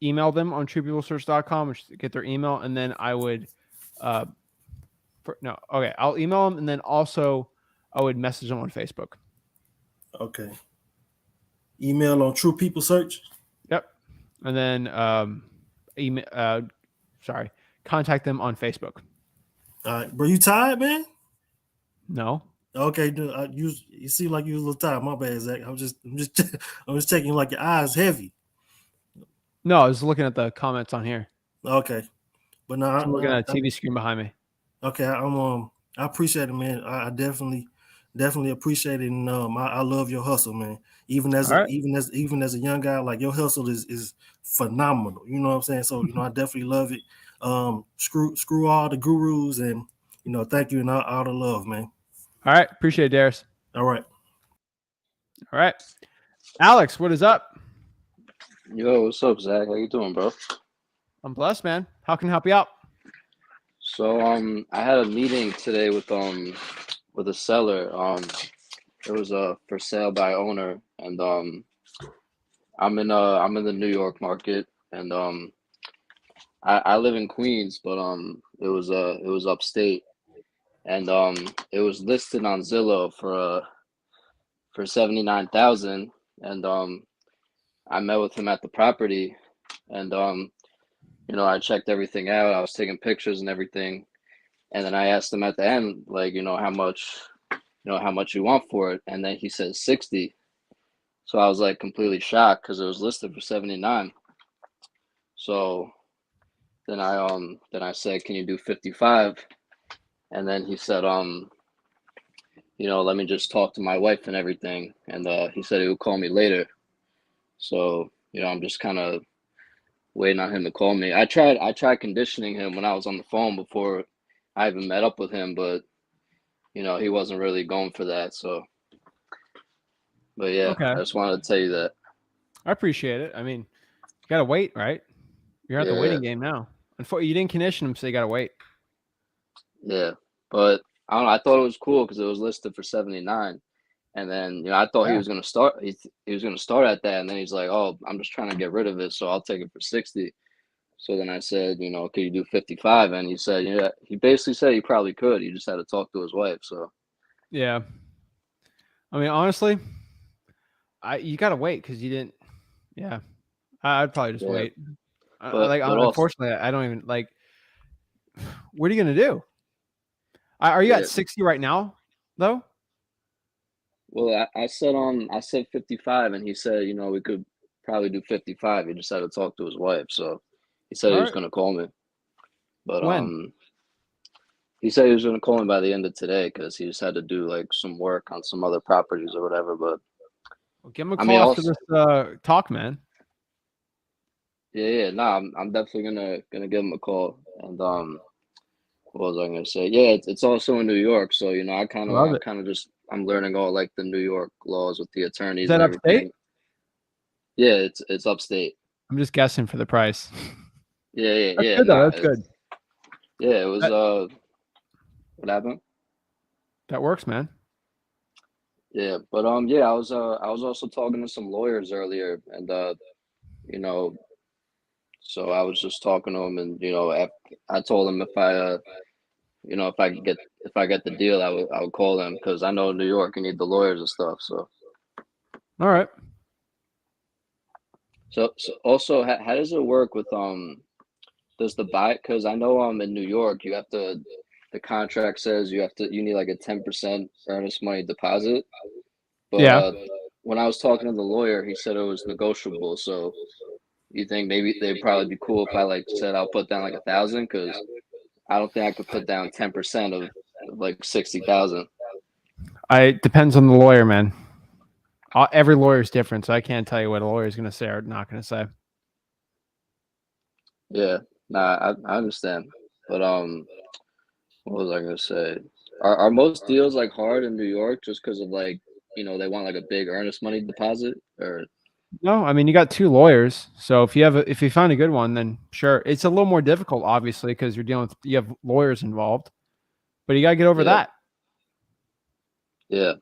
email them on truepeoplesearch.com, which get their email, and then I would no, okay, I'll email them, and then also I would message them on Facebook. Okay. Email on True People Search. Yep, and then email. Contact them on Facebook. All right, bro. You tired, man? No. Okay, dude. You seem like you was a little tired. My bad, Zach. I'm just I'm just checking. Like your eyes heavy. No, I was looking at the comments on here. Okay, but no, I'm looking at a TV screen behind me. Okay, I appreciate it, man. I definitely appreciate it, and I love your hustle, man. Even as a young guy, like your hustle is phenomenal. You know what I'm saying? So I definitely love it. Screw all the gurus, and thank you and all the love, man. All right, appreciate it, Darius. All right. All right, Alex, what is up? Yo, what's up, Zach? How you doing, bro? I'm blessed, man. How can I help you out? So I had a meeting today with a seller. It was a for sale by owner, and I'm in the New York market, and I live in Queens, but it was upstate, and it was listed on Zillow for 79,000, and I met with him at the property, and I checked everything out. I was taking pictures and everything. And then I asked him at the end, like, how much you want for it? And then he said 60. So I was like completely shocked because it was listed for 79. So then I said, can you do 55? And then he said, let me just talk to my wife and everything. And he said he would call me later. So, I'm just kind of waiting on him to call me. I tried conditioning him when I was on the phone before I even met up with him, but he wasn't really going for that. So, but yeah, Okay. I just wanted to tell you that. I appreciate it. I mean, you gotta wait, right? You're at the waiting game now. Unfortunately, you didn't condition him, so you gotta wait. Yeah, but I don't know. I thought it was cool because it was listed for 79, and then I thought he was gonna start. He was gonna start at that, and then he's like, "Oh, I'm just trying to get rid of it, so I'll take it for 60." So then I said, "Could you do 55?" And he said, "Yeah." He basically said he probably could. He just had to talk to his wife. So yeah, I mean, honestly, you gotta wait because you didn't. Yeah, I'd probably just wait. but Unfortunately, I don't even like. What are you gonna do? Are you at 60 right now, though? Well, I said 55, and he said, we could probably do 55. He just had to talk to his wife, so he said he was going to call me. But when? He said he was going to call me by the end of today because he just had to do like some work on some other properties or whatever. But well, give him a call after this talk, man. Yeah, no, I'm definitely gonna give him a call. And what was I gonna say? Yeah, it's also in New York, so I kind of just I'm learning all like the New York laws with the attorneys Is that and everything. upstate? Yeah, it's upstate. I'm just guessing for the price. Yeah. Good, that's good. Yeah, it was what happened? That works, man. Yeah, but yeah, I was also talking to some lawyers earlier, and so I was just talking to them, and I told them if I get the deal, I would call them because I know in New York you need the lawyers and stuff. So all right. So also, how does it work with does the buy? Because I know in New York you have to. The contract says you need like a 10% earnest money deposit. But when I was talking to the lawyer, he said it was negotiable. So you think maybe they'd probably be cool if I like said I'll put down like 1,000 because I don't think I could put down 10% of like 60,000. It depends on the lawyer, man. Every lawyer is different, so I can't tell you what a lawyer is going to say or not going to say. Yeah, nah, I understand, but what was I going to say? Are most deals like hard in New York just because of like, you know, they want like a big earnest money deposit or? No, I mean you got 2 lawyers, so if you find a good one, then sure. It's a little more difficult, obviously, because you have lawyers involved, but you gotta get over Yeah. that. Yeah.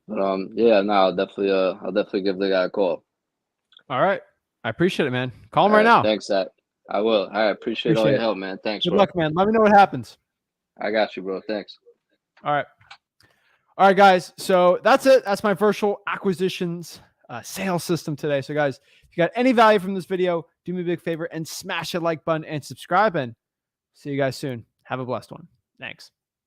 But yeah, no, I'll definitely give the guy a call. All right, I appreciate it, man. Call him All right right, now. thanks, Zach. I will. I appreciate all Appreciate your it. help, man. Thanks, Good bro. luck, man. Let me know what happens. I got you, bro. Thanks. All right. All right, guys. So that's it. That's my virtual acquisitions sales system today. So, guys, if you got any value from this video, do me a big favor and smash that like button and subscribe. And see you guys soon. Have a blessed one. Thanks.